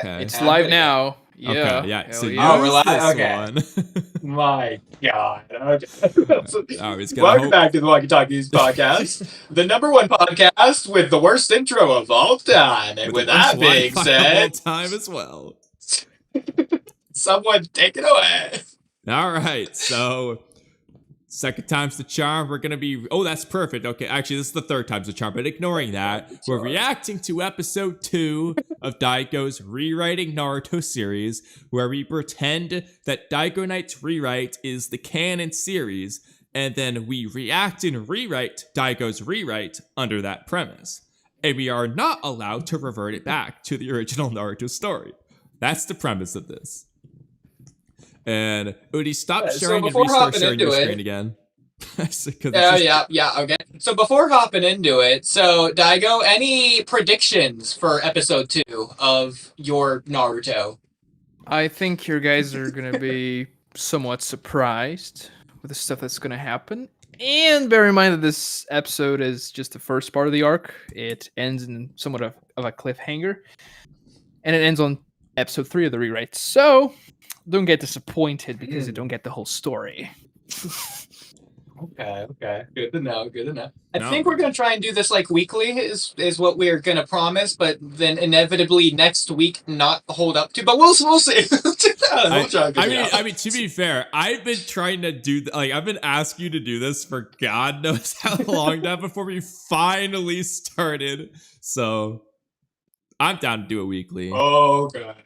Okay. It's live now. Yeah. Okay, yeah. So yeah. Oh, we're live? this Okay. one. My God. Okay. Welcome back to the Walky Talkies podcast, the #1 podcast with the worst intro of all time. And with that being said, time as well. Someone take it away. All right, so second time's the charm. We're gonna be. Oh, that's perfect. Okay, actually, this is the third time's the charm. But ignoring that, we're reacting to episode 2 of Dygo's Rewriting Naruto series, where we pretend that Dygo Knight's rewrite is the canon series, and then we react and rewrite Dygo's rewrite under that premise. And we are not allowed to revert it back to the original Naruto story. That's the premise of this. And Oodie, stop sharing and restart sharing your screen again. Okay. So before hopping into it, so Dygo, any predictions for episode 2 of your Naruto? I think your guys are gonna be somewhat surprised with the stuff that's gonna happen. And bear in mind that this episode is just the first part of the arc. It ends in somewhat of a cliffhanger. And it ends on episode 3 of the rewrite. So don't get disappointed because you don't get the whole story. Okay. Good to know. I think we're gonna try and do this like weekly is what we're gonna promise, but then inevitably next week not hold up to. But we'll see. I mean, to be fair, I've been trying to do I've been asking you to do this for God knows how long now before we finally started. So I'm down to do it weekly. Oh god.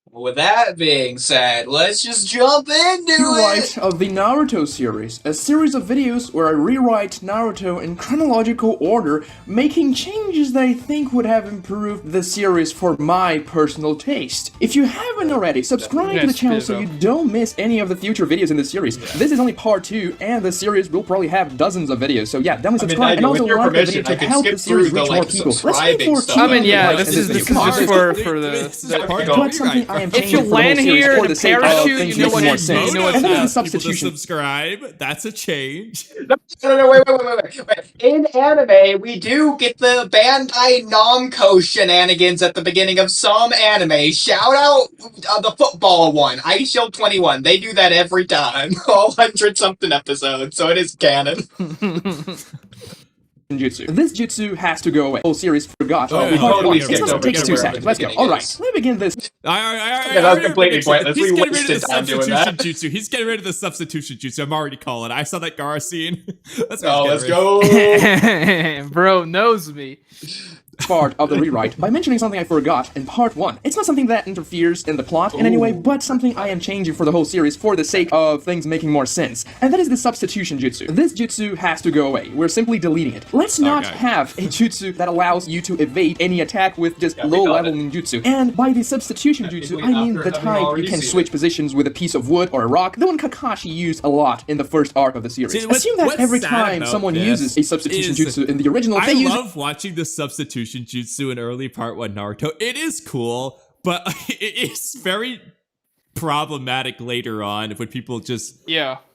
With that being said, let's just jump into Rewrite of the Naruto series, a series of videos where I rewrite Naruto in chronological order, making changes that I think would have improved the series for my personal taste. If you haven't already, subscribe to the channel so you don't miss any of the future videos in the series. This is only part 2, and the series will probably have dozens of videos, so yeah, definitely subscribe, and also like the video to help the series reach more people. Let's make for this is just for the part. That's something I am if you land here in a parachute, you know what more sense. You know what's and then the People substitution. to subscribe. That's a change. No, wait. In anime, we do get the Bandai Namco shenanigans at the beginning of some anime. Shout out the football one, Ice Shield 21. They do that every time. All 100-something episodes, so it is canon. Genjutsu. This jutsu has to go away. Whole series forgot. It takes 2 seconds. Let's go. Alright, let me begin this. That was completely pointless. He's We getting rid of wasted the time doing substitution that. jutsu. He's getting rid of the substitution jutsu. I'm already calling it. I saw that Gara scene. Let's go. Bro knows me. Part of the rewrite by mentioning something I forgot in part 1. It's not something that interferes in the plot in any way, but something I am changing for the whole series for the sake of things making more sense. And that is the substitution jutsu. This jutsu has to go away. We're simply deleting it. Let's not have a jutsu that allows you to evade any attack with just low-level ninjutsu. And by the substitution jutsu, I mean the type you can switch positions with a piece of wood or a rock, the one Kakashi used a lot in the first arc of the series. Assume that every time someone uses a substitution jutsu in the original, they use love watching the substitution jutsu in early part 1 Naruto. It is cool, but it is very problematic later on when people just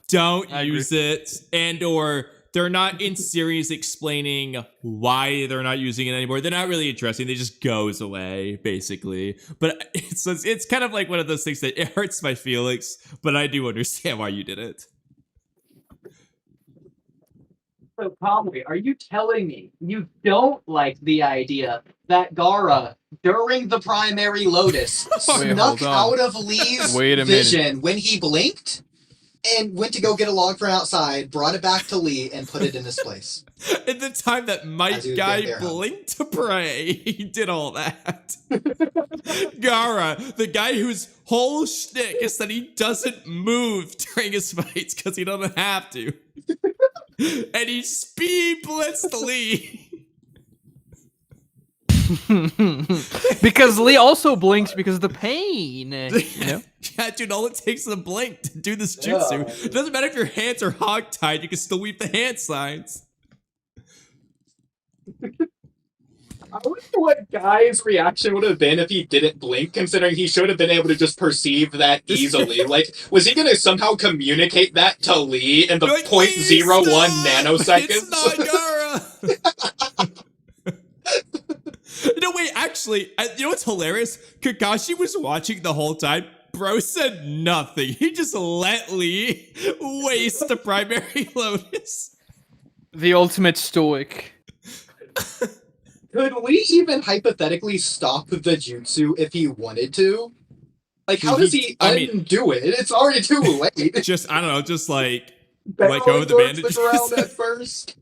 don't use it, and or they're not in series explaining why they're not using it anymore. They're not really addressing. It just goes away, basically. But it's kind of like one of those things that it hurts my feelings, but I do understand why you did it. So, Kamui, are you telling me you don't like the idea that Gaara, during the primary Lotus, snuck out of Lee's vision when he blinked and went to go get a log from outside, brought it back to Lee, and put it in his place? In the time that Mike guy blinked to pray, he did all that. Gaara, the guy whose whole shtick is that he doesn't move during his fights because he doesn't have to. And he speed blitzed Lee. Because Lee also blinks because of the pain. You know? Yeah, dude, all it takes is a blink to do this jutsu. It doesn't matter if your hands are hog-tied, you can still weave the hand signs. I wonder what Guy's reaction would have been if he didn't blink, considering he should have been able to just perceive that easily. Like, was he going to somehow communicate that to Lee in the like, 0.01 nanoseconds? It's not Gaara! No, wait, actually, you know what's hilarious? Kakashi was watching the whole time. Bro said nothing. He just let Lee waste the primary lotus. The ultimate stoic. Could we even hypothetically stop the jutsu if he wanted to? Like, how does he undo it? It's already too late. Just, I don't know, just like Let go with the bandages. the ground at first.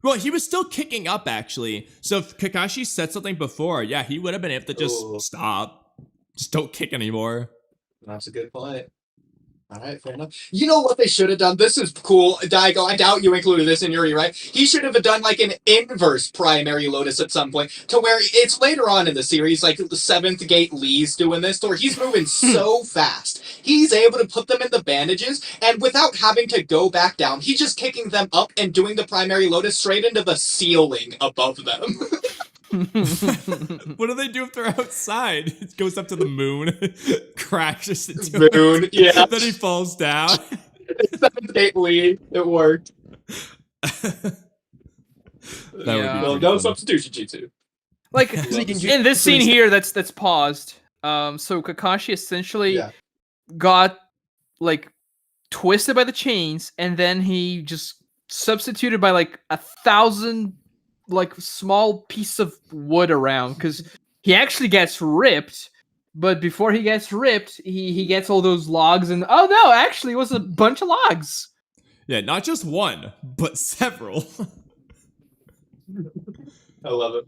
Well, he was still kicking up, actually. So if Kakashi said something before, yeah, he would have been able to just stop. Just don't kick anymore. That's a good point. Alright, fair enough. You know what they should have done? This is cool. Dygo, I doubt you included this in your rewrite. He should have done like an inverse primary lotus at some point, to where it's later on in the series, like the 7th gate Lee's doing this, to where he's moving so fast. He's able to put them in the bandages, and without having to go back down, he's just kicking them up and doing the primary lotus straight into the ceiling above them. What do they do if they're outside? It goes up to the moon, crashes into Moon, yeah. Then he falls down. 7th gate Lee, it worked. Well, no substitution jutsu. Like in this scene here, that's paused. So Kakashi essentially got like twisted by the chains, and then he just substituted by like 1,000 like small piece of wood around, because he actually gets ripped, but before he gets ripped, he gets all those logs, and oh no, actually it was a bunch of logs. Yeah, not just one, but several. I love it.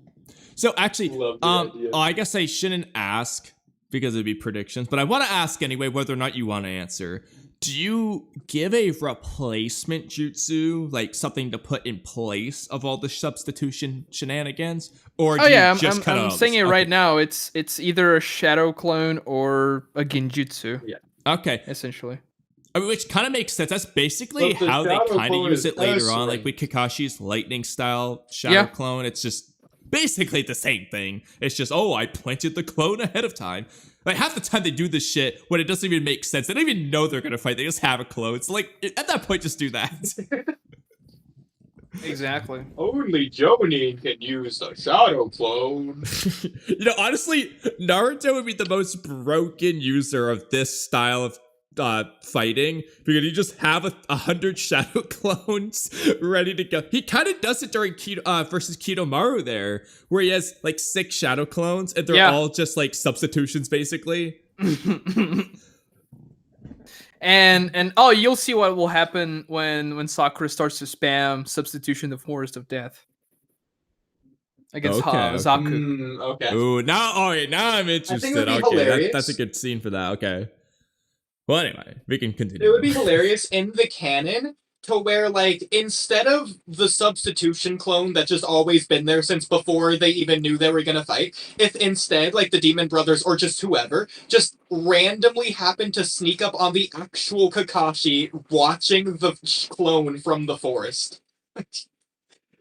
So actually, idea. I guess I shouldn't ask because it'd be predictions, but I want to ask anyway whether or not you want to answer. Do you give a replacement jutsu, like something to put in place of all the substitution shenanigans, or do you just cut I'm out? saying it right now. It's either a shadow clone or a genjutsu. Yeah. Okay. Essentially. I mean, which kind of makes sense. That's basically But the how they shadow kind of clone use is it later on, S like with Kakashi's lightning style shadow clone. It's just basically the same thing. It's just, oh, I planted the clone ahead of time. Like, half the time they do this shit when it doesn't even make sense. They don't even know they're gonna fight. They just have a clone. It's like, at that point, just do that. Exactly. Only Jonin can use a shadow clone. You know, honestly, Naruto would be the most broken user of this style of fighting, because you just have 100 shadow clones ready to go. He kind of does it during versus Kidomaru there, where he has like 6 shadow clones, and they're all just like substitutions, basically. and oh, you'll see what will happen when Sakura starts to spam substitution the Forest of Death against Zaku. Okay. Ooh, now I'm interested. Okay, that's a good scene for that. Okay. Well, anyway, we can continue. It would be hilarious in the canon to where, like, instead of the substitution clone that's just always been there since before they even knew they were gonna fight, if instead, like, the Demon Brothers or just whoever just randomly happened to sneak up on the actual Kakashi watching the clone from the forest.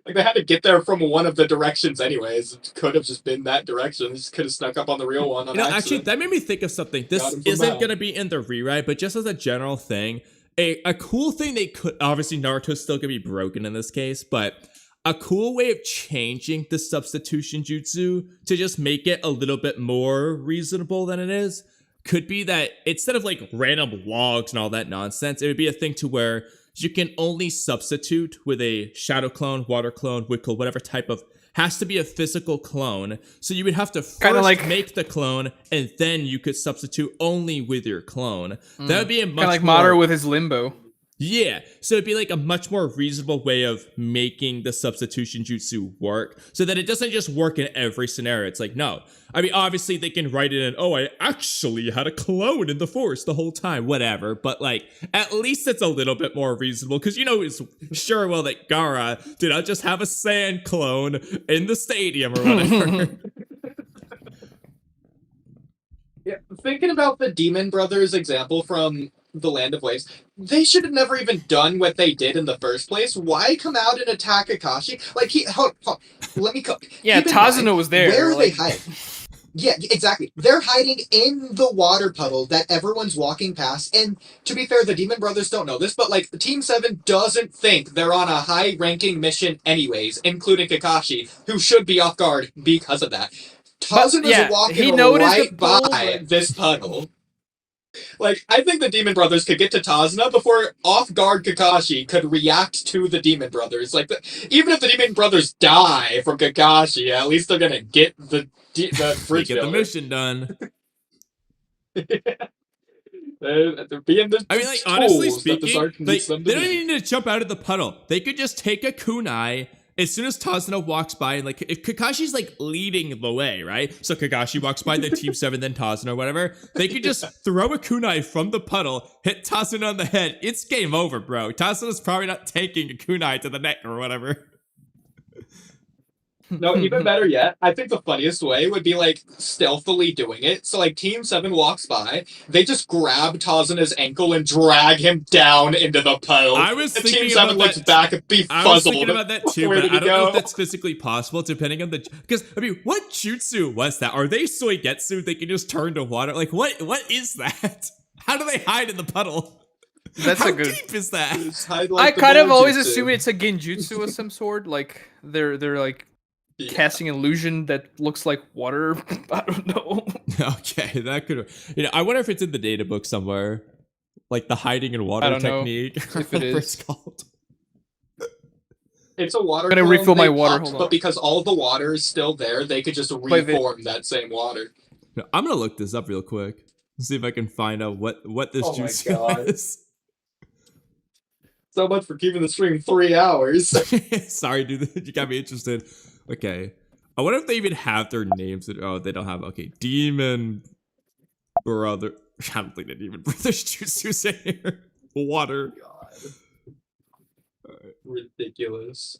Like, they had to get there from one of the directions anyways. It could have just been that direction. They just could have snuck up on the real one on accident. Actually, that made me think of something. This isn't going to be in the rewrite, but just as a general thing, a cool thing they could... Obviously, Naruto's still going to be broken in this case, but a cool way of changing the substitution jutsu to just make it a little bit more reasonable than it is could be that instead of, like, random logs and all that nonsense, it would be a thing to where you can only substitute with a shadow clone, water clone, wood clone, whatever type of... Has to be a physical clone. So you would have to first make the clone, and then you could substitute only with your clone. That would be a much kind of like Madara with his limbo. Yeah, so it'd be like a much more reasonable way of making the substitution jutsu work, so that it doesn't just work in every scenario. It's like, no. I mean, obviously they can write it in, oh, I actually had a clone in the forest the whole time, whatever. But like, at least it's a little bit more reasonable, because you know it's sure well that Gaara did not just have a sand clone in the stadium or whatever. Yeah, thinking about the Demon Brothers example from the Land of Waves, they should have never even done what they did in the first place. Why come out and attack Kakashi? Like, let me Yeah, Tazuna was there. Where are they hiding? Yeah, exactly. They're hiding in the water puddle that everyone's walking past. And to be fair, the Demon Brothers don't know this, but like Team 7 doesn't think they're on a high-ranking mission anyways, including Kakashi, who should be off guard because of that. Tazuna is walking right by this puddle. Like, I think the Demon Brothers could get to Tazuna before off-guard Kakashi could react to the Demon Brothers. Like, even if the Demon Brothers die from Kakashi, at least they're gonna get the bridge get the mission done. They're being the I mean, like, honestly speaking, like, they don't even need to jump out of the puddle. They could just take a kunai as soon as Tazuna walks by, and like, if Kakashi's like leading the way, right? So Kakashi walks by, then Team 7, then Tazuna or whatever. They could just throw a kunai from the puddle, hit Tazuna on the head. It's game over, bro. Tazuna's probably not taking a kunai to the neck or whatever. No, even better yet, I think the funniest way would be like stealthily doing it. So like Team 7 walks by, they just grab Tazuna's ankle and drag him down into the puddle. I was thinking Team 7 looks back and befuzzled. I was thinking about that too, but I don't know if that's physically possible depending on the, because I mean, what jutsu was that? Are they soigetsu? They can just turn to water? Like what is that? How do they hide in the puddle? That's How a good. deep is that? I kind of always assume it's a genjutsu of some sort. Like they're like casting an illusion that looks like water. I don't know. Okay, that could. I wonder if it's in the data book somewhere, like the hiding in water technique. If it is, it's called. It's a water. I'm gonna refill my water. Hold on. But because all the water is still there, they could just reform that same water. No, I'm gonna look this up real quick. See if I can find out what this jutsu is. So much for keeping the stream 3 hours. Sorry, dude. You got me interested. Okay. I wonder if they even have their names. Oh, they don't have. Okay. Demon Brother. I don't think the Demon Brothers jutsu's in here. Water. Right. Ridiculous.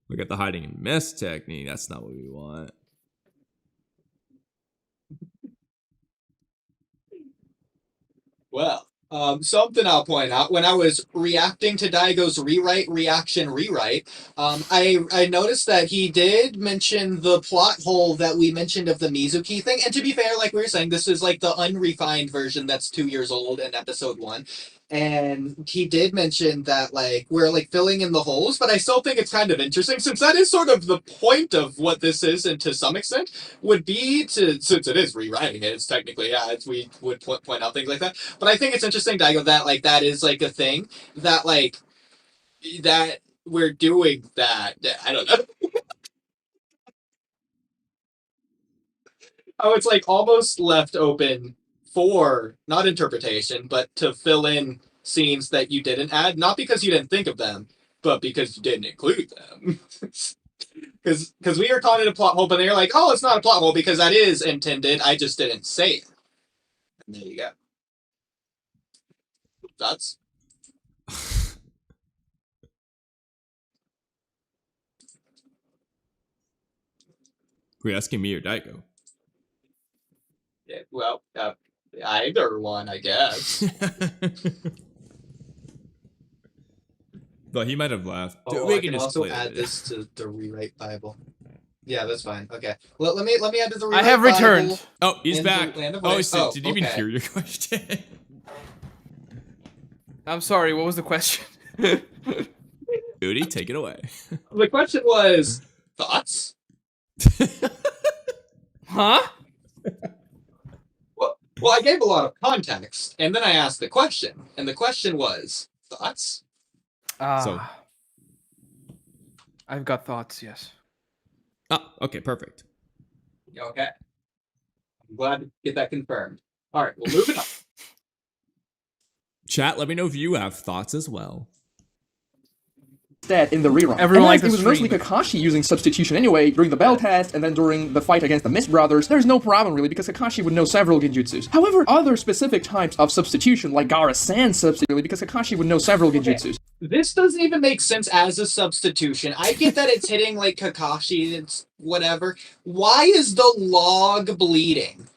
We got the hiding in mist technique. That's not what we want. Well, something I'll point out, when I was reacting to Daigo's rewrite, I noticed that he did mention the plot hole that we mentioned of the Mizuki thing. And to be fair, like we were saying, this is like the unrefined version that's 2 years old in episode 1. And he did mention that, like, we're, like, filling in the holes, but I still think it's kind of interesting, since that is sort of the point of what this is, and to some extent, would be to, since it is rewriting it, it's technically, we would point out things like that. But I think it's interesting, Daigo, that, like, that is, like, a thing, that, like, that we're doing that. I don't know. Oh, it's, like, almost left open for, not interpretation, but to fill in scenes that you didn't add, not because you didn't think of them, but because you didn't include them. Because we were calling it a plot hole, but they're like, oh, it's not a plot hole because that is intended, I just didn't say it. And there you go. Thoughts? Were you asking me or Dyko? Yeah, well, either one, I guess. But he might have left. Oh, we I can also add this to the rewrite Bible. Yeah, that's fine. Okay. Well, let me add to the rewrite I have returned. Bible oh, he's back. Oh, so did you even okay. hear your question? I'm sorry. What was the question? Oodie, take it away. The question was, thoughts? Huh? Well, I gave a lot of context, and then I asked the question, and the question was, thoughts? So, I've got thoughts, yes. Oh, okay, perfect. Okay. I'm glad to get that confirmed. All right, well, moving on. Chat, let me know if you have thoughts as well. In the rerun. Everyone likes it was mostly Kakashi using substitution anyway during the bell test and then during the fight against the Mist Brothers. There's no problem really because Kakashi would know several genjutsus. However, other specific types of substitution like Gaara-san substitution really because Kakashi would know several genjutsus. This doesn't even make sense as a substitution. I get that it's hitting like Kakashi, it's whatever. Why is the log bleeding?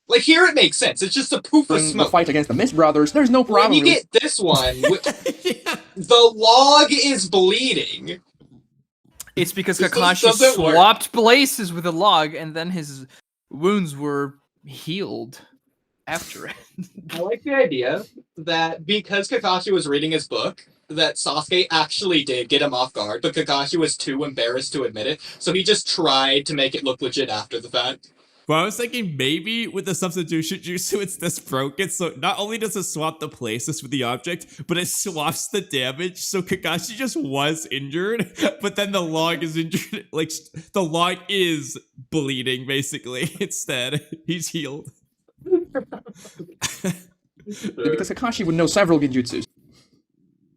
Like, here it makes sense. It's just a poof of smoke. The fight against the Mist Brothers, there's no problem. When you get this one, the log is bleeding. It's because Kakashi swapped places with the log, and then his wounds were healed after it. I like the idea that because Kakashi was reading his book, that Sasuke actually did get him off guard, but Kakashi was too embarrassed to admit it, so he just tried to make it look legit after the fact. But I was thinking maybe with the substitution jutsu, it's this broken, so not only does it swap the places with the object, but it swaps the damage, so Kakashi just was injured, but then the log is injured, like, the log is bleeding, basically, instead. He's healed. Because Kakashi would know several genjutsus.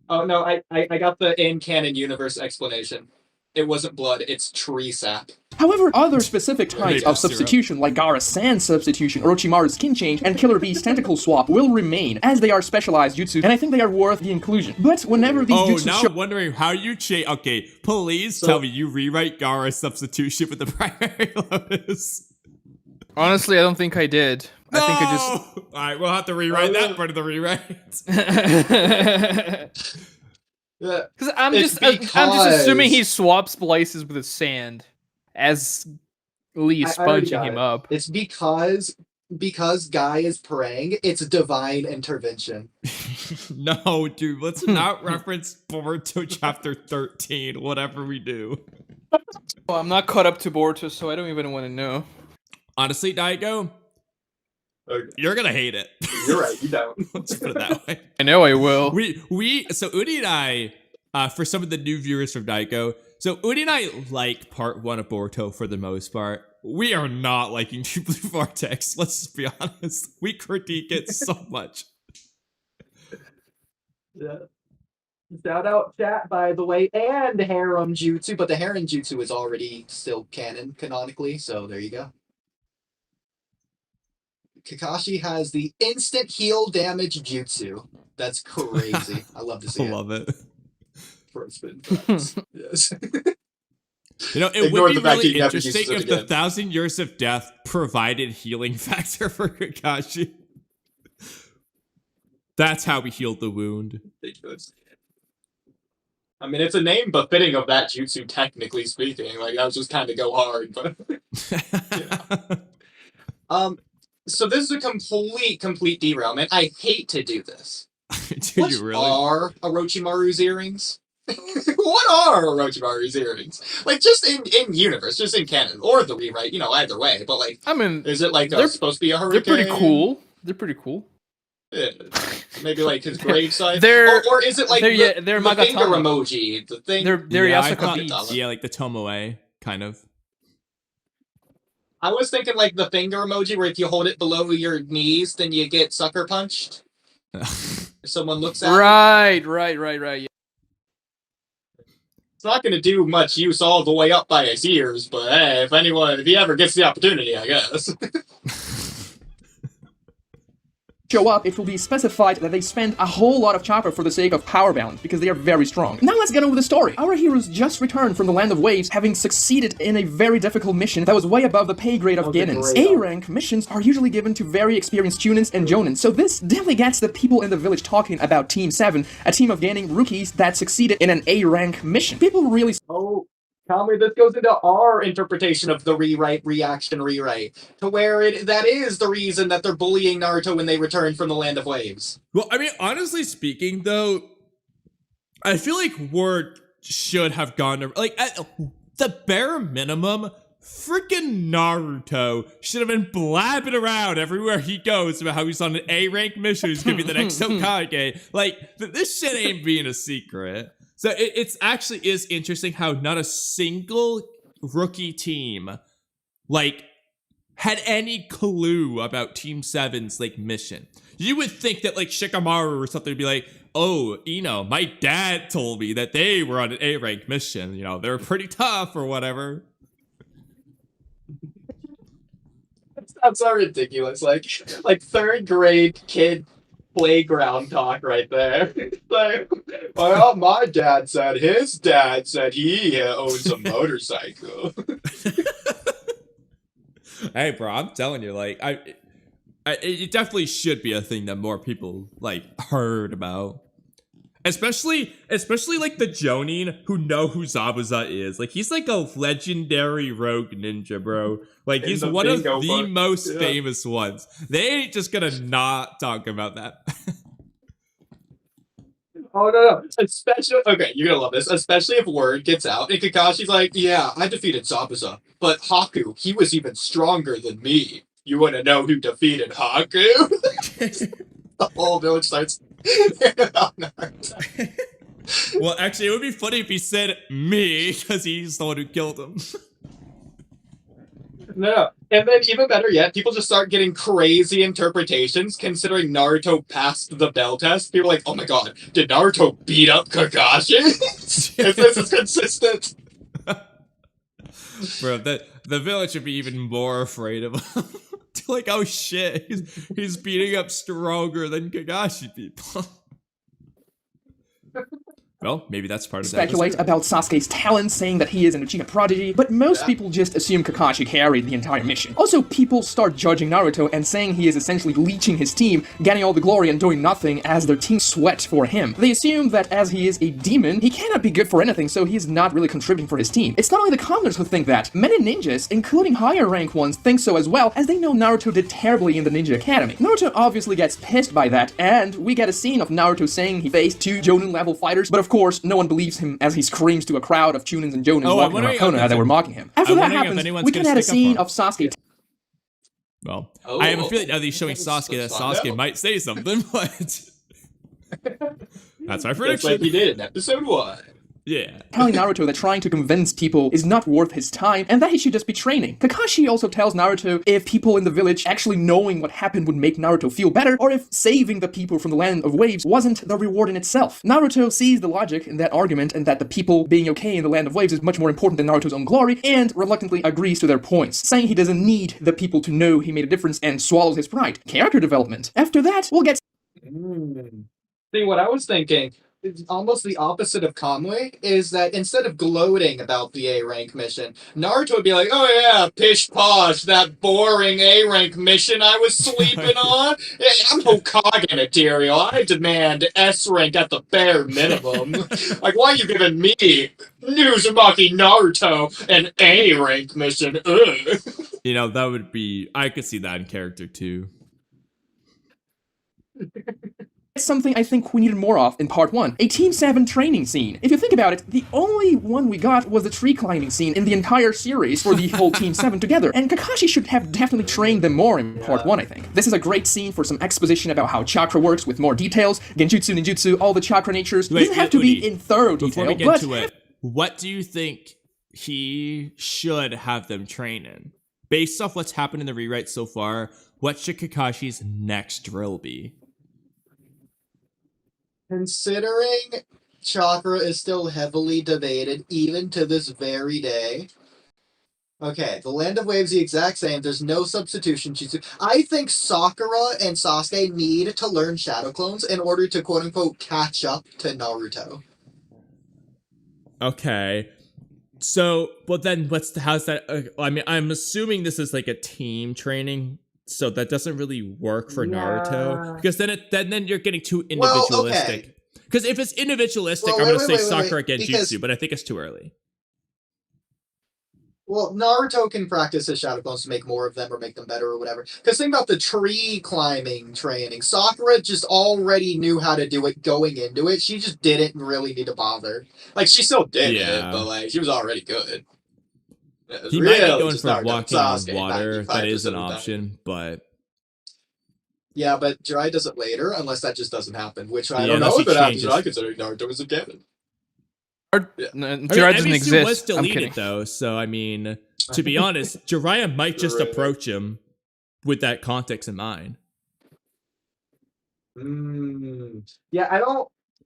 Oh no, I got the in-canon universe explanation. It wasn't blood, it's tree sap. However, other specific types of substitution, like Gaara-San's substitution, Orochimaru's skin change, and Killer Bee's tentacle swap, will remain, as they are specialized jutsu, and I think they are worth the inclusion. But whenever these jutsu now I'm wondering how you change. Okay, please tell me you rewrite Gaara's substitution with the primary lotus. Honestly, I don't think I did. No! I think I just... Alright, we'll have to rewrite that part of the rewrite. Because I'm just assuming he swaps places with his sand as Lee is sponging him up. It's because Guy is praying, it's divine intervention. No, dude, let's not reference Boruto chapter 13, whatever we do. Well, I'm not caught up to Boruto, so I don't even want to know. Honestly, Dygo, you're gonna hate it. You're right, you don't. Let's put it that way. I know I will. So Oodie and I, for some of the new viewers from Dygo, so Oodie and I like part 1 of Boruto for the most part. We are not liking Blue Vortex, let's just be honest. We critique it so much. Yeah. Shout out chat, by the way, and Harem Jutsu, but the Harem Jutsu is already still canon, canonically, so there you go. Kakashi has the instant heal damage jutsu. That's crazy. I love to see it. I love it. Yes. You know, it would be really interesting if the 1,000 Years of Death provided healing factor for Kakashi. That's how we healed the wound. I mean, it's a name befitting of that jutsu, technically speaking. Like, that was just kind of go hard, but... yeah. So this is a complete derailment. I hate to do this. Do you really? What are Orochimaru's earrings? What are Orochimaru's earrings? Like, just in universe, just in canon, or the rewrite, you know, either way. But, like, I mean, is it, like, supposed to be a hurricane? They're pretty cool. They're pretty cool. Yeah. Maybe, like, his gravesite? or is it, like, they're the finger Magatama. emoji? The thing? They're Yasuka beads. Yeah, like the Tomoe, kind of. I was thinking, like, the finger emoji, where if you hold it below your knees, then you get sucker punched. If someone looks at it. Right, yeah. It's not going to do much use all the way up by his ears, but hey, if he ever gets the opportunity, I guess. Show up, it will be specified that they spend a whole lot of chakra for the sake of power balance, because they are very strong. Now let's get on with the story. Our heroes just returned from the Land of Waves, having succeeded in a very difficult mission that was way above the pay grade of Genins. A-rank missions are usually given to very experienced Chunins and Jonins, so this definitely gets the people in the village talking about Team 7, a team of gaining rookies that succeeded in an A-rank mission. People really... Oh, Kamui, this goes into our interpretation of the rewrite, to where that is the reason that they're bullying Naruto when they return from the Land of Waves. Well, I mean, honestly speaking, though, I feel like word should have gone to, like, at the bare minimum, freaking Naruto should have been blabbing around everywhere he goes about how he's on an A-rank mission, he's gonna be the next Hokage. Like, this shit ain't being a secret. So it's actually is interesting how not a single rookie team, like, had any clue about Team 7's, like, mission. You would think that, like, Shikamaru or something would be like, oh, you know, my dad told me that they were on an A-rank mission. You know, they're pretty tough or whatever. That's so ridiculous. Like 3rd grade kid playground talk right there. Like, well, my dad said his dad said he owns a motorcycle. Hey, bro, I'm telling you, like, it definitely should be a thing that more people, like, heard about. Especially like the Jonin who know who Zabuza is. Like he's like a legendary rogue ninja, bro. Like he's one of the most famous ones. They ain't just gonna not talk about that. Oh no. Especially okay, you're gonna love this. Especially if word gets out and Kakashi's like, yeah, I defeated Zabuza, but Haku, he was even stronger than me. You wanna know who defeated Haku? The whole village starts Well, actually, it would be funny if he said me, because he's the one who killed him. No. And then even better yet, people just start getting crazy interpretations considering Naruto passed the bell test. People are like, oh my god, did Naruto beat up Kakashi? If this is consistent. Bro, the village should be even more afraid of him. Like, oh shit, he's beating up stronger than Kakashi people. Well, maybe that's part of that. Speculate about Sasuke's talent, saying that he is an Uchiha prodigy, but most people just assume Kakashi carried the entire mission. Also, people start judging Naruto and saying he is essentially leeching his team, getting all the glory and doing nothing as their team sweat for him. They assume that as he is a demon, he cannot be good for anything, so he is not really contributing for his team. It's not only the commoners who think that. Many ninjas, including higher rank ones, think so as well, as they know Naruto did terribly in the Ninja Academy. Naruto obviously gets pissed by that, and we get a scene of Naruto saying he faced 2 Jonin level fighters, but of course, no one believes him as he screams to a crowd of Chunins and Jonins walking around Konoha that were mocking him. After that happens, we can add a scene of Sasuke. Well, I have a feeling now that he's showing Sasuke that Sasuke might say something, but that's my prediction. Just like he did in episode 1. Yeah. Telling Naruto that trying to convince people is not worth his time and that he should just be training. Kakashi also tells Naruto if people in the village actually knowing what happened would make Naruto feel better, or if saving the people from the land of waves wasn't the reward in itself. Naruto sees the logic in that argument and that the people being okay in the land of waves is much more important than Naruto's own glory, and reluctantly agrees to their points, saying he doesn't need the people to know he made a difference and swallows his pride. Character development. After that, we'll get... See, what I was thinking... It's almost the opposite of Kamui, is that instead of gloating about the A-rank mission, Naruto would be like, oh yeah, pish posh, that boring A-rank mission I was sleeping on? I'm Hokage material, I demand S-rank at the bare minimum. Like, why are you giving me, Uzumaki Naruto, an A-rank mission? Ugh. You know, that would be, I could see that in character too. Something I think we needed more of in part 1, a Team 7 training scene. If you think about it, the only one we got was the tree climbing scene in the entire series for the whole Team 7 together, and Kakashi should have definitely trained them more in part 1, I think. This is a great scene for some exposition about how chakra works with more details, genjutsu, ninjutsu, all the chakra natures. It doesn't have to be in thorough detail, before we get to it, what do you think he should have them train in? Based off what's happened in the rewrite so far, what should Kakashi's next drill be? Considering chakra is still heavily debated, even to this very day. Okay, the Land of Waves the exact same. There's no substitution jutsu. I think Sakura and Sasuke need to learn Shadow Clones in order to quote-unquote catch up to Naruto. Okay. So, but then how's that? I mean, I'm assuming this is like a team training, so that doesn't really work for Naruto, because then you're getting too individualistic. Because if it's individualistic, I'm going to say Sakura Genjutsu, but I think it's too early. Well, Naruto can practice his Shadow Clones to make more of them or make them better or whatever. Because think about the tree climbing training. Sakura just already knew how to do it going into it. She just didn't really need to bother. Like, she still did it, but like, she was already good. He might be going for walking on water. That is an option, but... Yeah, but Jiraiya does it later, unless that just doesn't happen, which I don't know if it happens. I consider Naruto as a canon. Jiraiya doesn't exist. Was deleted, though, so I mean, to be honest, Jiraiya might just approach him with that context in mind. Yeah, I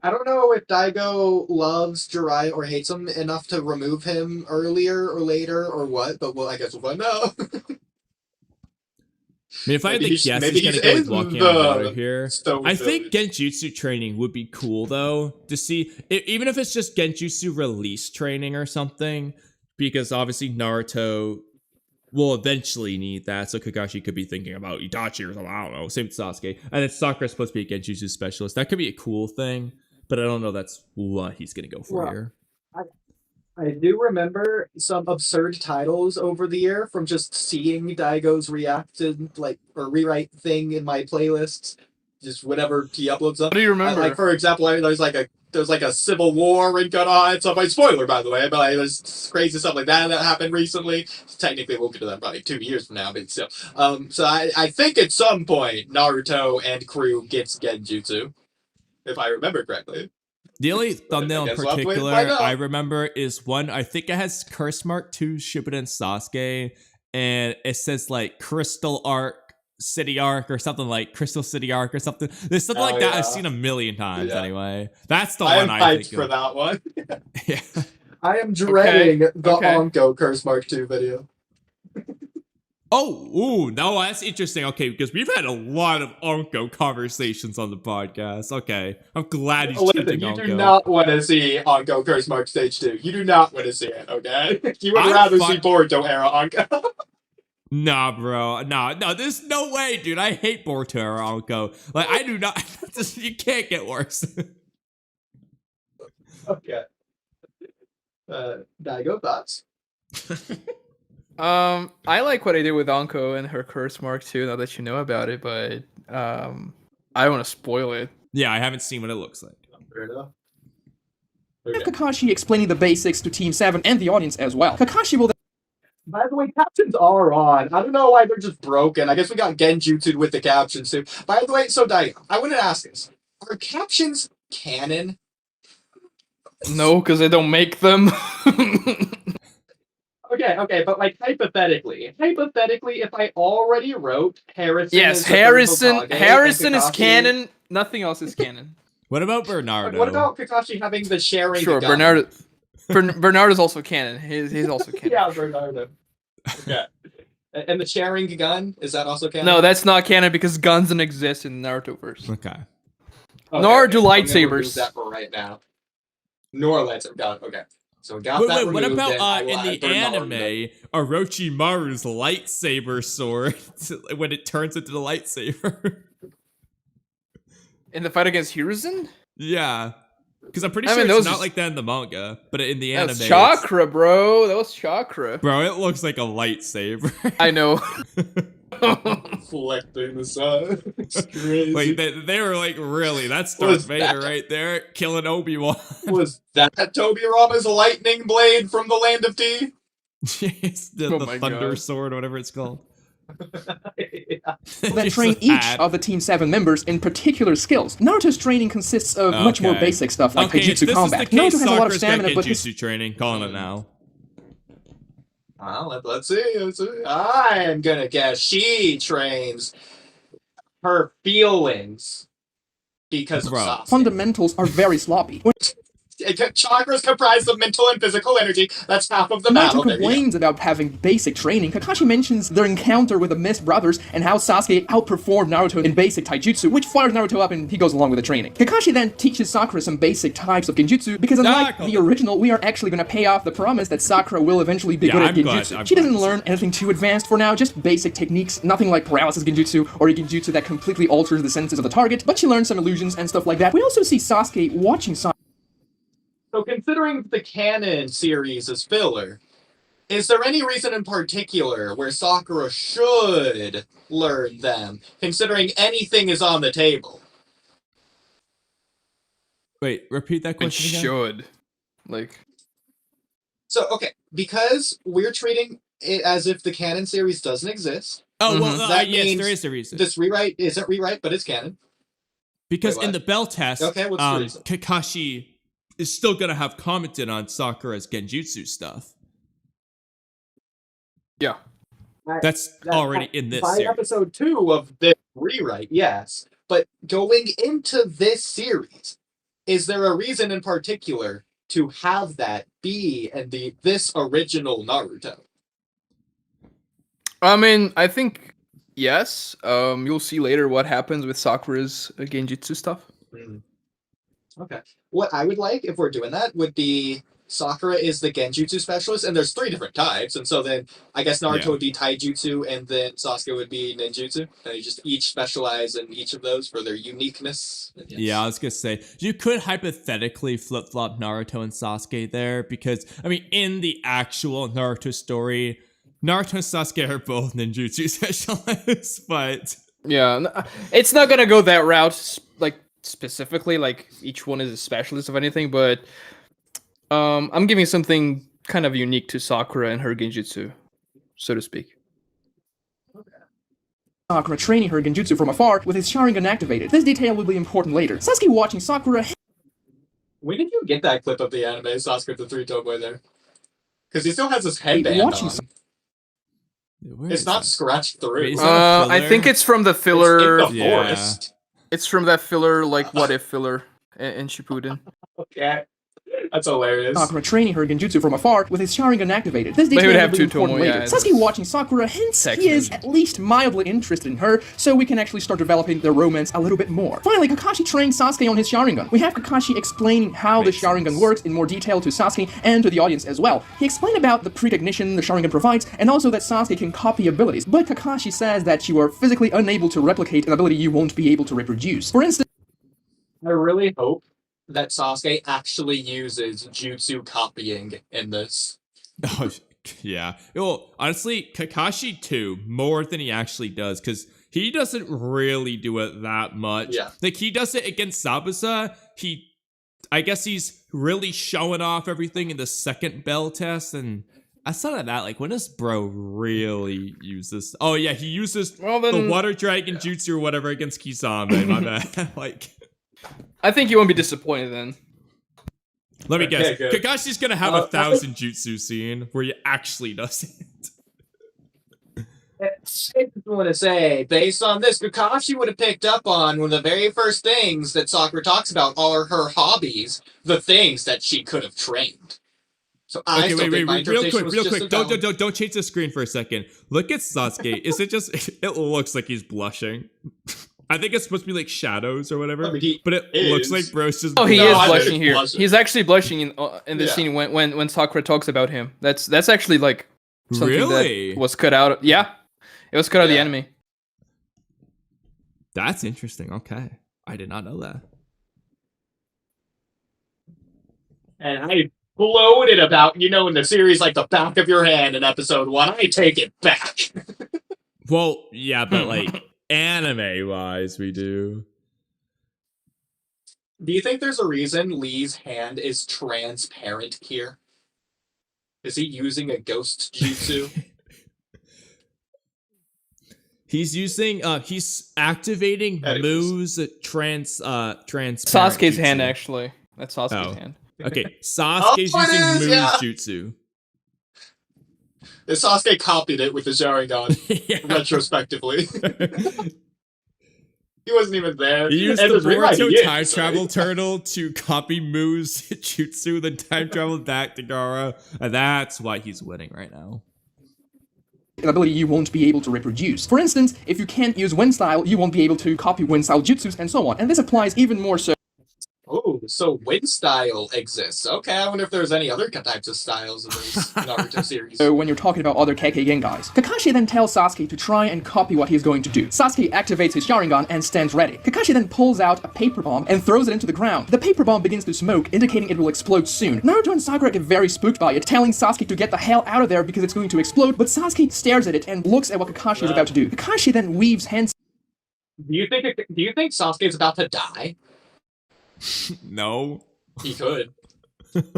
don't know if Dygo loves Jiraiya or hates him enough to remove him earlier or later or what, but well, I guess we'll find out. I mean, if I had to guess, he's going to go with walking on water here. I think Genjutsu training would be cool, though, to see, even if it's just Genjutsu release training or something, because obviously Naruto will eventually need that, so Kakashi could be thinking about Itachi or something, I don't know, same with Sasuke, and then Sakura's supposed to be a Genjutsu specialist. That could be a cool thing, but I don't know that's what he's gonna go for Well, here. I do remember some absurd titles over the year from just seeing Daigo's reacted or rewrite thing in my playlists. Just whenever he uploads them. What do you remember? Like, for example, there's like a civil war and stuff. Like, spoiler, by the way, but there's crazy stuff like that happened recently. Technically, we'll get to that probably 2 years from now, but still. So I think at some point Naruto and crew gets Genjutsu, if I remember correctly. The only thumbnail in guess we'll have to wait and particular find out. I remember is one, I think it has curse mark to Shippuden Sasuke, and it says like Crystal Arc, City Arc, or something like Crystal City Arc or something. There's something like that I've seen a million times anyway. That's the one I think for that one. Yeah. I am dreading the okay. Onko Curse Mark 2 video. No, that's interesting. Okay, because we've had a lot of Onko conversations on the podcast. Okay, I'm glad he's Listen, choosing you Onko. do not want to see Onko Curse Mark Stage 2. You do not want to see it, okay? You would I'm rather fi- see Boruto era Onko. Nah, bro. No, there's no way, dude. I hate Boruto or Onko. Like, I do not. You can't get worse. Okay. Dygo, thoughts? I like what I did with Anko and her curse mark too, now that you know about it, but I don't want to spoil it. Yeah, I haven't seen what it looks like. Fair enough. We have Okay. Kakashi explaining the basics to Team 7 and the audience as well. Kakashi will By the way, captions are on. I don't know why they're just broken. I guess we got Genjutsu with the captions too. By the way, so Dygo, I want to ask this. Are captions canon? No, because I don't make them. Okay, but like hypothetically, if I already wrote Harrison, Yes, is the third Hokage Harrison and is Kakashi- canon. Nothing else is canon. What about Bernardo? What about Kakashi having the sharing? Sure, gun? Bernard is also canon. He's also canon. Yeah, Bernardo. Okay. And the sharing gun, is that also canon? No, that's not canon because guns don't exist in the Naruto-verse. Okay. Nor do I'm gonna lightsabers. remove that for right now. Nor lightsaber gun. Okay. So we got Wait, that what removed, about and I will in the add Bernardo. anime, Orochimaru's lightsaber sword when it turns into the lightsaber? In the fight against Hiruzen? Yeah. Because I'm pretty I sure mean, it's those not is- like that in the manga, but in the anime, That's it's- chakra, bro. That was chakra. Bro, it looks like a lightsaber. I know. Reflecting the sun. It's crazy. Like they were like, really? That's What is Darth Vader that? right there, killing Obi-Wan. Was that Tobirama's lightning blade from the land of T? Jeez, the Oh my Thunder God. Sword, whatever it's called. Yeah. then Just train a each ad. of the Team 7 members in particular skills. Naruto's training consists of much more Okay. basic stuff like Okay, if taijutsu this combat. is the case, Naruto has a lot of Sakura's got stamina, but his Genjutsu training. Calling it now. Well, let's see. I am gonna guess she trains her feelings because of Bro. Sasuke. fundamentals are very sloppy. When Chakras comprised of mental and physical energy. That's half of the Naruto battle. There you go. complains about having basic training, Kakashi mentions their encounter with the Mist brothers and how Sasuke outperformed Naruto in basic taijutsu, which fires Naruto up and he goes along with the training. Kakashi then teaches Sakura some basic types of Genjutsu because unlike the original, we are actually going to pay off the promise that Sakura will eventually be Yeah, good at I'm glad- Genjutsu. I'm She doesn't glad. learn anything too advanced for now, just basic techniques, nothing like paralysis Genjutsu or a Genjutsu that completely alters the senses of the target, but she learns some illusions and stuff like that. We also see Sasuke watching Sakura. So considering the canon series is filler, is there any reason in particular where Sakura should learn them, considering anything is on the table? Wait, repeat that It question again. should. Like, So, okay, because we're treating it as if the canon series doesn't exist, Oh, well, That yes, means there is a reason. this rewrite isn't rewrite, but it's canon. Because Wait, in what? the bell test, Okay, what's the reason? Kakashi is still gonna have commented on Sakura's Genjutsu stuff. yeah. That's already in this By series. episode 2 of this rewrite, yes. But going into this series, is there a reason in particular to have that be in this original Naruto? I mean, I think yes. You'll see later what happens with Sakura's Genjutsu stuff. Okay. What I would like, if we're doing that, would be Sakura is the Genjutsu specialist, and there's 3 different types, and so then I guess Naruto would be Taijutsu, and then Sasuke would be Ninjutsu, and they just each specialize in each of those for their uniqueness. Yes. Yeah, I was gonna say, you could hypothetically flip-flop Naruto and Sasuke there, because, I mean, in the actual Naruto story, Naruto and Sasuke are both ninjutsu specialists, but... Yeah, it's not gonna go that route, like, specifically, like, each one is a specialist of anything, but I'm giving something kind of unique to Sakura and her Genjutsu, so to speak. Sakura training her Genjutsu from afar with his Sharingan activated. This detail will be important later. Sasuke watching Sakura... When did you get that clip of the anime, Sasuke the 3 Tomboy there? Because he still has his headband on. It's not scratched through. I think it's from the filler. It's in the forest. It's from that filler, like, what if filler in Shippuden. Okay. That's hilarious. Sakura training her Genjutsu from afar with his Sharingan activated. This detail will be important later. Sasuke watching Sakura hints he is at least mildly interested in her, so we can actually start developing their romance a little bit more. Finally, Kakashi trains Sasuke on his Sharingan. We have Kakashi explaining how the Sharingan works in more detail to Sasuke and to the audience as well. He explained about the precognition the Sharingan provides, and also that Sasuke can copy abilities, but Kakashi says that you are physically unable to replicate an ability you won't be able to reproduce. For instance, I really hope that Sasuke actually uses jutsu copying in this. Oh, yeah. Well, honestly, Kakashi too, more than he actually does, because he doesn't really do it that much. Yeah. Like, he does it against Zabuza. I guess he's really showing off everything in the second bell test, and outside of that, like, when does bro really use this? Oh, yeah, he uses the water dragon jutsu or whatever against Kisame, my bad. Like... I think you won't be disappointed then. Let me guess. Kakashi's gonna have 1,000 jutsu scene where he actually does it. I just want to say, based on this, Kakashi would have picked up on one of the very first things that Sakura talks about are her hobbies, the things that she could have trained. So I wait, real quick. Don't change the screen for a second. Look at Sasuke. Is it just? It looks like he's blushing. I think it's supposed to be like shadows or whatever, but it looks like bro's just. Oh, he is blushing here. He's actually blushing in the scene when Sakura talks about him. That's actually like something that was cut out. Yeah, it was cut out of the anime. That's interesting. Okay, I did not know that. And I bloated about, in the series like the back of your hand in episode 1. I take it back. Well, yeah, but like. Anime-wise, we do. Do you think there's a reason Lee's hand is transparent here? Is he using a ghost jutsu? He's using, he's activating Moo's transparent Sasuke's jutsu. Hand, actually. That's Sasuke's hand. Okay, Sasuke's using Moo's jutsu. Sasuke copied it with the Sharingan, retrospectively. He wasn't even there. He used the boruto time travel turtle to copy Moo's jutsu, then time traveled back to Gaara, and that's why he's winning right now. An ability you won't be able to reproduce. For instance, if you can't use wind style, you won't be able to copy wind style jutsus and so on, and this applies even more so. Oh, so wind style exists. Okay, I wonder if there's any other types of styles in this Naruto series. So when you're talking about other Kekkei guys, Kakashi then tells Sasuke to try and copy what he's going to do. Sasuke activates his Sharingan and stands ready. Kakashi then pulls out a paper bomb and throws it into the ground. The paper bomb begins to smoke, indicating it will explode soon. Naruto and Sakura get very spooked by it, telling Sasuke to get the hell out of there because it's going to explode, but Sasuke stares at it and looks at what Kakashi is about to do. Kakashi then weaves hands. Do you think Sasuke is about to die? No. He could.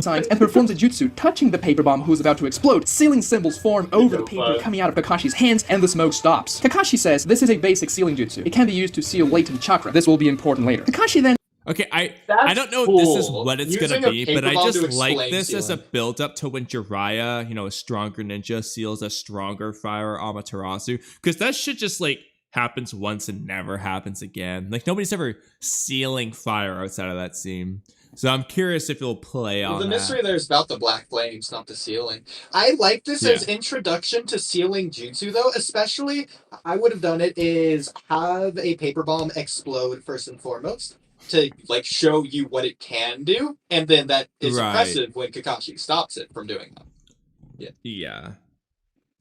Signs and performs a jutsu, touching the paper bomb who's about to explode. Sealing symbols form over the paper coming out of Kakashi's hands, and the smoke stops. Kakashi says this is a basic sealing jutsu. It can be used to seal latent chakra. This will be important later. Kakashi then... Okay, I don't know if this is what it's gonna be, but I just like this as a build-up to when Jiraiya, a stronger ninja, seals a stronger fire Amaterasu, because that shit just, like, happens once and never happens again. Like, nobody's ever sealing fire outside of that scene. So I'm curious if it'll play on the mystery there's about the black flames, not the sealing. I like this as introduction to sealing jutsu, though. Especially, I would have done it is have a paper bomb explode first and foremost. to like show you what it can do, and then that is Right. impressive when Kakashi stops it from doing that. Yeah.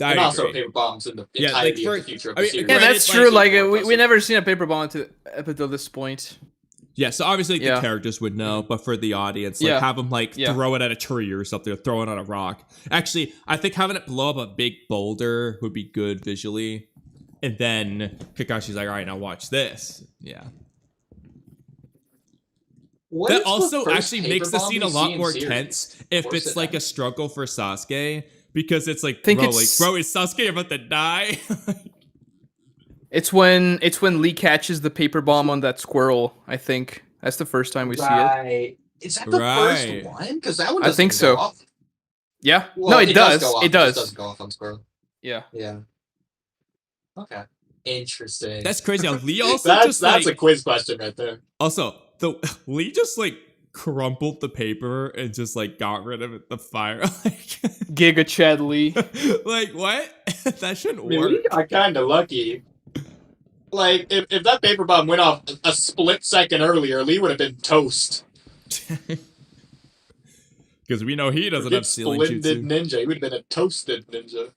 And I also agree. paper bombs in the Yeah, like, entirety for- of the future of I the mean, series. Yeah, granted, that's like, true. Like more we impressive. never seen a paper bomb up until this point. Yeah, so obviously the Yeah. characters would know, but for the audience, like Yeah. have them like Yeah. throw it at a tree or something, or throw it on a rock. Actually, I think having it blow up a big boulder would be good visually. And then Kakashi's like, all right, now watch this. Yeah. What That is the also first actually paper makes the bomb scene we a see lot in more series? tense if Force it's it like down. a struggle for Sasuke. Because it's like, Think bro, it's- is Sasuke about to die? It's when Lee catches the paper bomb on that squirrel. I think that's the first time we see it. Right. Is that the Right. first one? Because that one I doesn't think go so. off. Yeah. Well, No, it does. go off. It It does. just doesn't go off on Squirrel. Yeah. Yeah. Okay. Interesting. That's crazy. How Lee also that's just like a quiz question right there. also the Lee just like crumpled the paper and just like got rid of it the fire. Like, Giga Chad Lee. like what? That shouldn't I mean, work. we got kind of lucky. Like, if that paper bomb went off a split second earlier, Lee would have been toast. Because we know he doesn't have ceiling Splendid jutsu. ninja. He would have been a toasted ninja.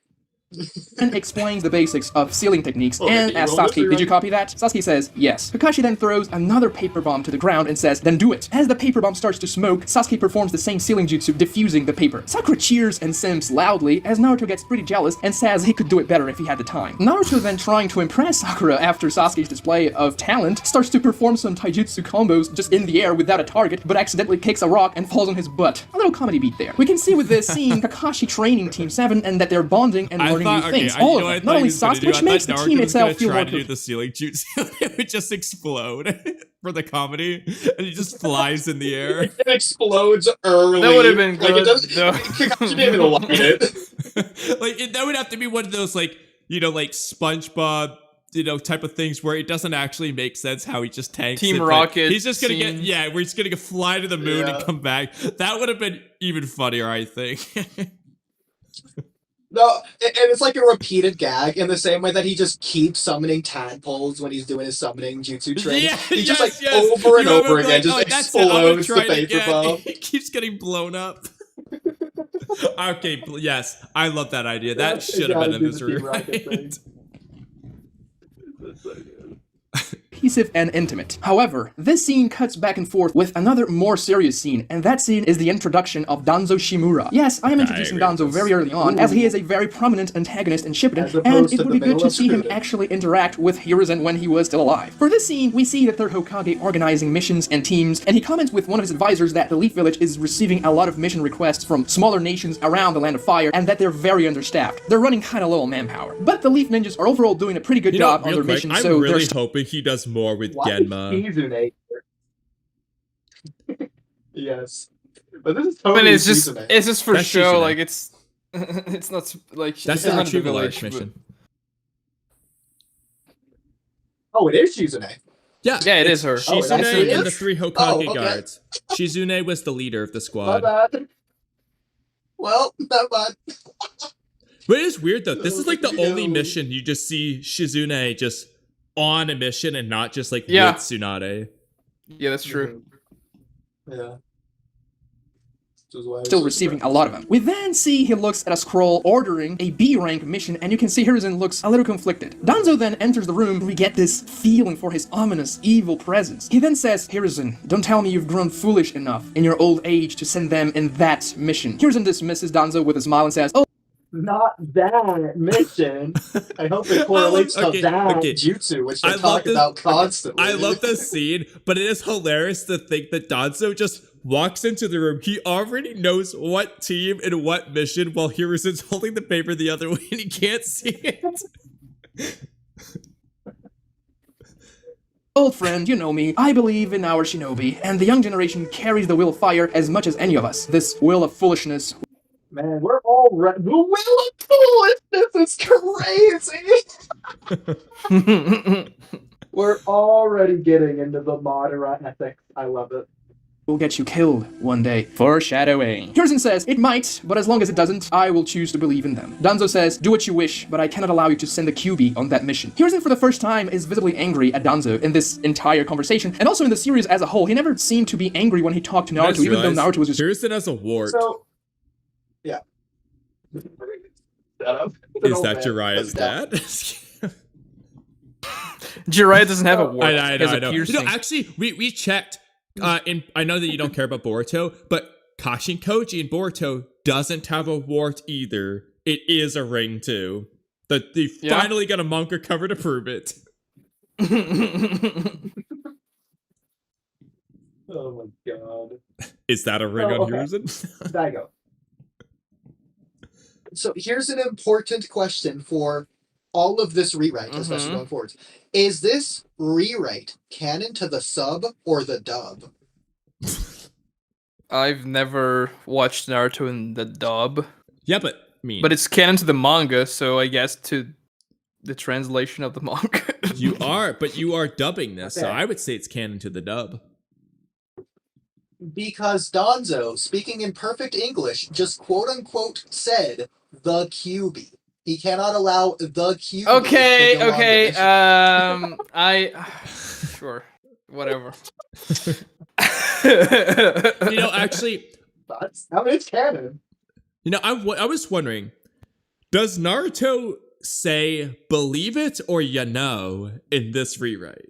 and explains the basics of sealing techniques. Okay, And did you asks roll this Sasuke, did you right? copy that? Sasuke says, yes. Kakashi then throws another paper bomb to the ground and says, then do it. As the paper bomb starts to smoke, Sasuke performs the same sealing jutsu, diffusing the paper. Sakura cheers and sims loudly as Naruto gets pretty jealous and says he could do it better if he had the time. Naruto then, trying to impress Sakura after Sasuke's display of talent, starts to perform some taijutsu combos just in the air without a target, but accidentally kicks a rock and falls on his butt. A little comedy beat there. We can see with this scene Kakashi training Team 7 and that they're bonding and learning new things. All of them. Not only Sasuke, which makes the team itself feel more to do the ceiling jutsu. It would just explode for the comedy, and he just flies in the air. It explodes early. That would have been Like, good. it doesn't, though. Kakashi didn't even light it. Like that would have to be one of those like like SpongeBob type of things where it doesn't actually make sense how he just tanks Team it, but Rocket he's just gonna scene. where he's gonna fly to the moon Yeah. and come back. That would have been even funnier, I think. No, and it's like a repeated gag in the same way that he just keeps summoning tadpoles when he's doing his summoning jutsu training. Yeah, he just yes. over and You over remember, again like, just oh, that's it, I'm gonna explodes the try it paper again. bomb. He keeps getting blown up. Okay, yes, I love that idea. That Yeah, should you have been gotta a do the mystery, Team Rocket thing. right? cohesive and intimate. However, this scene cuts back and forth with another more serious scene, and that scene is the introduction of Danzo Shimura. Yes, I am introducing agree with Danzo this. very early on, as he is a very prominent antagonist in As Shippuden, opposed and to it would the be good middle to of see him Shippuden. actually interact with Hiruzen when he was still alive. For this scene, we see the third Hokage organizing missions and teams, and he comments with one of his advisors that the Leaf Village is receiving a lot of mission requests from smaller nations around the Land of Fire, and that they're very understaffed. They're running kinda low on manpower. But the Leaf Ninjas are overall doing a pretty good job on real their quick, missions, I'm so really there's hoping he does more with Why Genma. Kizune? Yes. But this is I totally mean, it's just Kizune. for That's show. Shizune. Like it's it's not like That's it's the not in the retrieval village. arch mission. Oh, it is Kizune. Yeah, Yeah, it is her. Oh, it Shizune actually and the is? 3 Hokage Oh, okay. guards. Shizune was the leader of the My squad. bad. Well, not bad. But it is weird though. This is like the No. only mission you just see Shizune just on a mission and not just like Yeah. with Tsunade. Yeah, that's true. Yeah. Which is why I was still so receiving a surprised. lot of them. We then see he looks at a scroll ordering a B rank mission, and you can see Hiruzen looks a little conflicted. Danzo then enters the room, and we get this feeling for his ominous, evil presence. He then says, Hiruzen, don't tell me you've grown foolish enough in your old age to send them in that mission. Hiruzen dismisses Danzo with a smile and says, oh, Not that mission. I hope it correlates okay, to that okay. jutsu, which I they love talk this- about constantly. I love this scene, but it is hilarious to think that Danzo just walks into the room. He already knows what team and what mission while Hiruzen's holding the paper the other way and he can't see it. old friend, you know me. I believe in our shinobi, and the young generation carries the will of fire as much as any of us. This will of foolishness Man, we're all the will of foolishness is crazy. We're already getting into the Madara ethics. I love it. will get you killed one day. Foreshadowing. Hiruzen says, it might, but as long as it doesn't, I will choose to believe in them. Danzo says, do what you wish, but I cannot allow you to send the QB on that mission. Hiruzen for the first time is visibly angry at Danzo in this entire conversation, and also in the series as a whole. He never seemed to be angry when he talked to Naruto, even though Naruto was just— Hiruzen has a wart. So, yeah. Is that Jiraiya's dad? Jiraiya doesn't have a wart. I know. You know, actually, we checked. And I know that you don't care about Boruto, but Kashin Koji in Boruto doesn't have a wart either. It is a ring too. They finally got a manga cover to prove it. Oh my god. Is that a ring on Hiruzen? Dygo. So here's an important question for all of this rewrite, especially going forward. Is this rewrite canon to the sub or the dub? I've never watched Naruto in the dub. Yeah, but it's canon to the manga, so I guess to the translation of the manga. you are dubbing this, so I would say it's canon to the dub. Because Danzo, speaking in perfect English, just quote-unquote said the QB. He cannot allow the QB. Okay. Sure. Whatever. You know, actually, it's canon. You know, I was wondering, does Naruto say "believe it" or "you know" in this rewrite?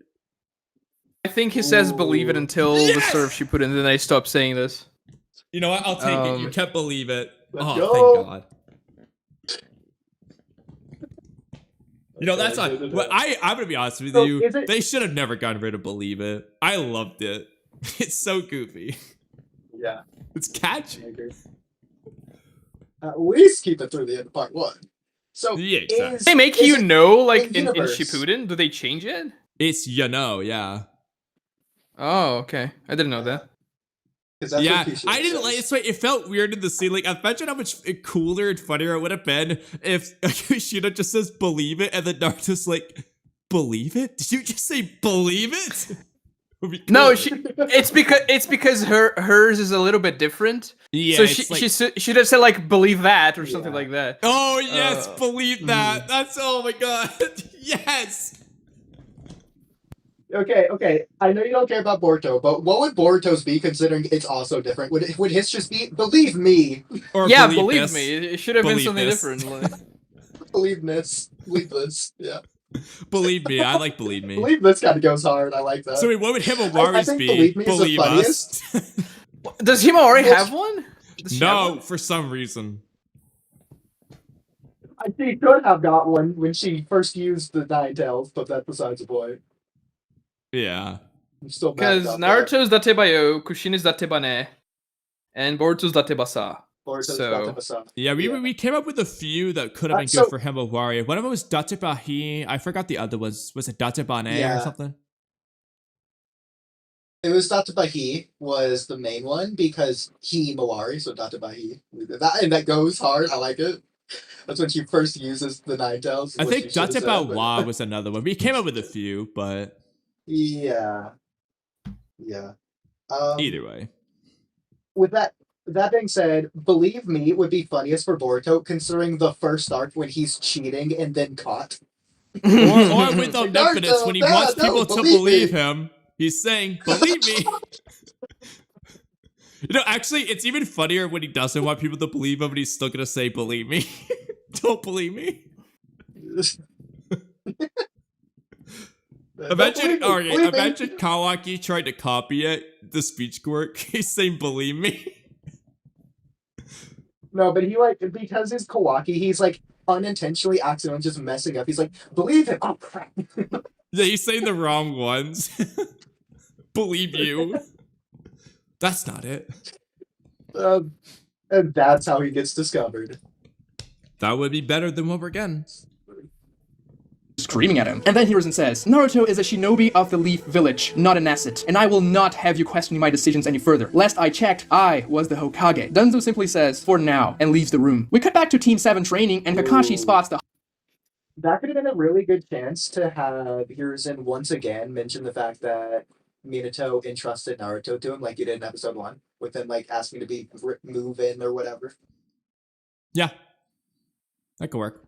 I think he says "believe it" until the serve she put in, and then I stopped saying this. You know what? I'll take it. You kept "believe it." Let's go. Thank God. You know, that's not. Well, I'm gonna be honest with you. They should have never gotten rid of "believe it." I loved it. It's so goofy. Yeah, it's catchy. At least keep it through the end of part 1. So yeah, exactly. They make you know, like in Shippuden. Do they change it? It's yeah. Oh, okay. I didn't know that. Yeah, I didn't like it. So it felt weird in the scene. Like, imagine how much cooler and funnier it would have been if Kushina just says "believe it" and then Naruto's like, "Believe it? Did you just say believe it?" Cool. No, it's because hers is a little bit different. Yeah, so she should have said like "believe that" or something like that. Oh yes, believe that. That's oh my god, yes. Okay. I know you don't care about Boruto, but what would Boruto's be considering it's also different? Would his just be "believe me"? Or yeah, believe me. It should have been something different. Like. Believe this. Yeah. Believe me. I like believe me. Believe this kind of goes hard. I like that. So wait, what would Himawari's be? Believe us. Does Himawari have one? No, for some reason. I think she could have got one when she first used the Nine Tails, but that's besides the point. Yeah. Because Naruto's Datebayo, Kushina's Datebane, and Boruto's Datebasa. Yeah, we came up with a few that could have been good for Himawari. One of them was Datebahi. I forgot the other was it Datebane or something? It was Datebahi was the main one because Himawari, so Datebahi. That goes hard. I like it. That's when she first uses the Nine Tails. I think Datebawa was another one. We came up with a few, but yeah. Either way. With that being said, believe me would be funniest for Boruto, considering the first arc when he's cheating and then caught. or with Omnipotence when he wants people to believe him. He's saying, "Believe me." You know, actually, it's even funnier when he doesn't want people to believe him, but he's still gonna say, "Believe me." Don't believe me. Imagine Kawaki tried to copy it, the speech quirk. He's saying, "Believe me." No, but he because his Kawaki, he's unintentionally accidentally just messing up. He's like, "Believe him." Oh crap. Yeah, he's saying the wrong ones. Believe you. That's not it. And that's how he gets discovered. That would be better than what we're getting. Screaming at him. And then Hiruzen says, Naruto is a shinobi of the Leaf Village, not an asset, and I will not have you questioning my decisions any further. Last I checked, I was the Hokage. Danzo simply says, for now, and leaves the room. We cut back to Team 7 training, and Kakashi spots the... That could have been a really good chance to have Hiruzen once again mention the fact that Minato entrusted Naruto to him, like you did in episode 1, with him like asking to be move in or whatever. Yeah, that could work.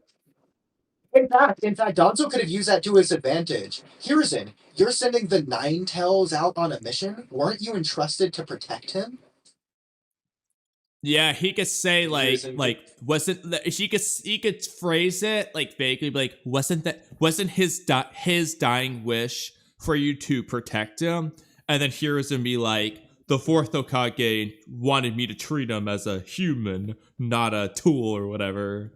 In fact, Danzo could have used that to his advantage. Hiruzen, you're sending the Nine Tails out on a mission. Weren't you entrusted to protect him? Yeah, he could say like wasn't he could phrase it like vaguely like wasn't his dying wish for you to protect him, and then Hiruzen be like, the fourth Hokage wanted me to treat him as a human, not a tool or whatever.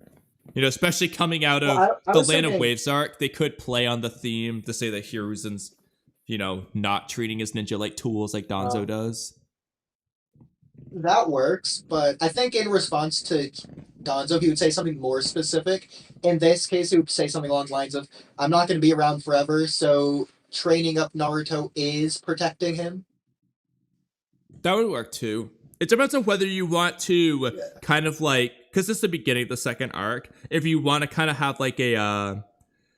You know, especially coming out of the Land of Waves arc, they could play on the theme to say that Hiruzen's, you know, not treating his ninja like tools like Danzo does. That works, but I think in response to Danzo, he would say something more specific. In this case, he would say something along the lines of, I'm not going to be around forever, so training up Naruto is protecting him. That would work too. It depends on whether you want to kind of like, because this is the beginning of the second arc, if you want to kind of have like a, I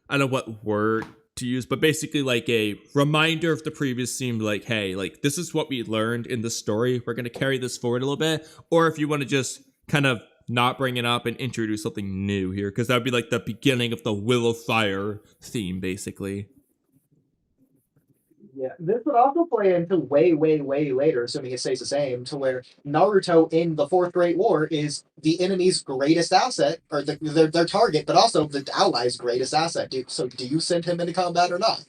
don't know what word to use, but basically like a reminder of the previous scene, like, hey, like this is what we learned in the story. We're going to carry this forward a little bit. Or if you want to just kind of not bring it up and introduce something new here, because that would be like the beginning of the Will of Fire theme, basically. Yeah, this would also play into way, way, way later, assuming it stays the same, to where Naruto in the Fourth Great War is the enemy's greatest asset, or their target, but also the allies' greatest asset. So do you send him into combat or not?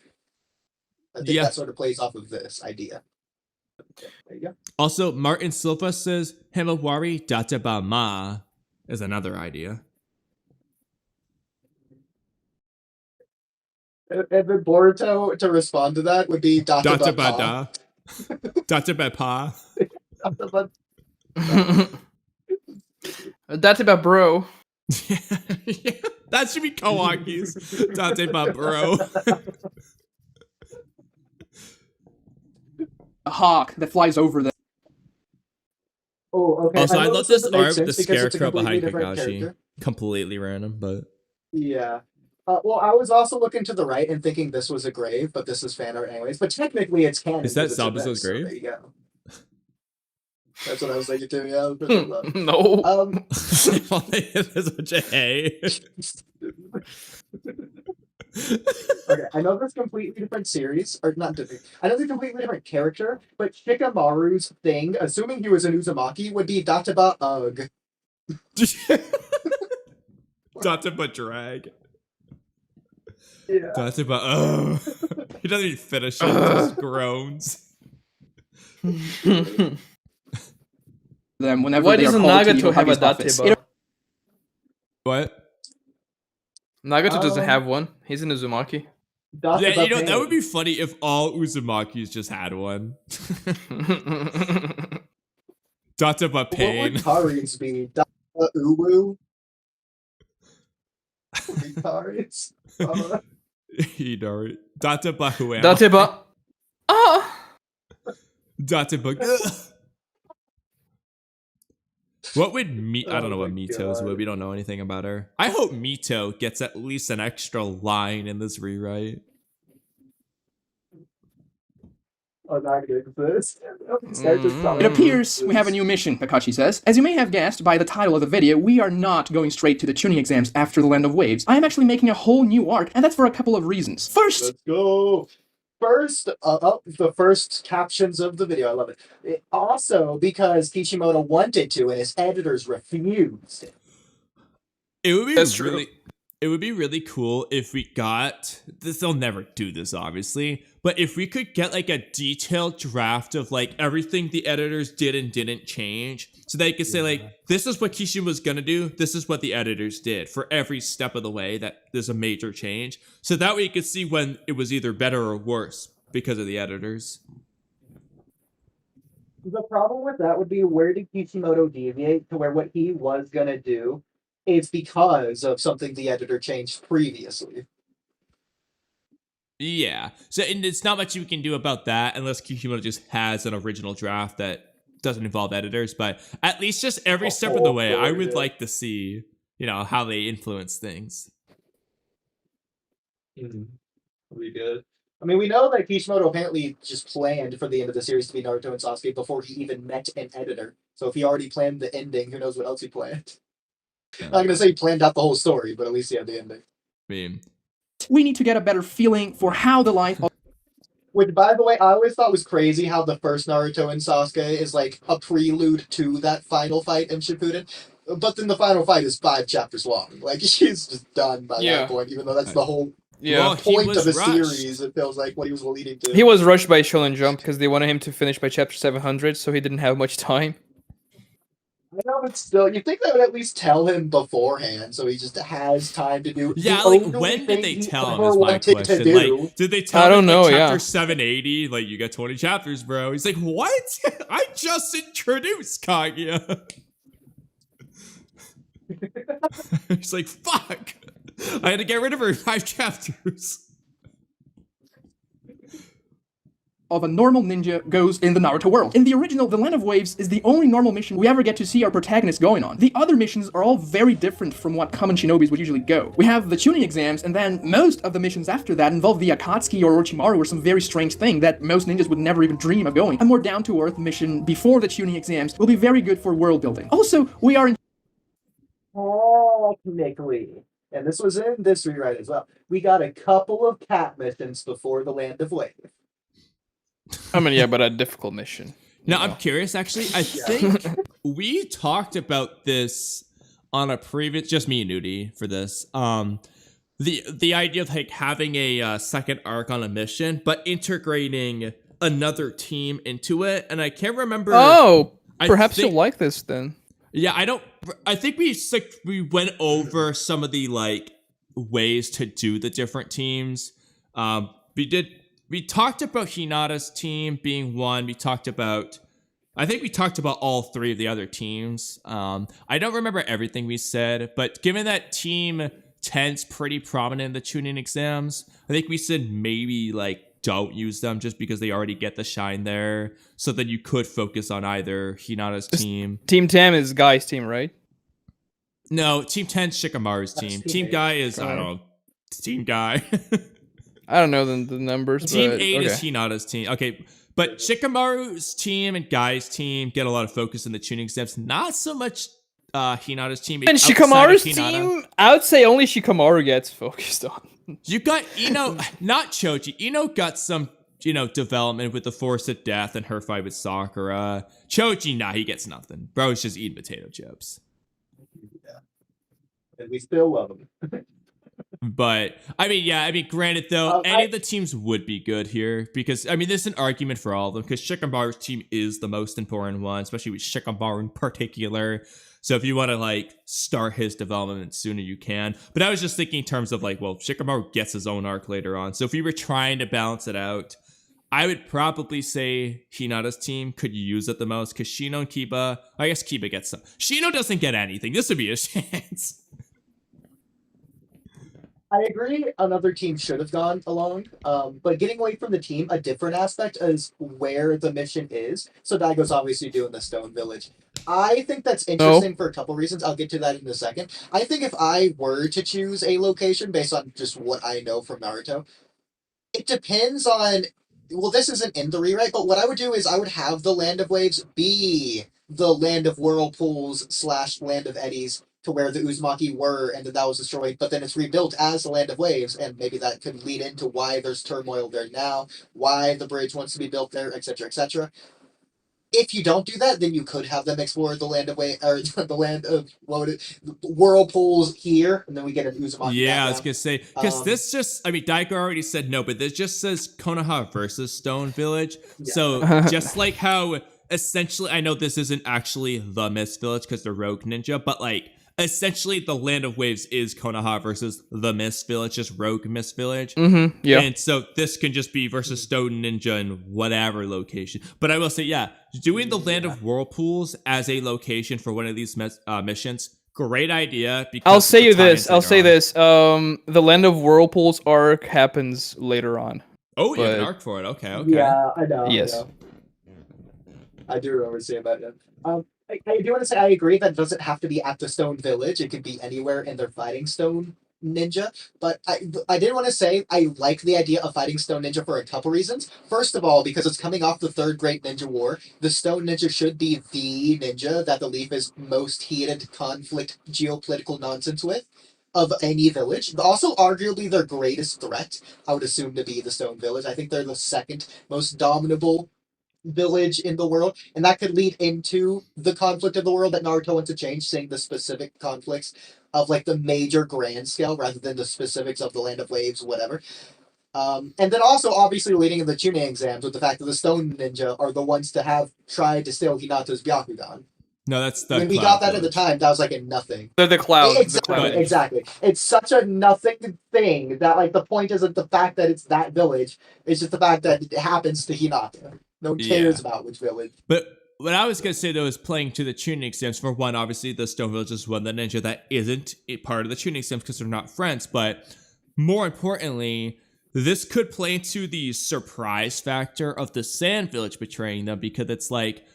I think that sort of plays off of this idea. There you go. Also, Martin Silva says, Himawari Databa Ma is another idea. And then Boruto to respond to that would be Databa Databa. Databa bro. Yeah, that should be Kawaki's Databa bro. A hawk that flies over them. Oh, okay. Also, I love this art with the scarecrow behind Kakashi. Kakashi. Completely random, but yeah. Well, I was also looking to the right and thinking this was a grave, but this is fan art anyways. But technically, it's canon. Is that Zabuza's grave? So there you go. That's what I was thinking too. Yeah. No. There's a bunch of hay. Okay, I know this completely different series, or not different. I know it's a completely different character, but Shikamaru's thing, assuming he was an Uzumaki, would be Databa Ugh. Databa drag. Yeah. Databa he doesn't even finish it, just groans. Them whenever Why they are doesn't called to Nagato have a Hokage's office. Dateba? What? Nagato doesn't have one. He's an Uzumaki. Yeah, you know, that would be funny if all Uzumakis just had one. Databa pain. What would Kari's be? Databa Uwu? Kari's? Hidari. Databa Huel. Dateba. Ah. Databa. What would I don't know what Mito's would. We don't know anything about her. I hope Mito gets at least an extra line in this rewrite. Oh, not good for this. It appears we have a new mission, Kakashi says. As you may have guessed by the title of the video, we are not going straight to the tuning exams after the Land of Waves. I am actually making a whole new arc, and that's for a couple of reasons. First, let's go. First, the first captions of the video. I love it. Also, because Kishimoto wanted to, and his editors refused. It would be It would be really cool if we got this. They'll never do this, obviously, but if we could get like a detailed draft of like everything the editors did and didn't change, so they could say like, this is what Kishimoto was gonna do, this is what the editors did for every step of the way that there's a major change. So that way you could see when it was either better or worse because of the editors. The problem with that would be, where did Kishimoto deviate to where what he was gonna do is because of something the editor changed previously. Yeah. So and it's not much you can do about that unless Kishimoto just has an original draft that doesn't involve editors. But at least just every step of the way, I would like to see, you know, how they influence things. That'd be good. I mean, we know that Kishimoto apparently just planned for the end of the series to be Naruto and Sasuke before he even met an editor. So if he already planned the ending, who knows what else he planned? I'm not gonna say he planned out the whole story, but at least he had the ending. We need to get a better feeling for how the life of Which, by the way, I always thought was crazy how the first Naruto and Sasuke is like a prelude to that final fight in Shippuden. But then the final fight is 5 chapters long. Like, he's just done by that point, even though that's the whole point of the series. It feels like what he was leading to. He was rushed by Shonen Jump because they wanted him to finish by chapter 700, so he didn't have much time. I know, but still, you think they would at least tell him beforehand, so he just has time to do. Yeah, like when did they tell him? Is my question. Like, did they tell him? I don't know. Chapter 780, like you got 20 chapters, bro. He's like, what? I just introduced Kaguya. He's like, fuck. I had to get rid of her in 5 chapters. of a normal ninja goes in the Naruto world. In the original, the Land of Waves is the only normal mission we ever get to see our protagonist going on. The other missions are all very different from what common shinobis would usually go. We have the tuning exams, and then most of the missions after that involve the Akatsuki or Orochimaru or some very strange thing that most ninjas would never even dream of going. A more down-to-earth mission before the tuning exams will be very good for world building. Also, we are in technically, and this was in this rewrite as well, we got a couple of cat missions before the Land of Wave. I mean, yeah, but a difficult mission. Now, I'm curious, actually. I think we talked about this on a previous, just me and Oodie for this. The idea of like having a second arc on a mission, but integrating another team into it. And I can't remember. Oh, perhaps you'll like this then. Yeah, I think we went over some of the like ways to do the different teams. We talked about Hinata's team being one. I think we talked about all three of the other teams. I don't remember everything we said, but given that Team 10's pretty prominent in the tuning exams, I think we said maybe like don't use them just because they already get the shine there. So that you could focus on either Hinata's team. Team 10 is Guy's team, right? No, Team 10's Shikamaru's team. Team Guy is, I don't know, Team Guy. I don't know the numbers. Team but, 8 is Hinata's team. Okay, but Shikamaru's team and Guy's team get a lot of focus in the tuning exams. Not so much Hinata's team. And Shikamaru's team, I would say only Shikamaru gets focused on. You got Ino, not Choji. Ino got some, development with the Force of Death and her fight with Sakura. Choji, nah, he gets nothing. Bro, he's just eating potato chips. Yeah. And we still love him. But, granted, though, any of the teams would be good here. Because, there's an argument for all of them. Because Shikamaru's team is the most important one. Especially with Shikamaru in particular. So if you want to, start his development sooner, you can. But I was just thinking in terms of, Shikamaru gets his own arc later on. So if we were trying to balance it out, I would probably say Hinata's team could use it the most. Because Shino and Kiba, I guess Kiba gets some. Shino doesn't get anything. This would be a chance. I agree another team should have gone along, but getting away from the team, a different aspect is where the mission is. So Daigo's obviously doing the Stone Village. I think that's interesting for a couple reasons. I'll get to that in a second. I think if I were to choose a location based on just what I know from Naruto, it depends on... Well, this isn't in the rewrite, but what I would do is I would have the Land of Waves be the Land of Whirlpools / Land of Eddies, to where the Uzumaki were, and that was destroyed, but then it's rebuilt as the Land of Waves, and maybe that could lead into why there's turmoil there now, why the bridge wants to be built there, etc., etc. If you don't do that, then you could have them explore the Land of or the Land of Whirlpools here, and then we get an Uzumaki. Yeah, I was gonna say, because this just, Daigo already said no, but this just says Konoha versus Stone Village. Yeah. So just like how essentially, I know this isn't actually the Mist Village because they're Rogue Ninja, but essentially, the Land of Waves is Konoha versus the Mist Village, just Rogue Mist Village. Mm-hmm, yeah. And so this can just be versus Stone Ninja in whatever location. But I will say, yeah, doing the Land of Whirlpools as a location for one of these missions, great idea. Because I'll say this. The Land of Whirlpools arc happens later on. Oh, you have an arc for it. Okay. Yeah, I know. Yes. I do remember seeing that. I do want to say I agree that it doesn't have to be at the Stone Village. It could be anywhere in their fighting stone ninja, but I did want to say I like the idea of fighting stone ninja for a couple reasons. First of all, because it's coming off the third Great Ninja War, the stone ninja should be the ninja that the Leaf is most heated conflict geopolitical nonsense with of any village. Also, arguably their greatest threat, I would assume to be the Stone Village. I think they're the second most dominable village in the world, and that could lead into the conflict of the world that Naruto wants to change, saying the specific conflicts of like the major grand scale rather than the specifics of the Land of Waves, whatever. And then also obviously leading in the Chunin exams with the fact that the Stone Ninja are the ones to have tried to steal Hinata's Byakugan. No, that's the when we got that at the time, that was like a nothing. They're the cloud. Exactly, the cloud. exactly. It's such a nothing thing that like the point isn't the fact that it's that village. It's just the fact that it happens to Hinata. No one cares about which village. But what I was going to say, though, is playing to the tuning exams. For one, obviously, the Stone Village is one, the ninja that isn't a part of the tuning exams because they're not friends. But more importantly, this could play into the surprise factor of the Sand Village betraying them, because it's like,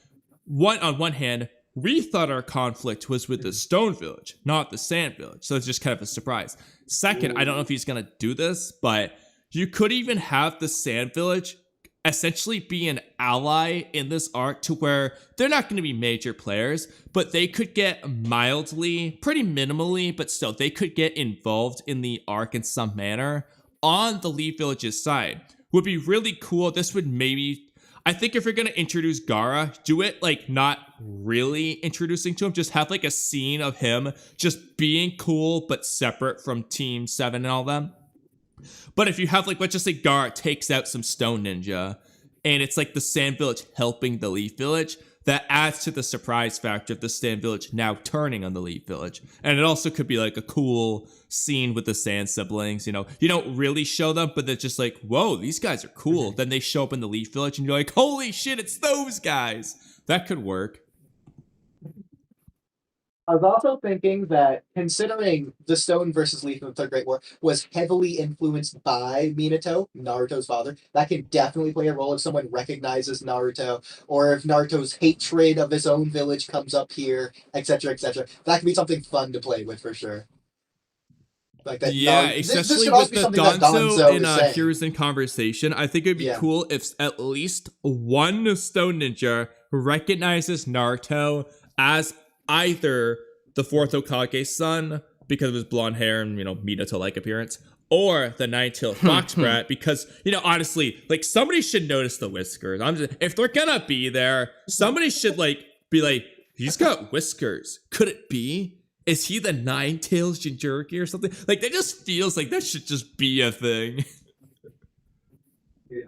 on one hand, we thought our conflict was with the Stone Village, not the Sand Village. So it's just kind of a surprise. Second, I don't know if he's going to do this, but you could even have the Sand Village essentially be an ally in this arc to where they're not going to be major players, but they could get mildly, pretty minimally, but still, they could get involved in the arc in some manner on the Leaf Village's side. Would be really cool. This would maybe... I think if you're going to introduce Gaara, do it like not really introducing to him. Just have like a scene of him just being cool but separate from Team 7 and all them. But if you have like, let's just say Gaara takes out some Stone Ninja and it's like the Sand Village helping the Leaf Village, that adds to the surprise factor of the Sand Village now turning on the Leaf Village. And it also could be like a cool scene with the Sand siblings. You know, you don't really show them, but they're just like, whoa, these guys are cool. Then they show up in the Leaf Village and you're like, holy shit, it's those guys. That could work. I was also thinking that considering the Stone versus Leaf in the Third Great War was heavily influenced by Minato, Naruto's father, that can definitely play a role if someone recognizes Naruto, or if Naruto's hatred of his own village comes up here, etc., etc. That could be something fun to play with for sure. Like that, yeah, especially with the Danzo and Heroes in Conversation. I think it would be cool if at least one Stone Ninja recognizes Naruto as either the fourth Hokage's son because of his blonde hair and, you know, Minato-like appearance, or the nine-tailed fox brat because, you know, honestly, like, somebody should notice the whiskers. If they're gonna be there, somebody should, like, be like, he's got whiskers. Could it be? Is he the nine-tails Jinchuriki or something? Like, that just feels like that should just be a thing. Yeah.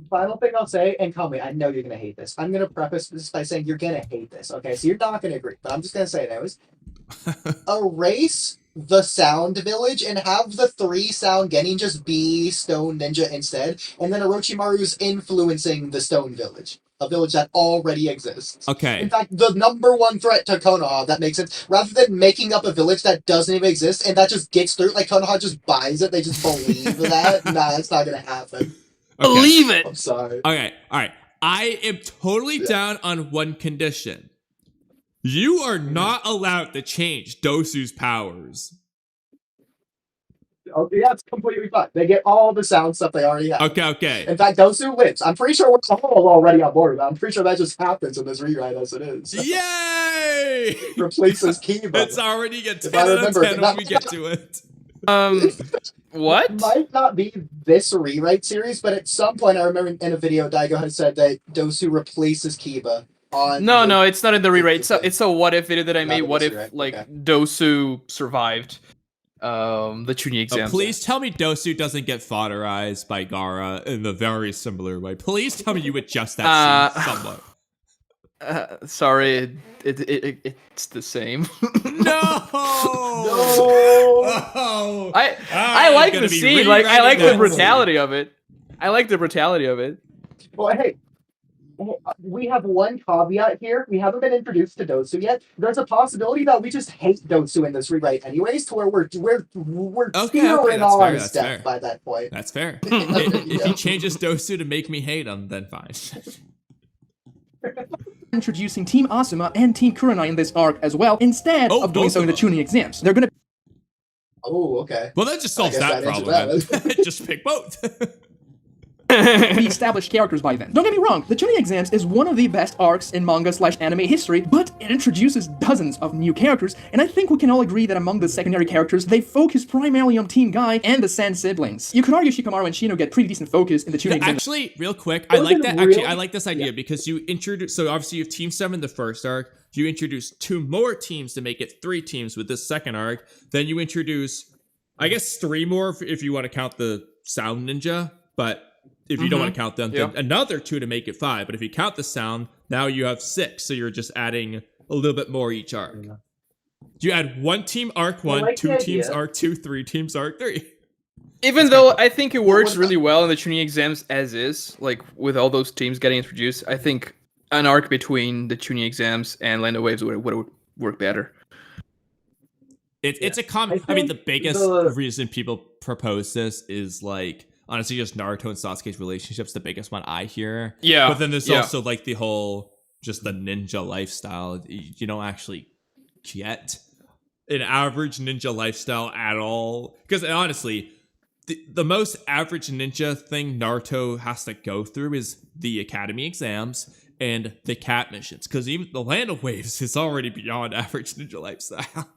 Final thing I'll say, and Kamui, I know you're going to hate this. I'm going to preface this by saying you're going to hate this, okay? So you're not going to agree, but I'm just going to say it anyways. Erase the Sound Village and have the 3 Sound Genin just be Stone Ninja instead, and then Orochimaru's influencing the Stone Village. A village that already exists. Okay. In fact, the #1 threat to Konoha, that makes sense, rather than making up a village that doesn't even exist and that just gets through, like Konoha just buys it, they just believe that. Nah, that's not going to happen. Okay. Believe it. I'm sorry. Okay, alright. I am totally down on one condition. You are not allowed to change Dosu's powers. Oh, yeah, it's completely fine. They get all the sound stuff they already have. Okay. In fact, Dosu wins. I'm pretty sure we're all already on board with that. I'm pretty sure that just happens in this rewrite as it is. Yay! Replaces Kiba. It's already a 10 out of 10 when we get to it. What? It might not be this rewrite series, but at some point I remember in a video Dygo had said that Dosu replaces Kiba on... No, it's not in the rewrite. It's a what if video that I made. What if, rewrite. like, Okay. Dosu survived the Chunin exam. Please tell me Dosu doesn't get fodderized by Gaara in a very similar way. Please tell me you adjust that scene somewhat. Sorry, it's the same. No! No! I like the scene. Like, I like the brutality of it. Well, hey, we have one caveat here. We haven't been introduced to Dosu yet. There's a possibility that we just hate Dosu in this rewrite anyways, to where we're teetering on his death by that point. That's fair. If he changes Dosu to make me hate him, then fine. Introducing Team Asuma and Team Kurenai in this arc as well, instead of doing so in the Chunin exams. They're gonna Oh, okay. Well, that just solves guess that that answers problem. that. Then. Just pick both. Be established characters by then. Don't get me wrong, the Chunin Exams is one of the best arcs in manga/anime history, but it introduces dozens of new characters, and I think we can all agree that among the secondary characters, they focus primarily on Team Guy and the Sand siblings. You could argue Shikamaru and Shino get pretty decent focus in the Chunin Exams. Actually, real quick, I like that. Actually, I like this idea because you introduce. So obviously, you have Team 7 the first arc. You introduce 2 more teams to make it 3 teams with this second arc. Then you introduce, I guess, 3 more if you want to count the Sound Ninja, but. If you don't want to count them, then another 2 to make it 5. But if you count the sound, now you have 6. So you're just adding a little bit more each arc. You add 1 team arc 1, like 2 teams arc 2, 3 teams arc 3. Even though I think it works really well in the Chunin Exams as is, like with all those teams getting introduced, I think an arc between the Chunin Exams and Land of Waves would work better. It's a common. I mean, the biggest reason people propose this is like. Honestly, just Naruto and Sasuke's relationship's the biggest one I hear. Yeah. But then there's also like the whole, just the ninja lifestyle. You don't actually get an average ninja lifestyle at all. Because honestly, the most average ninja thing Naruto has to go through is the academy exams and the cat missions. Because even the Land of Waves is already beyond average ninja lifestyle.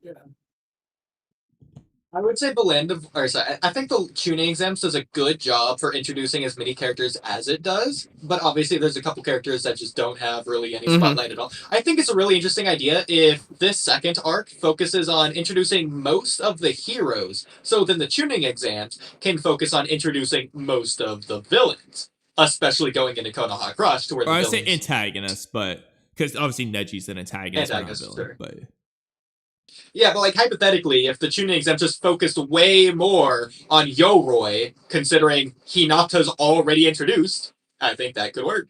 Yeah. I would say I think the Chunin Exams does a good job for introducing as many characters as it does, but obviously there's a couple characters that just don't have really any spotlight at all. I think it's a really interesting idea if this second arc focuses on introducing most of the heroes, so then the Chunin Exams can focus on introducing most of the villains, especially going into Konoha Crush to where the I villains... say antagonists, but because obviously Neji's an antagonist, not a villain, sure. but... Yeah, but like hypothetically, if the Chunin Exam just focused way more on Yoroi, considering Hinata's already introduced, I think that could work.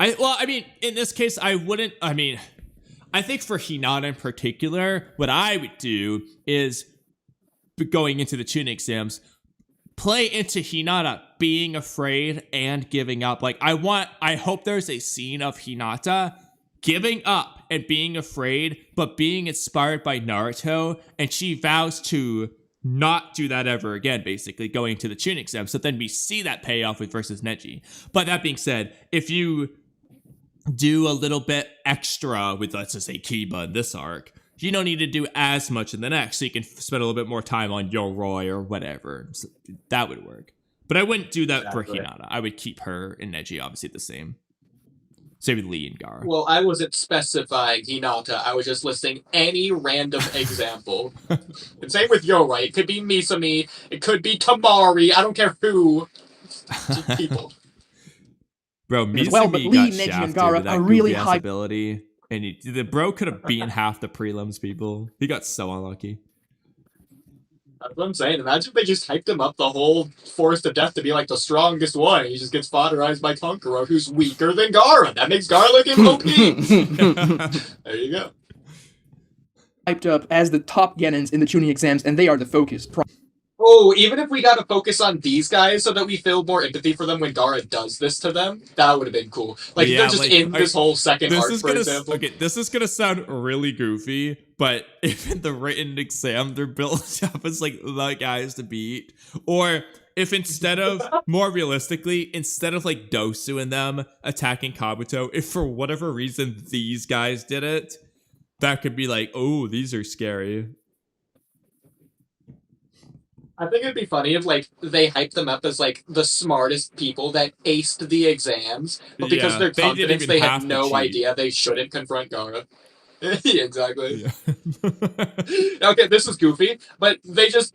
I mean, in this case, I think for Hinata in particular, what I would do is going into the Chunin Exams, play into Hinata being afraid and giving up. Like, I hope there's a scene of Hinata giving up and being afraid, but being inspired by Naruto, and she vows to not do that ever again, basically, going to the Chunin Exam. So then we see that payoff with versus Neji. But that being said, if you do a little bit extra with, let's just say, Kiba in this arc, you don't need to do as much in the next, so you can spend a little bit more time on Yoroi or whatever. So that would work. But I wouldn't do that for Hinata. I would keep her and Neji obviously the same. Same with Lee and Gaara. Well, I wasn't specifying Hinata. I was just listing any random example. And same with Yoroi. It could be Misumi. It could be Tamari. I don't care who. Just people. Bro, Misumi well, but Lee, got Neji, shafted and Gaara with that are really goofy-ass high ability. And the bro could have beaten half the prelims people. He got so unlucky. That's what I'm saying. Imagine if they just hyped him up the whole Forest of Death to be like the strongest one. He just gets fodderized by Kankuro, who's weaker than Gaara. That makes Gaara look OP. There you go. Hyped up as the top Genins in the Chunin Exams, and they are the focus. Oh, even if we got to focus on these guys so that we feel more empathy for them when Gaara does this to them, that would have been cool. Like, Yeah, they're just like, in this whole second arc, for example. Okay, this is gonna sound really goofy, but if in the written exam they're built up as like the guys to beat, or if instead of, more realistically, instead of like Dosu and them attacking Kabuto, if for whatever reason these guys did it, that could be like, oh, these are scary. I think it'd be funny if, like, they hyped them up as, like, the smartest people that aced the exams, but because of their confidence, they had no idea they shouldn't confront Gaara. Yeah, exactly. Yeah. Okay, this is goofy, but Konoha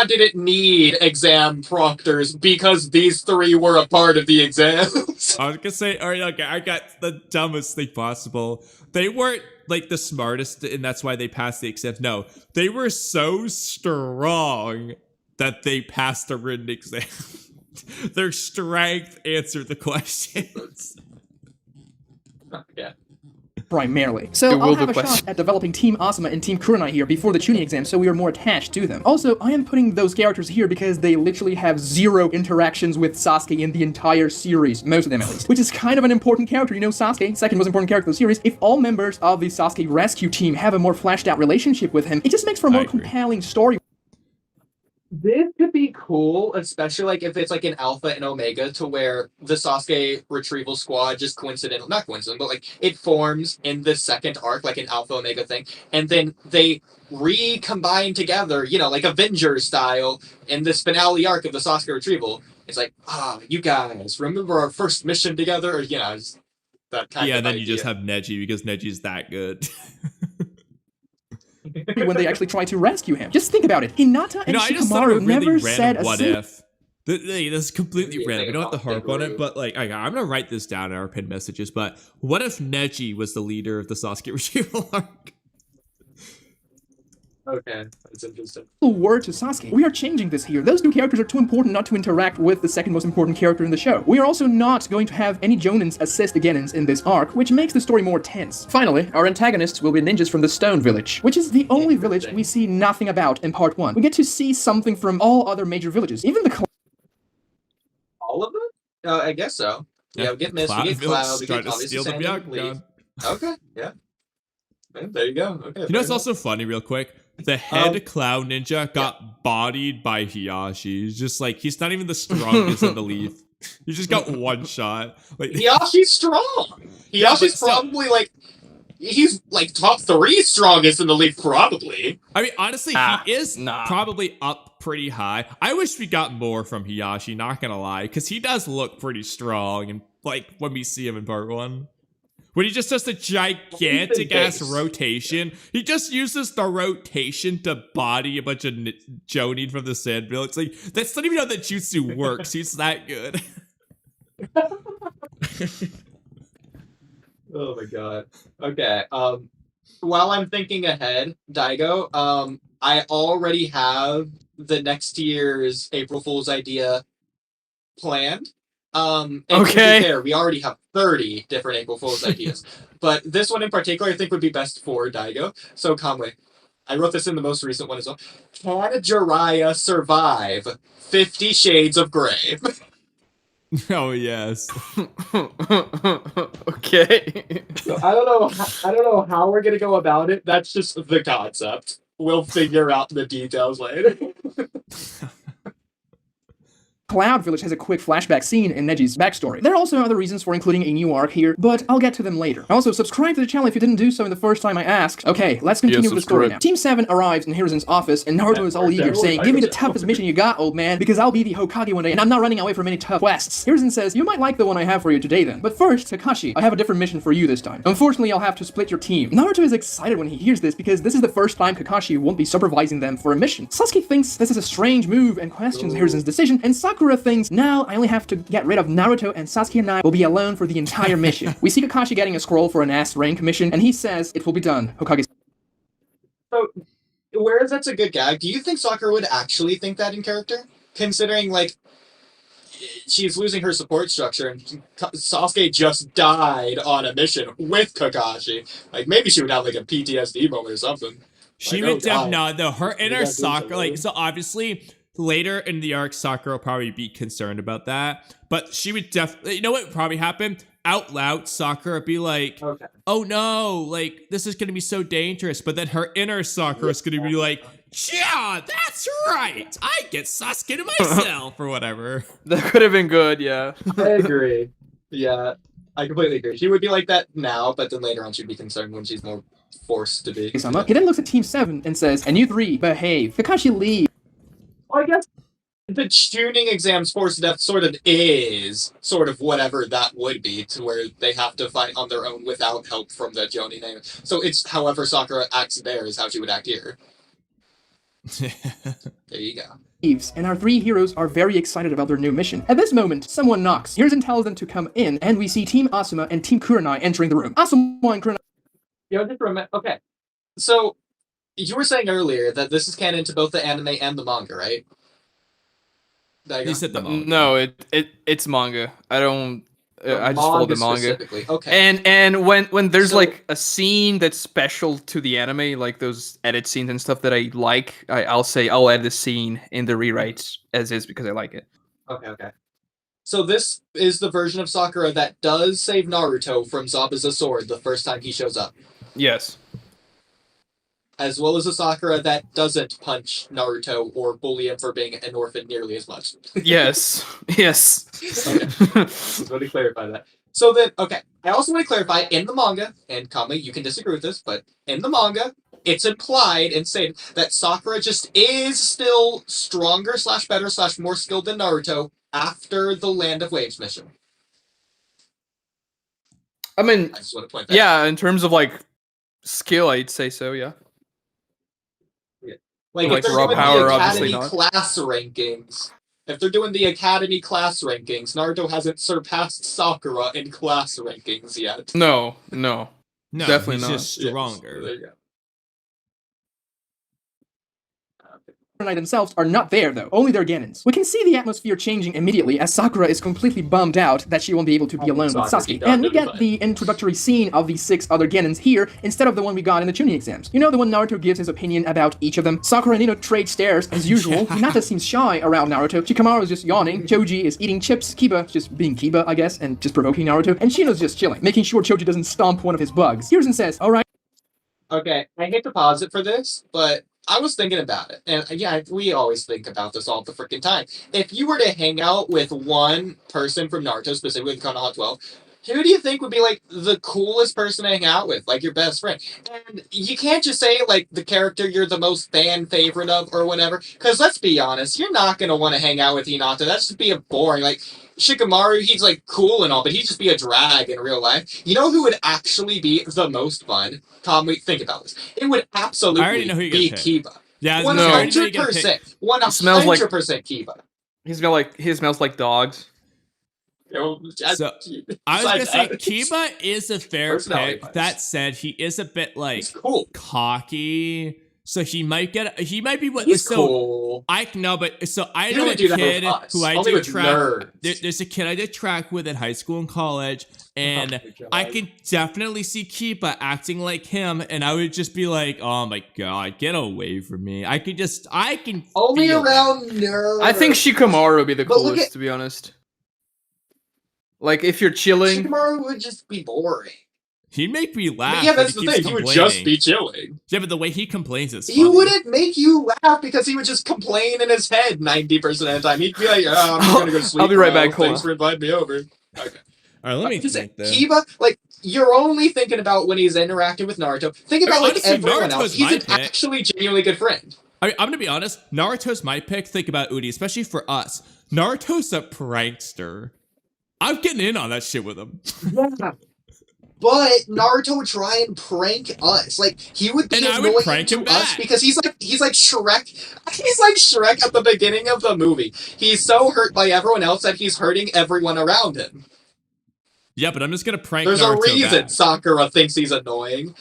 didn't need exam proctors because these 3 were a part of the exams. I was gonna say, all right, okay, I got the dumbest thing possible. They weren't like the smartest, and that's why they passed the exams. No, they were so strong that they passed the written exam. Their strength answered the questions. Yeah. primarily. So I'll have a shot at developing Team Asuma and Team Kurenai here before the tuning exam, so we are more attached to them. Also, I am putting those characters here because they literally have zero interactions with Sasuke in the entire series, most of them at least, which is kind of an important character. You know, Sasuke, second most important character of the series. If all members of the Sasuke rescue team have a more fleshed out relationship with him, it just makes for a more compelling story. This could be cool, especially like if it's like an Alpha and Omega, to where the Sasuke retrieval squad just not coincidental, but like it forms in this second arc, like an Alpha Omega thing, and then they recombine together, you know, like Avengers style, in this finale arc of the Sasuke retrieval. It's like, you guys remember our first mission together? Or, you know, that kind of then idea. you just have Neji because Neji's that good. When they actually try to rescue him. Just think about it. Hinata and Shikamaru never said a what if. This is completely random. We don't have to harp on it, but like, I'm gonna write this down in our pinned messages. But what if Neji was the leader of the Sasuke retrieval arc? Okay, that's interesting. Word to Sasuke. We are changing this here. Those two characters are too important not to interact with the second most important character in the show. We are also not going to have any Jonins assist the Genins in this arc, which makes the story more tense. Finally, our antagonists will be ninjas from the Stone Village, which is the only village we see nothing about in part 1. We get to see something from all other major villages, even the all of them? I guess so. Yeah, we get Mist, we get Cloud, we get obviously Sand. Okay, yeah. There you go. Okay. You know, it's also funny, real quick. The head Cloud Ninja got bodied by Hiyashi. He's just like, he's not even the strongest in the Leaf. He just got one shot. Like, Hiyashi's strong. Hiyashi's probably like, he's like top 3 strongest in the Leaf, probably. I mean, honestly, he is probably up pretty high. I wish we got more from Hiyashi, not gonna lie, because he does look pretty strong, and like when we see him in part 1. When he just does the gigantic-ass rotation. He just uses the rotation to body a bunch of Jonin from the Sandville. It's like, that's not even how that jutsu works. He's that good. Oh my god. Okay, while I'm thinking ahead, Dygo, I already have the next year's April Fool's idea planned. And to be fair, we already have 30 different April Fool's ideas. But this one in particular, I think would be best for Dygo. So, Kamui, I wrote this in the most recent one as well. Can Jiraiya survive 50 Shades of Grey? Oh, yes. Okay. So I don't know how we're gonna go about it. That's just the concept. We'll figure out the details later. Cloud Village has a quick flashback scene in Neji's backstory. There are also other reasons for including a new arc here, but I'll get to them later. Also, subscribe to the channel if you didn't do so in the first time I asked. Okay, let's continue with the story now. Team 7 arrives in Hiruzen's office, and Naruto is all eager, saying, "Give me the toughest mission you got, old man, because I'll be the Hokage one day, and I'm not running away from any tough quests." Hiruzen says, "You might like the one I have for you today then. But first, Kakashi, I have a different mission for you this time. Unfortunately, I'll have to split your team." Naruto is excited when he hears this, because this is the first time Kakashi won't be supervising them for a mission. Sasuke thinks this is a strange move and questions Hiruzen's decision, and Sakura thinks, "Now I only have to get rid of Naruto, and Sasuke and I will be alone for the entire mission." We see Kakashi getting a scroll for an S rank mission, and he says it will be done. Hokage. So, whereas that's a good gag, do you think Sakura would actually think that in character? Considering, like, she's losing her support structure, and Sasuke just died on a mission with Kakashi. Like, maybe she would have, like, a PTSD moment or something. She would definitely, though, her inner Sakura, like, so obviously, later in the arc, Sakura will probably be concerned about that, but she would definitely, you know what would probably happen? Out loud, Sakura would be like, "Oh no, like, this is gonna be so dangerous," but then her inner Sakura is gonna be like, "Yeah, that's right, I get Sasuke to myself," or whatever. That could have been good, yeah. I agree. Yeah, I completely agree. She would be like that now, but then later on she'd be concerned when she's more forced to be. He then looks at Team 7 and says, "And you 3, behave. Kakashi, leave." Well, I guess the tuning exams force death sort of whatever that would be, to where they have to fight on their own without help from the Jonin name. So it's however Sakura acts there is how she would act here. There you go. And our 3 heroes are very excited about their new mission. At this moment, someone knocks. Hiruzen tells them to come in, and we see Team Asuma and Team Kurenai entering the room. Asuma and Kurenai. Just remember. Okay, so you were saying earlier that this is canon to both the anime and the manga, right? You said the manga. No, it's manga. I don't I just follow the manga. Specifically. Okay. And when there's So- like a scene that's special to the anime, like those edit scenes and stuff that I like, I'll say I'll add the scene in the rewrites as is because I like it. Okay. So this is the version of Sakura that does save Naruto from Zabuza's sword the first time he shows up. Yes. As well as a Sakura that doesn't punch Naruto or bully him for being an orphan nearly as much. Yes. Yes. Just want to clarify that. So then, okay, I also want to clarify, in the manga, and Kamui, you can disagree with this, but in the manga, it's implied and said that Sakura just is still stronger / better / more skilled than Naruto after the Land of Waves mission. I mean, I just want to point that out. yeah, in terms of like skill, I'd say so. Yeah. Like, Like if they're raw doing power, the obviously Academy not. class rankings, if they're doing the Academy class rankings, Naruto hasn't surpassed Sakura in class rankings yet. No. No, Definitely he's not. just Yes, stronger. there you go. themselves are not there, though. Only their Genins. We can see the atmosphere changing immediately as Sakura is completely bummed out that she won't be able to be alone with Sasuke. And we get the introductory scene of the 6 other Genins here instead of the one we got in the tuning exams. You know, the one Naruto gives his opinion about each of them? Sakura and Ino trade stares as usual. Hinata seems shy around Naruto. Shikamaru is just yawning. Choji is eating chips. Kiba just being Kiba, I guess, and just provoking Naruto. And Shino's just chilling, making sure Choji doesn't stomp one of his bugs. Hiruzen says, alright. Okay, I hate to pause it for this, but I was thinking about it. And yeah, we always think about this all the freaking time. If you were to hang out with one person from Naruto, specifically Konoha 12, who do you think would be like the coolest person to hang out with? Like your best friend? And you can't just say like the character you're the most fan favorite of or whatever. Because let's be honest, you're not going to want to hang out with Hinata. That's just be a boring. Like Shikamaru, he's like cool and all, but he'd just be a drag in real life. You know who would actually be the most fun? Kamui, think about this. It would I already absolutely know who you're be gonna pick. Kiba. Yeah, I was gonna say, I already know you're 100%. gonna pick. 100% Kiba. He smells like dogs. So, I was gonna say Kiba is a fair Personality pick. wise. That said, he is a bit like He's cool. cocky, so he might be what. He's so cool. I know, but so I He know a wouldn't do that with kid us. who I Only did with track. nerds. There's a kid I did track with in high school and college, and Oh my I God. could definitely see Kiba acting like him, and I would just be like, "Oh my god, get away from me!" I can Only feel around nerds. I think Shikamaru would be the But look coolest, at- to be honest. Like if you're chilling, Shikamaru would just be boring. He'd make me laugh. Yeah, when that's he the keeps thing. He would just complaining. be chilling. Yeah, but the way he complains is He funny. wouldn't make you laugh because he would just complain in his head 90% of the time. He'd be like, "Oh, I'm just gonna go to sleep. I'll be right bro. back, hold Thanks on." for inviting me over." Okay. All right, let me Just think then. Kiba, like, you're only thinking about when he's interacting with Naruto. Think about, like, Honestly, everyone Naruto's else. He's my an pick. actually genuinely good friend. I'm gonna be honest. Naruto's my pick. Think about Oodie, especially for us. Naruto's a prankster. I'm getting in on that shit with him. Yeah. But Naruto would try and prank us. Like, he would be And I would annoying prank to him us back. because he's like Shrek. He's like Shrek at the beginning of the movie. He's so hurt by everyone else that he's hurting everyone around him. Yeah, but I'm just gonna prank There's Naruto a reason back. Sakura thinks he's annoying.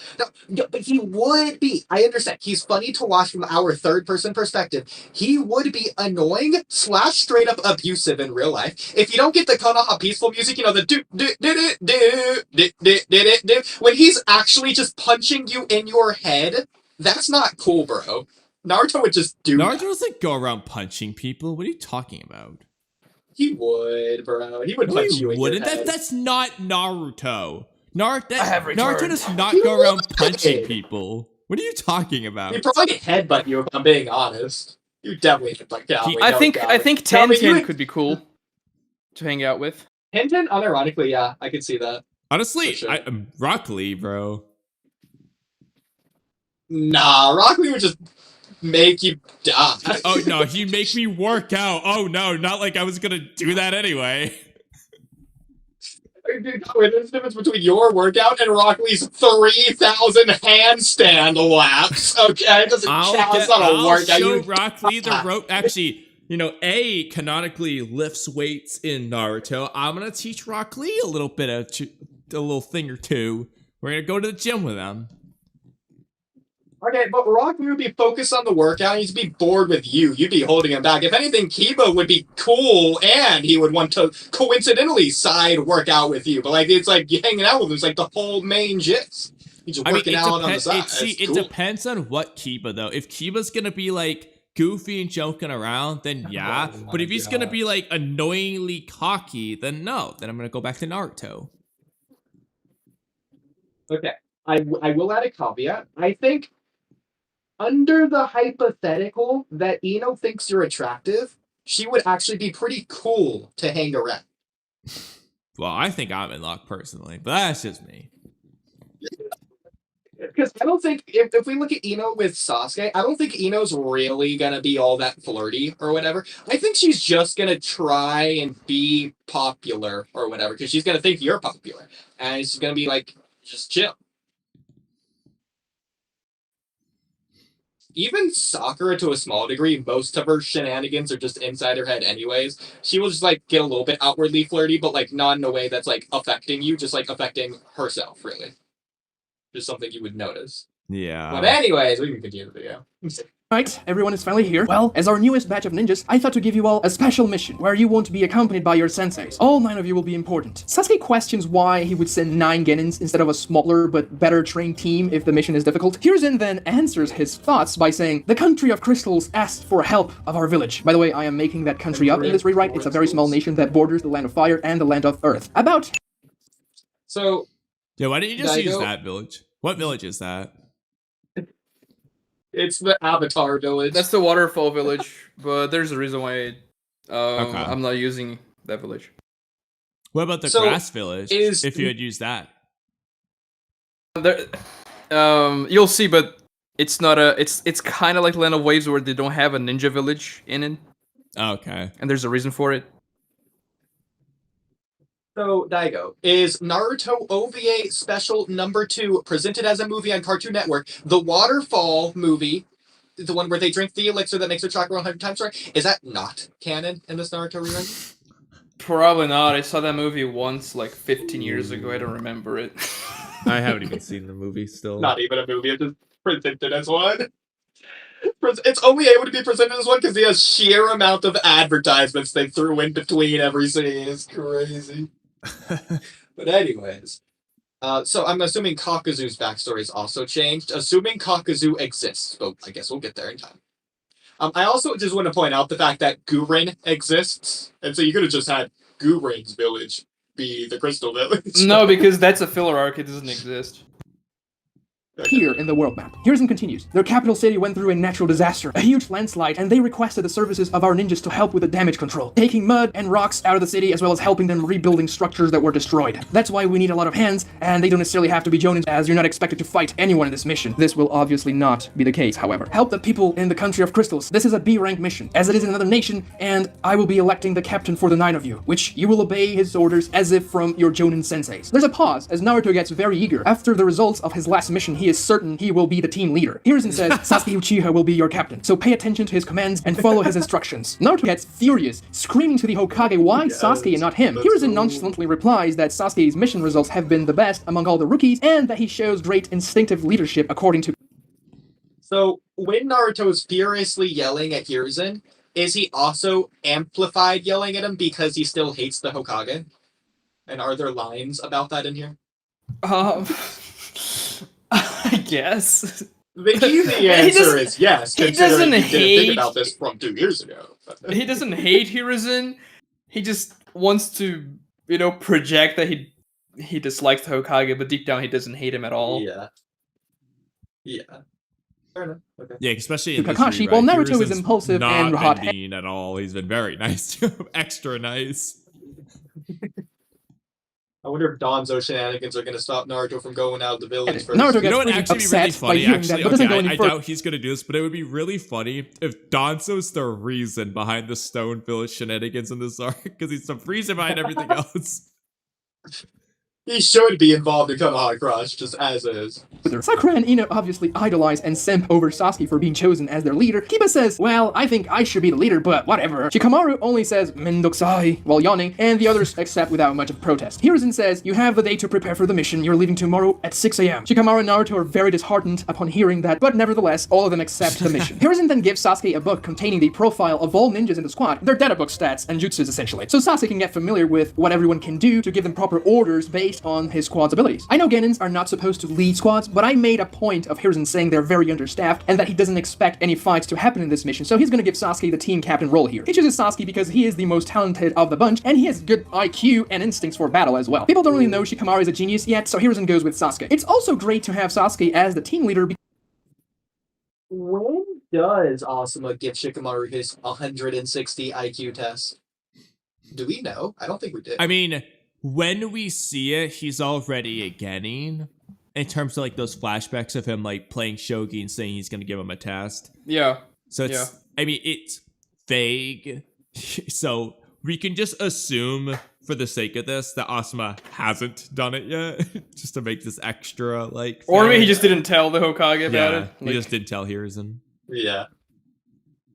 No, but he would be. I understand. He's funny to watch from our third-person perspective. He would be annoying / straight up abusive in real life. If you don't get the Konoha peaceful music, you know, the do do do do do do do do do, when he's actually just punching you in your head, that's not cool, bro. Naruto would just do Naruto that. doesn't go around punching people. What are you talking about? He would, bro. He would No, punch he you in wouldn't. your head. That's not Naruto. have Naruto returned. does not He go around would. punching people. What are you talking about? He'd probably headbutt you if I'm being honest. You definitely headbutt Kamui. I no think doubt. I think Kamui, you Tenten would- could be cool to hang out with. Tenten, unironically, yeah, I could see that. Honestly, For sure. Rock Lee, bro. Nah, Rock Lee would just make you die. Oh no, he make me work out. Oh no, not like I was gonna do that anyway. There's a difference between your workout and Rock Lee's 3,000 handstand laps. Okay, it doesn't count. It's not a I'll workout. show You Rock Lee the rope. Actually, you know, A canonically lifts weights in Naruto. I'm gonna teach Rock Lee a little bit of a little thing or two. We're gonna go to the gym with him. Okay, but Rocky would be focused on the workout. He'd be bored with you. You'd be holding him back. If anything, Kiba would be cool, and he would want to coincidentally side work out with you. But like, it's like you hanging out with him. It's like the whole main gist. He's just working out on the side. It depends on what Kiba though. If Kiba's gonna be like goofy and joking around, then yeah. But if he's gonna be like annoyingly cocky, then no. Then I'm gonna go back to Naruto. Okay, I will add a caveat. I think under the hypothetical that Ino thinks you're attractive, she would actually be pretty cool to hang around. Well, I think I'm in luck personally, but that's just me. Because I don't think, if we look at Ino with Sasuke, I don't think Ino's really going to be all that flirty or whatever. I think she's just going to try and be popular or whatever, because she's going to think you're popular. And she's going to be like, just chill. Even Sakura, to a small degree, most of her shenanigans are just inside her head anyways. She will just, like, get a little bit outwardly flirty, but, like, not in a way that's, like, affecting you, just, like, affecting herself, really. Just something you would notice. Yeah. But anyways, we can continue the video. Right, everyone is finally here. Well, as our newest batch of ninjas, I thought to give you all a special mission where you won't be accompanied by your senseis. All 9 of you will be important. Sasuke questions why he would send 9 genins instead of a smaller but better trained team if the mission is difficult. Hiruzen then answers his thoughts by saying, the country of crystals asked for help of our village. By the way, I am making that country up in this rewrite. It's a very small nation that borders the land of fire and the land of earth. So... Yeah, why didn't you just use that village? What village is that? It's the Avatar village. That's the waterfall village, but there's a reason why I'm not using that village. What about the grass village? If you had used that, there, you'll see, but it's not a. It's kind of like Land of Waves where they don't have a ninja village in it. Okay, and there's a reason for it. So, Dygo, is Naruto OVA Special Number 2 presented as a movie on Cartoon Network, the Waterfall movie, the one where they drink the elixir that makes their chakra 100 times stronger, is that not canon in this Naruto rerun? Probably not. I saw that movie once, like 15 years ago. I don't remember it. I haven't even seen the movie still. Not even a movie, it's just presented as one. It's only able to be presented as one because the sheer amount of advertisements they threw in between every scene is crazy. But anyways, so I'm assuming Kakuzu's backstory is also changed. Assuming Kakuzu exists, but I guess we'll get there in time. I also just want to point out the fact that Gurin exists, and so you could have just had Gurin's village be the Crystal Village. No, because that's a filler arc. It doesn't exist. Here in the world map. Hiruzen continues. Their capital city went through a natural disaster, a huge landslide, and they requested the services of our ninjas to help with the damage control, taking mud and rocks out of the city as well as helping them rebuilding structures that were destroyed. That's why we need a lot of hands, and they don't necessarily have to be Jonins as you're not expected to fight anyone in this mission. This will obviously not be the case, however. Help the people in the country of crystals. This is a B rank mission, as it is in another nation, and I will be electing the captain for the 9 of you, which you will obey his orders as if from your Jonin senseis. There's a pause as Naruto gets very eager. After the results of his last mission, he is certain he will be the team leader. Hiruzen says, Sasuke Uchiha will be your captain, so pay attention to his commands and follow his instructions. Naruto gets furious, screaming to the Hokage why Sasuke and not him. Hiruzen nonchalantly replies that Sasuke's mission results have been the best among all the rookies, and that he shows great instinctive leadership according to... So, when Naruto is furiously yelling at Hiruzen, is he also amplified yelling at him because he still hates the Hokage? And are there lines about that in here? I guess. The easy answer is yes, considering he didn't think about this from 2 years ago. He doesn't hate Hiruzen. He just wants to, project that he dislikes the Hokage, but deep down he doesn't hate him at all. Yeah. Fair enough. Okay. Yeah, especially in Kakashi, while Naruto is impulsive and hot-headed. Not been mean at all. He's been very nice to him. Extra nice. I wonder if Danzo shenanigans are going to stop Naruto from going out of the village first. Naruto you know what gets actually be upset really funny? by hearing Actually, that, but doesn't go okay, any I further. doubt he's going to do this, but it would be really funny if Danzo's the reason behind the Stone Village shenanigans in this arc, because he's the reason behind everything else. He should be involved in Konoha Crush, just as is. Sakura and Ino obviously idolize and simp over Sasuke for being chosen as their leader. Kiba says, well, I think I should be the leader, but whatever. Shikamaru only says, mendokusai, while yawning, and the others accept without much of a protest. Hiruzen says, you have the day to prepare for the mission. You're leaving tomorrow at 6 a.m. Shikamaru and Naruto are very disheartened upon hearing that, but nevertheless, all of them accept the mission. Hiruzen then gives Sasuke a book containing the profile of all ninjas in the squad, their data book stats and jutsus essentially, so Sasuke can get familiar with what everyone can do to give them proper orders based on his squad's abilities. I know Genins are not supposed to lead squads, but I made a point of Hiruzen saying they're very understaffed and that he doesn't expect any fights to happen in this mission, so he's gonna give Sasuke the team captain role here. He chooses Sasuke because he is the most talented of the bunch, and he has good IQ and instincts for battle as well. People don't really know Shikamaru is a genius yet, so Hiruzen goes with Sasuke. It's also great to have Sasuke as the team leader. When does Asuma give Shikamaru his 160 IQ test? Do we know? I don't think we did. I mean, when we see it, he's already a Genin. In terms of like those flashbacks of him like playing shogi and saying he's gonna give him a test. Yeah. So it's, I mean, it's vague. So we can just assume, for the sake of this, that Asuma hasn't done it yet, just to make this extra like. Or maybe he just didn't tell the Hokage about it. He just didn't tell Hiruzen. Yeah.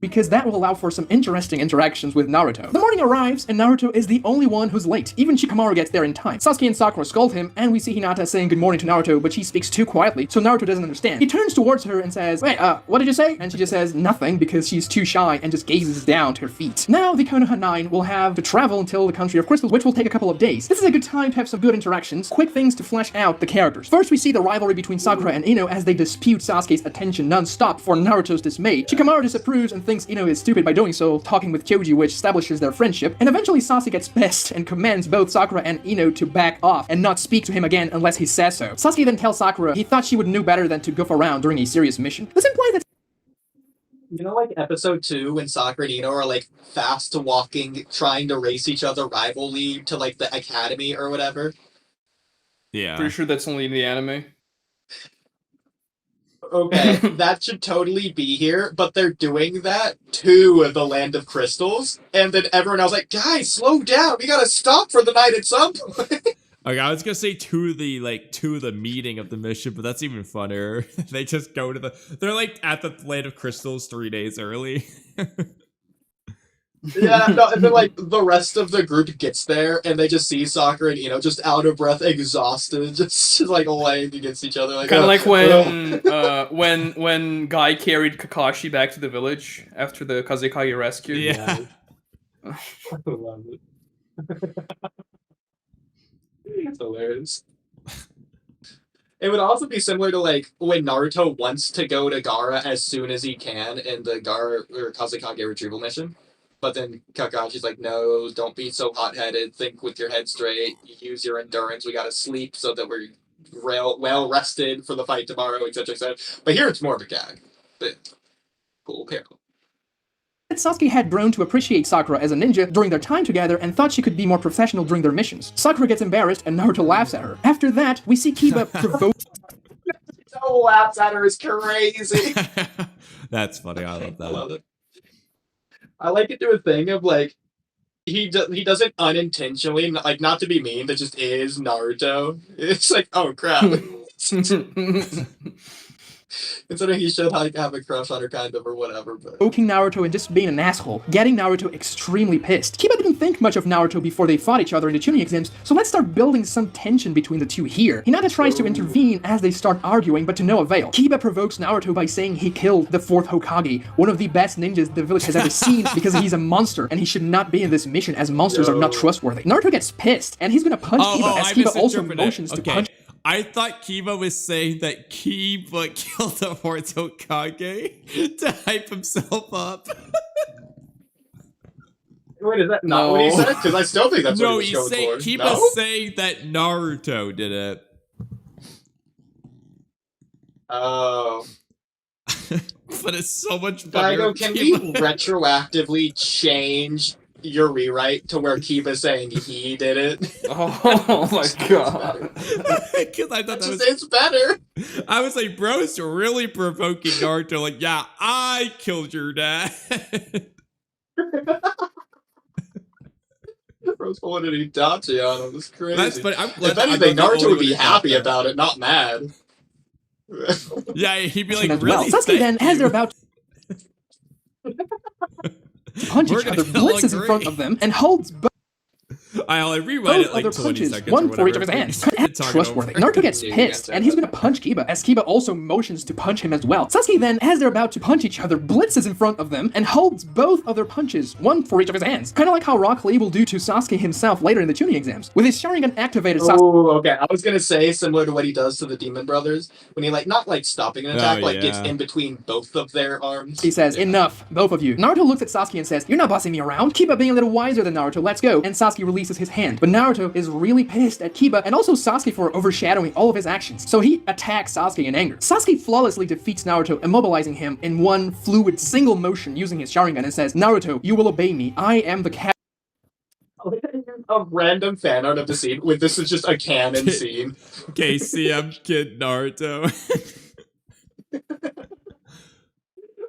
Because that will allow for some interesting interactions with Naruto. The morning arrives, and Naruto is the only one who's late. Even Shikamaru gets there in time. Sasuke and Sakura scold him, and we see Hinata saying good morning to Naruto, but she speaks too quietly, so Naruto doesn't understand. He turns towards her and says, wait, what did you say? And she just says nothing because she's too shy and just gazes down to her feet. Now, the Konoha 9 will have to travel until the country of crystals, which will take a couple of days. This is a good time to have some good interactions, quick things to flesh out the characters. First, we see the rivalry between Sakura and Ino as they dispute Sasuke's attention non-stop for Naruto's dismay. Shikamaru disapproves and thinks Ino is stupid by doing so, talking with Choji, which establishes their friendship, and eventually Sasuke gets pissed and commands both Sakura and Ino to back off and not speak to him again unless he says so. Sasuke then tells Sakura he thought she would know better than to goof around during a serious mission. This implies that You know, like episode 2 when Sakura and Ino are like fast walking, trying to race each other rivalry to like the academy or whatever? Yeah. Pretty sure that's only in the anime. Okay, that should totally be here, but they're doing that to the Land of Crystals, and then everyone else like, guys, slow down, we gotta stop for the night at some point. Okay, I was gonna say to the meeting of the mission, but that's even funnier. They just go to they're like at the Land of Crystals 3 days early. Yeah, no, and then like the rest of the group gets there, and they just see Sakura and Ino just out of breath, exhausted, just like laying against each other. Like, Kind of like when Guy carried Kakashi back to the village after the Kazekage rescue. Yeah. I love it. It's hilarious. It would also be similar to like when Naruto wants to go to Gaara as soon as he can in the Gaara or Kazekage retrieval mission. But then Kakashi's like, no, don't be so hot-headed. Think with your head straight. Use your endurance. We gotta sleep so that we're well-rested for the fight tomorrow, etc., etc. But here it's more of a gag. But cool parallel. Sasuke had grown to appreciate Sakura as a ninja during their time together and thought she could be more professional during their missions. Sakura gets embarrassed and Naruto laughs at her. After that, we see Kiba provoke. So laughs at her is crazy. That's funny. I love that. I love it. I like it do a thing of like he doesn't unintentionally, like, not to be mean, that just is Naruto. It's like, oh crap. Considering he should like have a crush on her kind of or whatever, but Provoking Naruto and just being an asshole, getting Naruto extremely pissed. Kiba didn't think much of Naruto before they fought each other in the tuning exams, so let's start building some tension between the two here. Hinata tries to intervene as they start arguing, but to no avail. Kiba provokes Naruto by saying he killed the 4th Hokage, one of the best ninjas the village has ever seen, because he's a monster and he should not be in this mission as monsters are not trustworthy. Naruto gets pissed and he's gonna punch Kiba as Kiba also motions to punch. I thought Kiba was saying that Kiba killed the 4th Hokage to hype himself up. Wait, is that not what he said? Because I still think that's what he was going for. Kiba's saying that Naruto did it. Oh. But it's so much better. Dygo, can we retroactively change your rewrite to where Kiba's saying he did it? Oh my god. Because I thought it's better. I was like, bro's really provoking Naruto. Like, yeah, I killed your dad. Sakura's pulling an Itachi on him. That's crazy. That's funny. If anything, Naruto would be happy about it, not mad. Yeah, he'd be like, as really? well. Sasuke then, as they're about to punch We're each other, gonna all blitzes in agree. front of them and holds I'll rewind both it like other 20 punches, seconds one or for each of his whatever. hands. Talk it Trustworthy. over. Naruto gets Yeah, pissed, yeah, and he's gonna punch Kiba, as Kiba also motions to punch him as well. Sasuke then, as they're about to punch each other, blitzes in front of them and holds both other punches, one for each of his hands. Kinda like how Rock Lee will do to Sasuke himself later in the tuning exams. With his Sharingan activated, Sasuke Oh, okay. I was gonna say similar to what he does to the Demon Brothers when he not stopping an attack, gets yeah. in between both of their arms. says, enough, both of you. Naruto looks at Sasuke and says, you're not bossing me around. Kiba being a little wiser than Naruto, let's go. And Sasuke releases his hand. But Naruto is really pissed at Kiba and also Sasuke for overshadowing all of his actions. So he attacks Sasuke in anger. Sasuke flawlessly defeats Naruto, immobilizing him in one fluid single motion using his Sharingan and says, Naruto, you will obey me. I am the captain. A random fan art of the scene with this is just a canon scene. KCM Kid Naruto.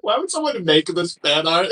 Why would someone make this fan art?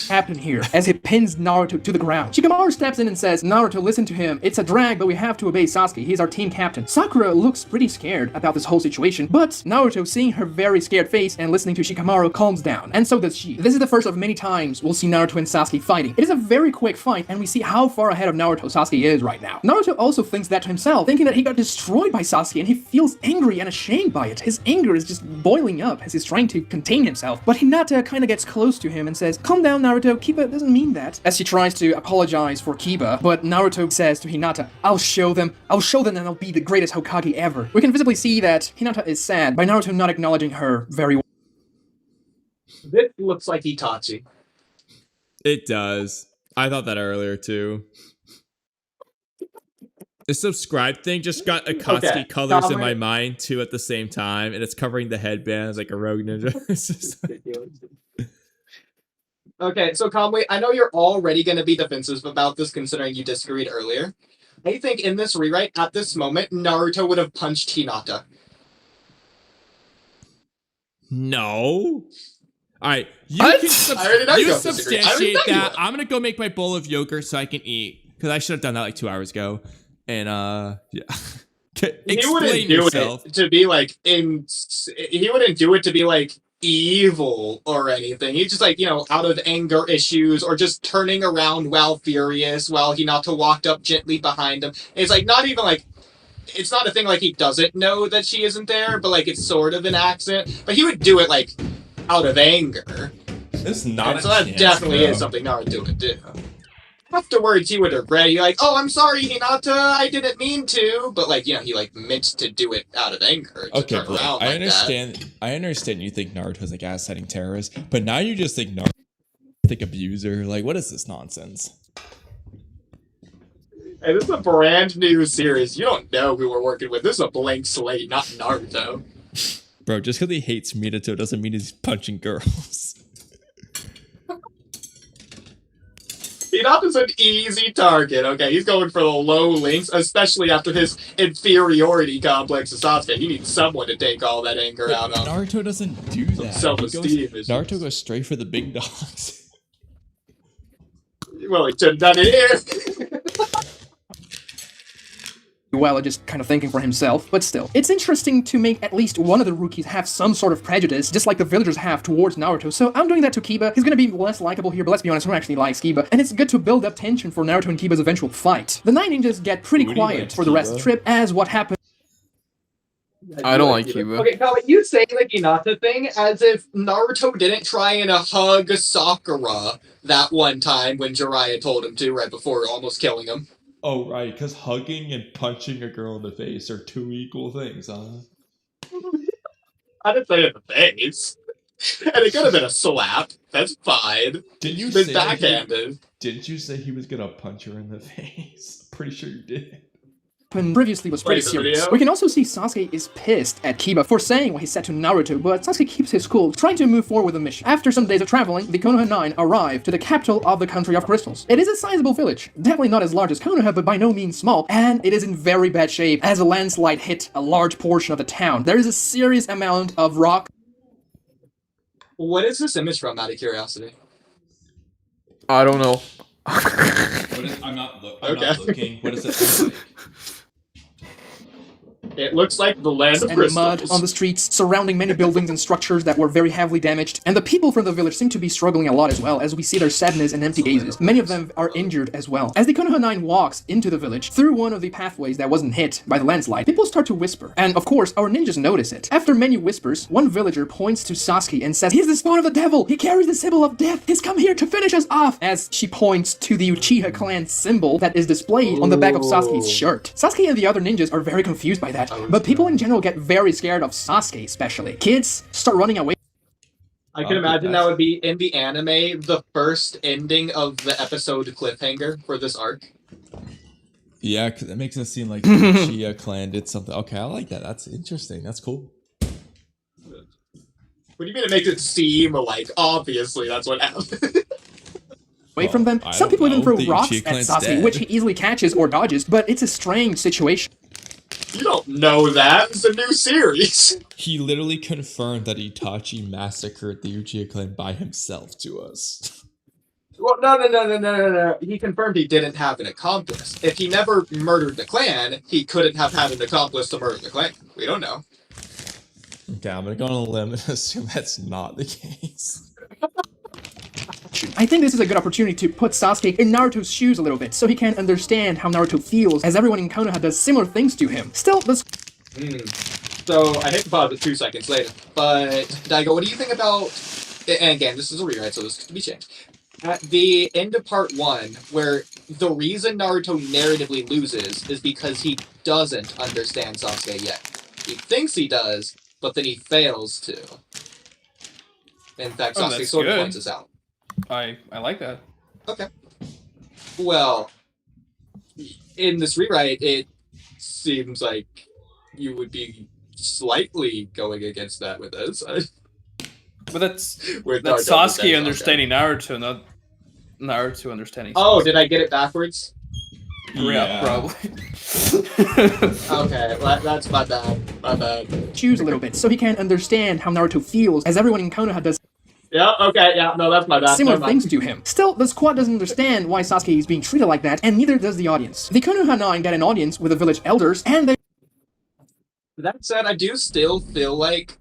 Captain here, as he pins Naruto to the ground. Shikamaru steps in and says, Naruto, listen to him. It's a drag, but we have to obey Sasuke. He's our team captain. Sakura looks pretty scared about this whole situation, but Naruto, seeing her very scared face and listening to Shikamaru, calms down, and so does she. This is the first of many times we'll see Naruto and Sasuke fighting. It is a very quick fight, and we see how far ahead of Naruto Sasuke is right now. Naruto also thinks that to himself, thinking that he got destroyed by Sasuke, and he feels angry and ashamed by it. His anger is just boiling up as he's trying to contain himself, but Hinata kind of gets close to him and says, calm down, Naruto, Kiba doesn't mean that. As she tries to apologize for Kiba, but Naruto says to Hinata, I'll show them and I'll be the greatest Hokage ever. We can visibly see that Hinata is sad by Naruto not acknowledging her very well. This looks like Itachi. It does. I thought that earlier too. The subscribe thing just got Akatsuki colors in my mind too at the same time, and it's covering the headband as like a rogue ninja. It's just like... Okay, so Kamui, I know you're already going to be defensive about this considering you disagreed earlier. I think in this rewrite, at this moment, Naruto would have punched Hinata. No. Alright, you What? can substantiate that. I'm gonna go make my bowl of yogurt so I can eat. Because I should have done that like 2 hours ago. And yeah. He wouldn't do it to be like he wouldn't do it to be like evil or anything. He's just like, out of anger issues or just turning around while furious while Hinata walked up gently behind him. It's like not even like it's not a thing like he doesn't know that she isn't there, but like it's sort of an accident. But he would do it like out of anger. It's not so that definitely is something Naruto would do. Afterwards, he would regret. He's like, "Oh, I'm sorry, Hinata. I didn't mean to." But like, he like meant to do it out of anger. Okay, I understand. I understand. You think Naruto's like ass-setting terrorist, but now you just think Naruto like abuser. Like, what is this nonsense? Hey, this is a brand new series. You don't know who we're working with. This is a blank slate, not Naruto. Bro, just because he hates Minato doesn't mean he's punching girls. Hinata's an easy target, okay? He's going for the low links, especially after his inferiority complex to Sasuke. He needs someone to take all that anger out on. Naruto doesn't do that. Self-esteem Naruto goes straight for the big dogs. Well, he should have done it here. Well, just kind of thinking for himself, but still. It's interesting to make at least one of the rookies have some sort of prejudice, just like the villagers have towards Naruto, so I'm doing that to Kiba. He's gonna be less likable here, but let's be honest, who actually likes Kiba? And it's good to build up tension for Naruto and Kiba's eventual fight. The 9 ninjas get pretty quiet for the rest of the trip, as what happens. I don't like Kiba. Okay, Kyle, you say the Hinata thing as if Naruto didn't try and hug Sakura that one time when Jiraiya told him to right before almost killing him. Oh, right, because hugging and punching a girl in the face are 2 equal things, huh? I didn't say in the face. And it could have been a slap. That's fine. Didn't you say backhanded? Didn't you say he was gonna punch her in the face? Pretty sure you did. Previously was pretty serious. We can also see Sasuke is pissed at Kiba for saying what he said to Naruto, but Sasuke keeps his cool, trying to move forward with the mission. After some days of traveling, the Konoha 9 arrive to the capital of the country of crystals. It is a sizable village, definitely not as large as Konoha, but by no means small, and it is in very bad shape as a landslide hit a large portion of the town. There is a serious amount of rock. What is this image from, out of curiosity? I don't know. I'm not looking. What does it look like? It looks like the land of and crystals. mud on the streets, surrounding many buildings and structures that were very heavily damaged. And the people from the village seem to be struggling a lot as well, as we see their sadness and empty gazes. Many of them are injured as well. As the Konoha 9 walks into the village, through one of the pathways that wasn't hit by the landslide, people start to whisper. And of course, our ninjas notice it. After many whispers, one villager points to Sasuke and says, "He's the spawn of the devil! He carries the symbol of death! He's come here to finish us off!" As she points to the Uchiha clan symbol that is displayed on the back of Sasuke's shirt. Sasuke and the other ninjas are very confused by that, but people in general get very scared of Sasuke especially. Kids start running away. I can imagine that would be in the anime, the first ending of the episode cliffhanger for this arc. Yeah, because it makes it seem like the Uchiha clan did something. Okay, I like that. That's interesting. That's cool. What do you mean it makes it seem like, obviously, that's what happened? Away from them. Some people even throw rocks at Sasuke, which he easily catches or dodges, but it's a strange situation. You don't know that. It's a new series. He literally confirmed that Itachi massacred the Uchiha clan by himself to us. Well, no. He confirmed he didn't have an accomplice. If he never murdered the clan, he couldn't have had an accomplice to murder the clan. We don't know. Okay, I'm gonna go on a limb and assume that's not the case. I think this is a good opportunity to put Sasuke in Naruto's shoes a little bit, so he can understand how Naruto feels, as everyone in Konoha does similar things to him. Still, this... So, I hate to pause it 2 seconds later, but, Dygo, what do you think about... And again, this is a rewrite, so this could be changed. At the end of part 1, where the reason Naruto narratively loses is because he doesn't understand Sasuke yet. He thinks he does, but then he fails to. In fact, Sasuke sort of points this out. I like that. Okay. Well, in this rewrite, it seems like you would be slightly going against that with this. But that's Sasuke understanding Naruto, not Naruto understanding Sasuke. Oh, did I get it backwards? Yeah, probably. Okay, well, that's my bad. Choose a little bit, so he can understand how Naruto feels, as everyone in Konoha does Yeah, okay, yeah, no, that's my bad. similar things to him. Still, the squad doesn't understand why Sasuke is being treated like that, and neither does the audience. The Konoha 9 get an audience with the village elders, and they... That said, I do still feel like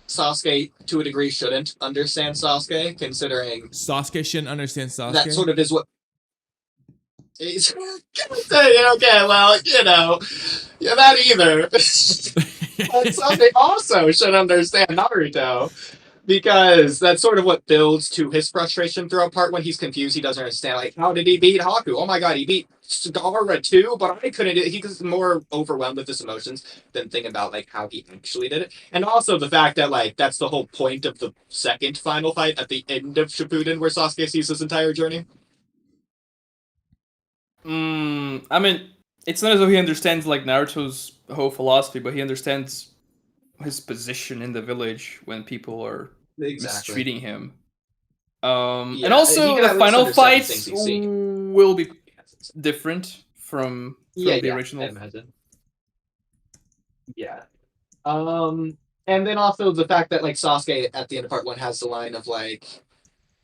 Sasuke, to a degree, shouldn't understand Sasuke, considering... Sasuke shouldn't understand Sasuke? That sort of is what... He's... okay, well, you know, yeah, that either. But Sasuke also should understand Naruto. Because that's sort of what builds to his frustration throughout part when he's confused. He doesn't understand, like, how did he beat Haku? Oh my god, he beat Sakura too, but I couldn't. He was more overwhelmed with his emotions than thinking about, like, how he actually did it. And also the fact that, like, that's the whole point of the second final fight at the end of Shippuden, where Sasuke sees his entire journey. I mean, it's not as though he understands, like, Naruto's whole philosophy, but he understands his position in the village when people are mistreating him. And also the final fights will be different from the original. I imagine. Yeah. And then also the fact that, like, Sasuke at the end of part 1 has the line of, like,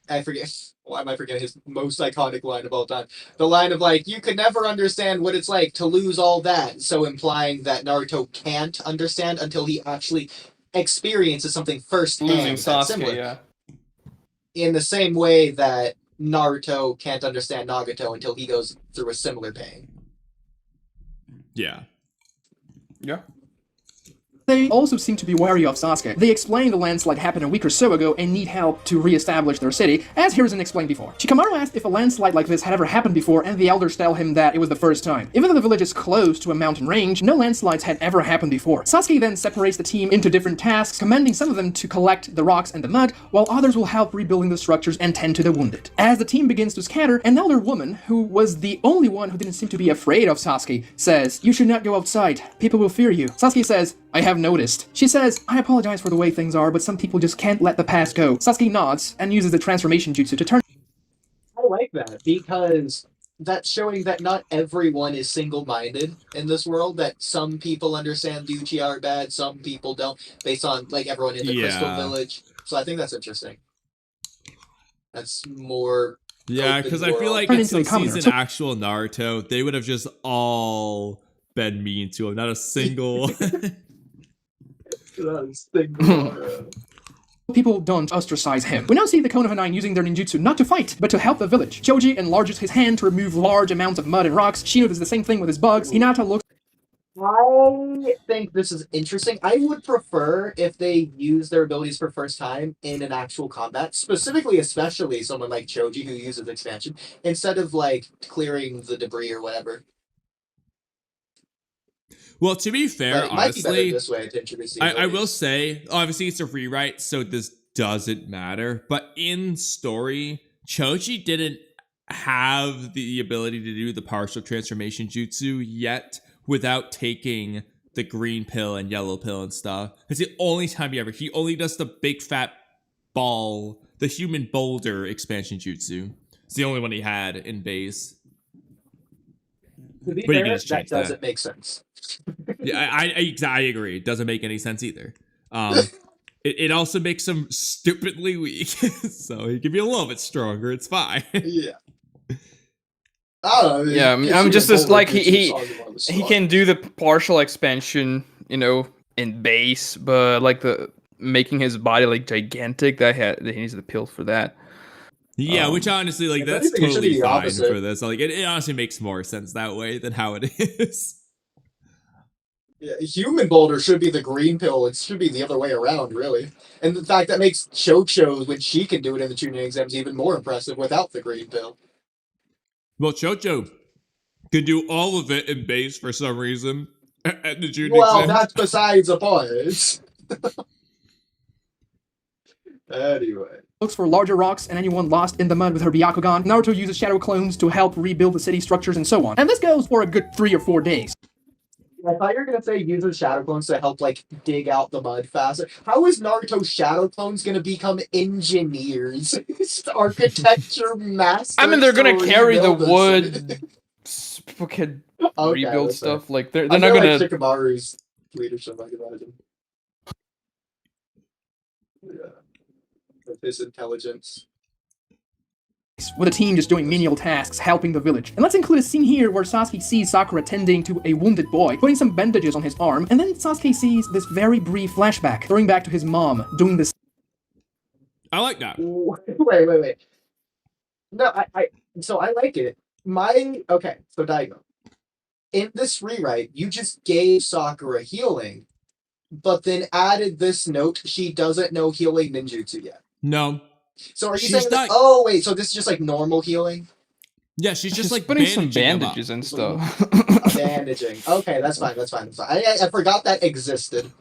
I forget, why am I forgetting his most iconic line of all time? The line of, like, you could never understand what it's like to lose all that, so implying that Naruto can't understand until he actually experiences something firsthand. Losing Sasuke, yeah. In the same way that Naruto can't understand Nagato until he goes through a similar pain. Yeah. Yeah. They also seem to be wary of Sasuke. They explain the landslide happened a week or so ago and need help to re-establish their city, as Hiruzen explained before. Shikamaru asked if a landslide like this had ever happened before, and the elders tell him that it was the first time. Even though the village is close to a mountain range, no landslides had ever happened before. Sasuke then separates the team into different tasks, commanding some of them to collect the rocks and the mud, while others will help rebuilding the structures and tend to the wounded. As the team begins to scatter, an elder woman, who was the only one who didn't seem to be afraid of Sasuke, says, "You should not go outside. People will fear you." Sasuke says, "I have noticed." She says, "I apologize for the way things are, but some people just can't let the past go." Sasuke nods and uses the transformation jutsu to turn... I like that, because that's showing that not everyone is single-minded in this world, that some people understand the Uchiha are bad, some people don't, based on, like, everyone in the Crystal Village. So I think that's interesting. That's more Yeah, because I feel like Turn in into a some commoner. season actual Naruto, they would have just all been mean to him. Not a single. People don't ostracize him. We now see the Konoha 9 using their ninjutsu not to fight, but to help the village. Choji enlarges his hand to remove large amounts of mud and rocks. Shino does the same thing with his bugs. Hinata looks I think this is interesting. I would prefer if they use their abilities for first time in an actual combat, specifically, especially someone like Choji who uses expansion, instead of like clearing the debris or whatever. Well, to be fair, But it might be better honestly, this way to introduce the I will abilities. say, obviously it's a rewrite, so this doesn't matter. But in story, Choji didn't have the ability to do the partial transformation jutsu yet without taking the green pill and yellow pill and stuff. It's the only time he only does the big fat ball, the human boulder expansion jutsu. It's the only one he had in base. To be But you fair, can just that change that. doesn't make sense. Yeah, I agree. It doesn't make any sense either. It also makes him stupidly weak. So he can be a little bit stronger. It's fine. Yeah. I don't know. Yeah, I'm just as like he can do the partial expansion, you know, in base, but like the making his body like gigantic, that he needs the pill for that. Yeah, which honestly, like, if that's anything, it should be totally the fine opposite. for this. Like, it honestly makes more sense that way than how it is. Yeah, human boulder should be the green pill. It should be the other way around, really. And the fact that makes Chocho, when she can do it in the tuning exams, even more impressive without the green pill. Well, Chocho could do all of it in base for some reason at the junior Well, exam. that's besides the point. Anyway. looks for larger rocks and anyone lost in the mud with her Byakugan. Naruto uses shadow clones to help rebuild the city structures and so on. And this goes for a good 3 or 4 days. I thought you were gonna say uses shadow clones to help like dig out the mud faster. How is Naruto's shadow clones gonna become engineers? Architecture masters. I mean, they're gonna to carry the rebuild this wood, fucking Okay, rebuild that's stuff. fair. Like they're I not feel gonna. like Shikamaru's leadership, I can imagine. Yeah. With his intelligence. With a team just doing menial tasks, helping the village. And let's include a scene here where Sasuke sees Sakura tending to a wounded boy, putting some bandages on his arm, and then Sasuke sees this very brief flashback, throwing back to his mom, doing this. I like that. Wait. No, so I like it. Okay, so Dygo. In this rewrite, you just gave Sakura healing, but then added this note, she doesn't know healing ninjutsu yet. No. So are you She's saying that, not- oh wait, so this is just like normal healing? Yeah, she's just like putting some bandaging him up. bandages and stuff. Bandaging. Okay, that's fine. I forgot that existed.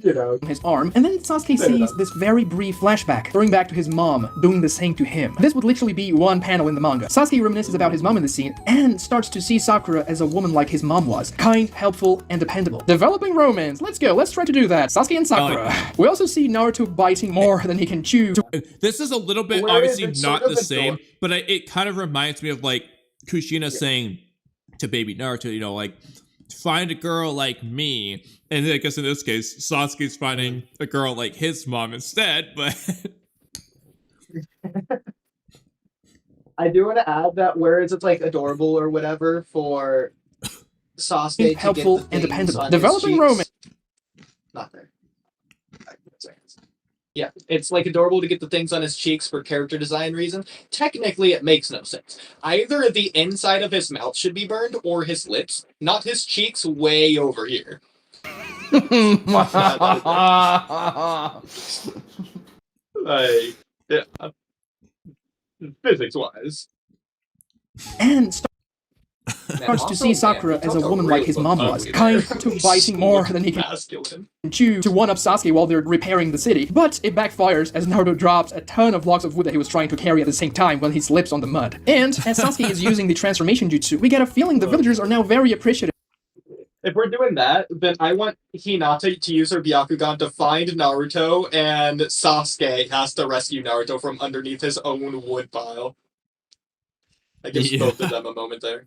You know. His arm, and then Sasuke sees this very brief flashback, throwing back to his mom, doing the same to him. This would literally be one panel in the manga. Sasuke reminisces about his mom in the scene, and starts to see Sakura as a woman like his mom was. Kind, helpful, and dependable. Developing romance. Let's go, let's try to do that. Sasuke and Sakura. We also see Naruto biting more than he can chew. This is a little bit Where obviously is it not sort of the same, adorable? but it kind of reminds me of like Kushina saying to baby Naruto, you know, like, find a girl like me. And I guess in this case, Sasuke's finding a girl like his mom instead, but I do want to add that whereas it's like adorable or whatever for Sasuke to Helpful get the and things dependable. on his Developing cheeks- romance. Not there. Yeah, it's like adorable to get the things on his cheeks for character design reasons. Technically, it makes no sense. Either the inside of his mouth should be burned or his lips, not his cheeks way over here. Like, yeah. Physics-wise. And starts to see Sakura as a woman like his mom was. Kind to biting more than he can Masculine. chew to one-up Sasuke while they're repairing the city. But it backfires as Naruto drops a ton of blocks of wood that he was trying to carry at the same time when he slips on the mud. And as Sasuke is using the transformation jutsu, we get a feeling the villagers are now very appreciative. If we're doing that, then I want Hinata to use her Byakugan to find Naruto, and Sasuke has to rescue Naruto from underneath his own wood pile. I guess both of them a moment there.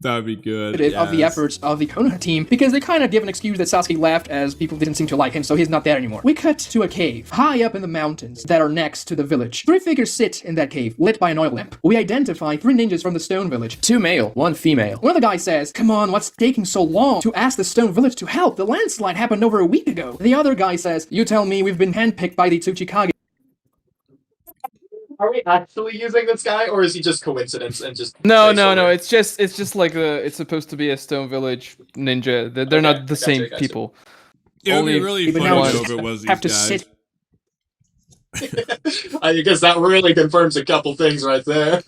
That'd be good. of the efforts of the Konoha team, because they kind of give an excuse that Sasuke left as people didn't seem to like him, so he's not there anymore. We cut to a cave high up in the mountains that are next to the village. 3 figures sit in that cave, lit by an oil lamp. We identify 3 ninjas from the stone village. 2 male, 1 female. One of the guys says, "Come on, what's taking so long to ask the stone village to help? The landslide happened over a week ago." The other guy says, "You tell me, we've been handpicked by the Tsuchikage." Are we actually using this guy, or is he just coincidence and just? No. It's just like it's supposed to be a Stone Village ninja. They're not the same people. It would be really even funny now though if it was these have to guys. sit I guess that really confirms a couple things right there.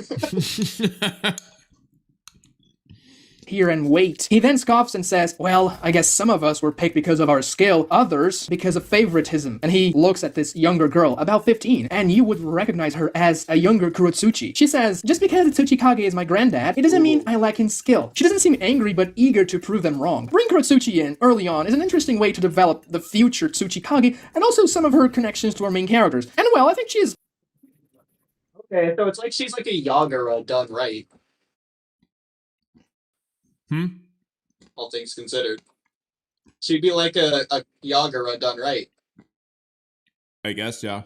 here and wait. He then scoffs and says, "Well, I guess some of us were picked because of our skill, others because of favoritism." And he looks at this younger girl, about 15, and you would recognize her as a younger Kurotsuchi. She says, "Just because the Tsuchikage is my granddad, it doesn't mean I lack in skill." She doesn't seem angry, but eager to prove them wrong. Bring Kurotsuchi in early on is an interesting way to develop the future Tsuchikage, and also some of her connections to our main characters. And well, I think she is... Okay, so it's like she's like a Yagura done right. All things considered. She'd be like a Yagura done right. I guess, yeah.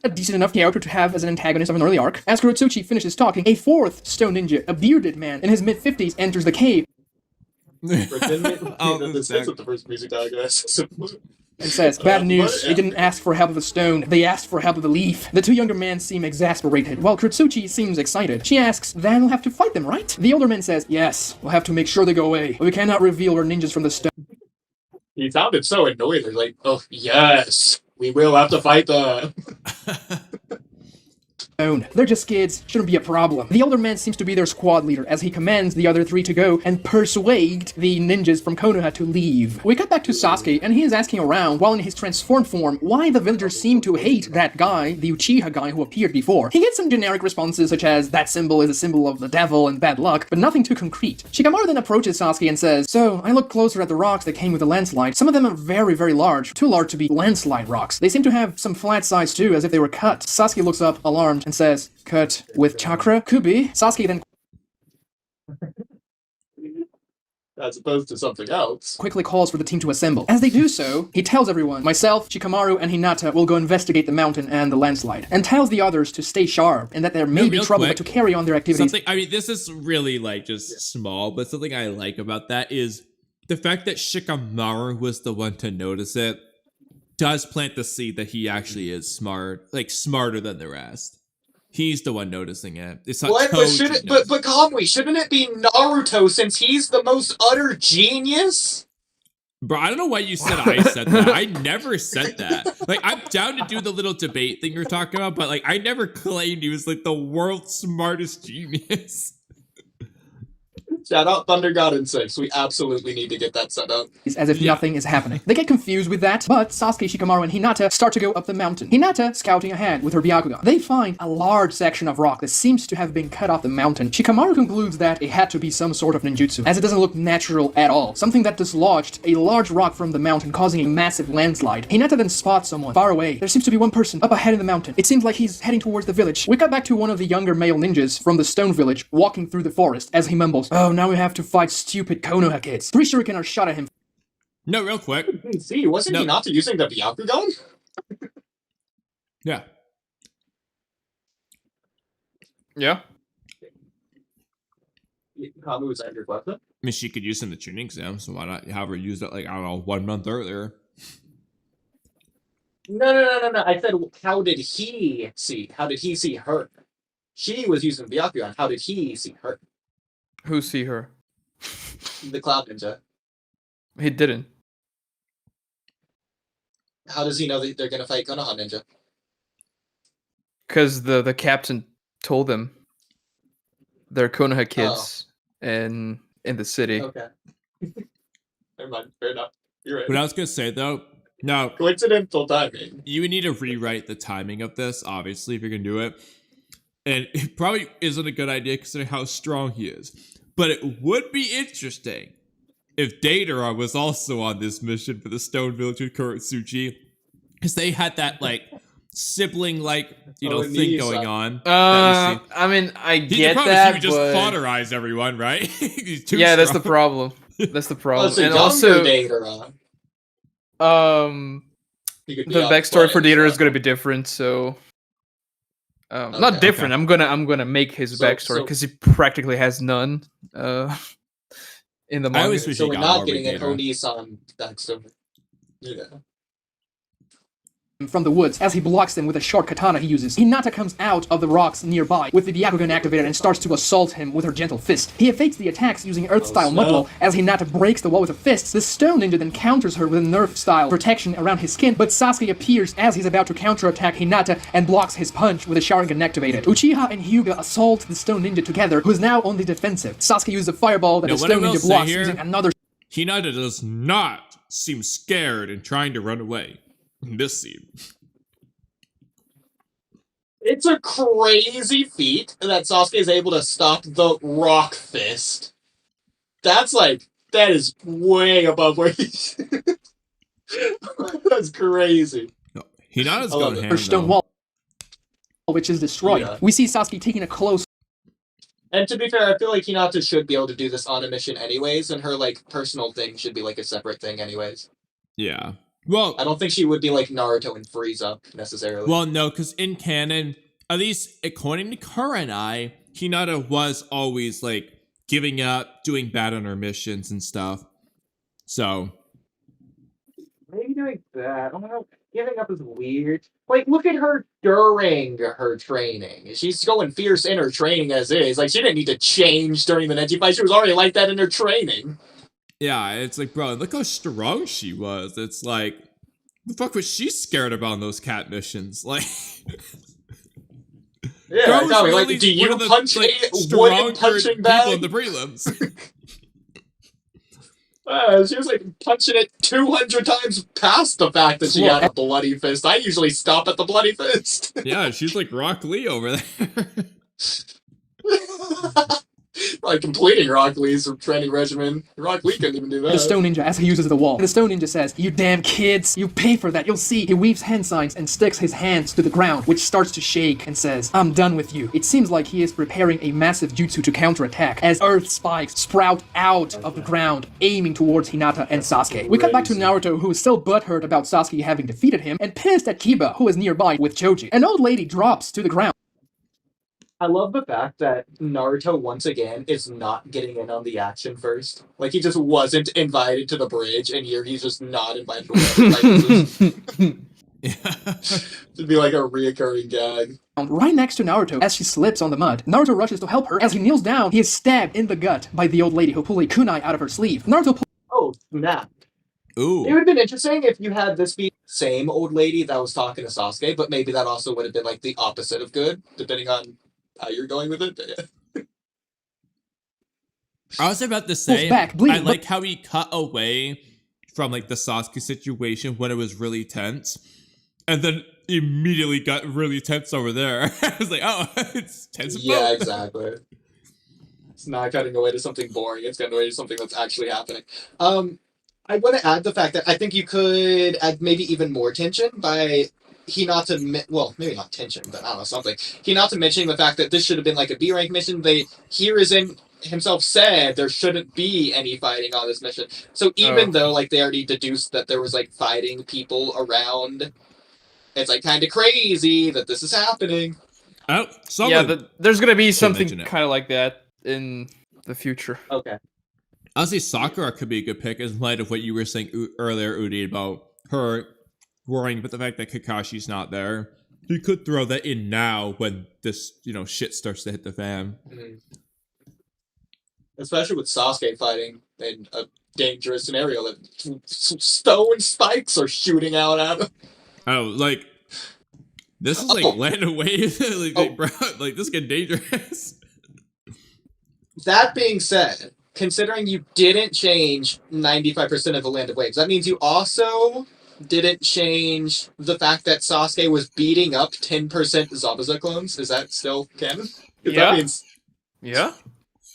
A decent enough character to have as an antagonist of an early arc. As Kurotsuchi finishes talking, a 4th stone ninja, a bearded man in his mid-50s, enters the cave This isn't the first music diagnosis. and says, "Bad news, they didn't ask for help of the stone, they asked for help of the leaf." The 2 younger men seem exasperated, while Kurotsuchi seems excited. She asks, "Then we'll have to fight them, right?" The older man says, "Yes, we'll have to make sure they go away, but we cannot reveal we're ninjas from the stone." He sounded so annoyed. They're like, "Oh, yes, we will have to fight them." They're just kids, shouldn't be a problem. The older man seems to be their squad leader as he commands the other 3 to go and persuade the ninjas from Konoha to leave. We cut back to Sasuke and he is asking around while in his transformed form why the villagers seem to hate that guy, the Uchiha guy who appeared before. He gets some generic responses such as that symbol is a symbol of the devil and bad luck, but nothing too concrete. Shikamaru then approaches Sasuke and says, "So, I looked closer at the rocks that came with the landslide. Some of them are very, very large, too large to be landslide rocks. They seem to have some flat sides too, as if they were cut." Sasuke looks up, alarmed, and says, "Cut with chakra? Could be." Sasuke then As opposed to something else. quickly calls for the team to assemble. As they do so, he tells everyone, myself, Shikamaru, and Hinata will go investigate the mountain and the landslide, and tells the others to stay sharp and that there may be real trouble, quick, but to carry on their activities. I mean, this is really like just small, but something I like about that is the fact that Shikamaru was the one to notice it does plant the seed that he actually is smart, like smarter than the rest. He's the one noticing it. It's not What? Koji But Kamui, shouldn't it be Naruto since he's the most utter genius? Bro, I don't know why you said I said that. I never said that. Like, I'm down to do the little debate thing you're talking about, but like, I never claimed he was like the world's smartest genius. Shout out Thunder God in 6. We absolutely need to get that set up. As if nothing is happening. They get confused with that, but Sasuke, Shikamaru, and Hinata start to go up the mountain. Hinata scouting ahead with her Byakugan. They find a large section of rock that seems to have been cut off the mountain. Shikamaru concludes that it had to be some sort of ninjutsu, as it doesn't look natural at all. Something that dislodged a large rock from the mountain, causing a massive landslide. Hinata then spots someone far away. There seems to be one person up ahead in the mountain. It seems like he's heading towards the village. We cut back to one of the younger male ninjas from the stone village walking through the forest as he mumbles, "Oh, now we have to fight stupid Konoha kids." 3 shuriken are shot at him. No, real quick. See, wasn't he not using the Byakugan? Yeah. Yeah. Kamui was at your question? I mean, she could use it in the tuning exam, so why not have her use it, like, I don't know, 1 month earlier? No. I said, how did he see? How did he see her? She was using Byakugan. How did he see her? Who see her? The Cloud Ninja. He didn't. How does he know that they're gonna fight Konoha Ninja? Because the captain told them they're Konoha kids in the city. Okay. Never mind. Fair enough. You're right. What I was gonna say, though, no, Coincidental timing. you would need to rewrite the timing of this, obviously, if you're gonna do it. And it probably isn't a good idea considering how strong he is. But it would be interesting if Datara was also on this mission for the Stone Village with Kurotsuchi, because they had that, like, sibling like thing going on. I mean, I get that, he would just but cauterize everyone, right? He's too yeah, that's the strong. problem. That's the problem. Well, And also, Deidara. the backstory for Deidara is gonna be different. So, not different. Okay. I'm gonna make his backstory because he practically has none. In the manga. I always wish So he we're got not more getting an Deidara. Oni-san backstory. Yeah. From the woods. As he blocks them with a short katana he uses, Hinata comes out of the rocks nearby with the Byakugan activated and starts to assault him with her gentle fist. He evades the attacks using Earth-style mud blow. As Hinata breaks the wall with her fists, the stone ninja then counters her with a Nerf-style protection around his skin, but Sasuke appears as he's about to counterattack Hinata and blocks his punch with a Sharingan activated. Uchiha and Hyuga assault the stone ninja together, who is now on the defensive. Sasuke uses a fireball that the stone ninja blocks using another... Hinata does not seem scared and trying to run away in this scene. It's a crazy feat that Sasuke is able to stop the rock fist. That is way above where he's... That's crazy. No, Hinata's going ham, her stone though. wall, which is destroyed. Yeah. We see Sasuke taking a close... And to be fair, I feel like Hinata should be able to do this on a mission anyways, and her, personal thing should be, a separate thing anyways. Yeah. Well, I don't think she would be like Naruto and Frieza, necessarily. Well, no, because in canon, at least according to Kurenai, Hinata was always, giving up, doing bad on her missions and stuff. So... Maybe doing that. I don't know. Giving up is weird. Look at her during her training. She's going fierce in her training as is. She didn't need to change during the Neji fight. She was already like that in her training. Yeah, it's bro, look how strong she was. It's the fuck was she scared about in those cat missions? Yeah, exactly. Do you punch wood punching bag? People in the prelims. She was punching it 200 times past the fact that she had a bloody fist. I usually stop at the bloody fist. Yeah, she's like Rock Lee over there. Completing Rock Lee's training regimen. Rock Lee couldn't even do that. The stone ninja as he uses the wall. And the stone ninja says, "You damn kids, you pay for that, you'll see." He weaves hand signs and sticks his hands to the ground, which starts to shake and says, "I'm done with you." It seems like he is preparing a massive jutsu to counterattack as earth spikes sprout out of the ground, aiming towards Hinata and Sasuke. We cut back to Naruto, who is still butthurt about Sasuke having defeated him, and pissed at Kiba, who is nearby with Choji. An old lady drops to the ground. I love the fact that Naruto, once again, is not getting in on the action first. He just wasn't invited to the bridge, and here he's just not invited to It'd be a reoccurring gag. Right next to Naruto as she slips on the mud. Naruto rushes to help her. As he kneels down, he is stabbed in the gut by the old lady who pulled a kunai out of her sleeve. Naruto Oh, snap. Ooh. It would have been interesting if you had this be the same old lady that was talking to Sasuke, but maybe that also would have been the opposite of good, depending on how you're going with it. Yeah. I was about to say, back, bleeding, I like how he cut away from the Sasuke situation when it was really tense, and then immediately got really tense over there. I was like, oh, it's tense. Yeah, exactly. It's not cutting away to something boring. It's cutting away to something that's actually happening. I want to add the fact that I think you could add maybe even more tension by Hinata, well, maybe not tension, but I don't know, something. Hinata mentioning the fact that this should have been a B rank mission. Hiruzen himself said there shouldn't be any fighting on this mission. So even though they already deduced that there was fighting people around, it's kind of crazy that this is happening. Oh, there's gonna be something kind of like that in the future. Okay. Honestly, Sakura could be a good pick in light of what you were saying earlier, Oodie, about her worrying about the fact that Kakashi's not there. You could throw that in now when this, shit starts to hit the fan. Mm-hmm. Especially with Sasuke fighting in a dangerous scenario that stone spikes are shooting out at him. Oh, this is land away. Bro, this getting dangerous. That being said, considering you didn't change 95% of the Land of Waves, that means you also didn't change the fact that Sasuke was beating up 10% Zabuza clones. Is that still canon? Yeah. That means... Yeah.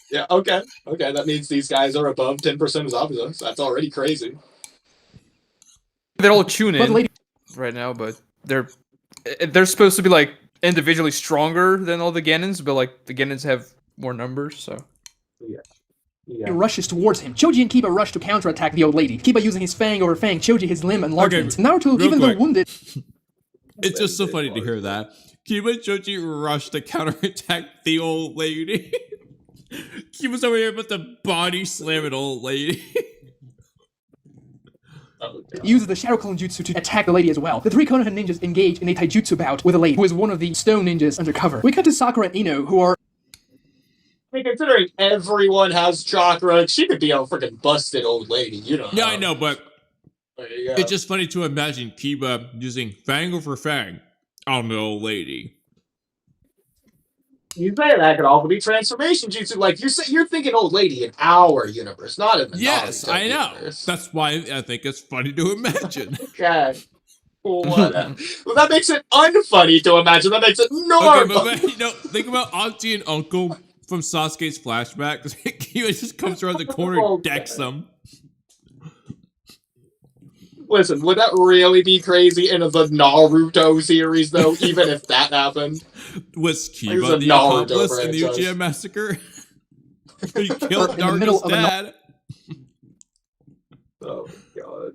Yeah, okay. Okay, that means these guys are above 10% of Zabuza, so that's already crazy. They're all tuning in right now, but they're they're supposed to be like individually stronger than all the Genins, but like the Genins have more numbers, so. Yeah. He rushes towards him. Choji and Kiba rush to counterattack the old lady. Kiba using his fang over fang, Choji his limb enlargement. Naruto, real even though quick. wounded... It's just so funny to hear that. Kiba and Choji rush to counterattack the old lady. Kiba's over here about to body slam an old lady. uses the Shadow Clone Jutsu to attack the lady as well. The three Konoha ninjas engage in a taijutsu bout with a lady, who is one of the stone ninjas undercover. We cut to Sakura and Ino, who are... I mean, considering everyone has chakra, she could be a freaking busted old lady, you know. Yeah, I know, but Yeah. it's just funny to imagine Kiba using fang over fang on the old lady. You say that could also be transformation jutsu. Like you're thinking old lady in our universe, not in the Yes, Naruto I know. universe. That's why I think it's funny to imagine. Okay. Whatever. Well, that makes it unfunny to imagine. That makes it Okay, normal. but you know, think about Auntie and Uncle from Sasuke's flashback. Kiba just comes around the corner and decks them. Listen, would that really be crazy in the Naruto series, though, even if that happened? Was There's Kiba a the Naruto accomplice in the franchise. Uchiha massacre? He killed In the middle Naruto's of a dad. Oh, my God.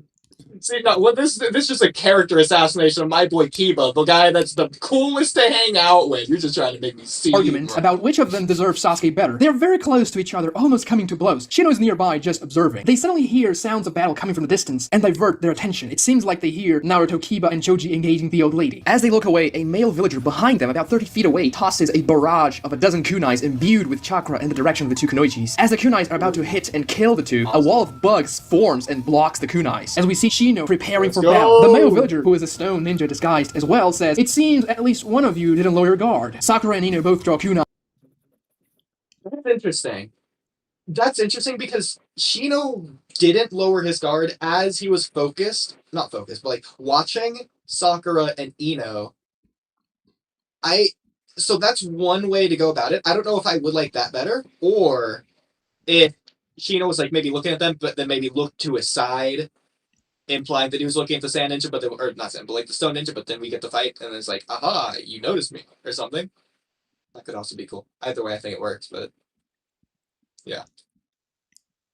See, no, well, this is just a character assassination of my boy Kiba, the guy that's the coolest to hang out with. You're just trying to make me see argument about which of them deserves Sasuke better. They are very close to each other, almost coming to blows. Shino is nearby, just observing. They suddenly hear sounds of battle coming from the distance and divert their attention. It seems like they hear Naruto, Kiba, and Choji engaging the old lady. As they look away, a male villager behind them, about 30 feet away, tosses a barrage of a dozen kunais imbued with chakra in the direction of the two kunoichis. As the kunais are about to hit and kill the two, a wall of bugs forms and blocks the kunais. As we see Shino preparing for battle, the male villager, who is a stone ninja disguised as well, says, "It seems at least one of you didn't lower your guard." Sakura and Ino both draw kunai. That's interesting. That's interesting because Shino didn't lower his guard as he was not focused, but like watching Sakura and Ino. So that's one way to go about it. I don't know if I would like that better, or if Shino was like maybe looking at them, but then maybe looked to his side, implying that he was looking at the sand ninja, or not sand, but like the stone ninja, but then we get the fight, and it's like, aha, you noticed me, or something. That could also be cool. Either way, I think it works, but yeah.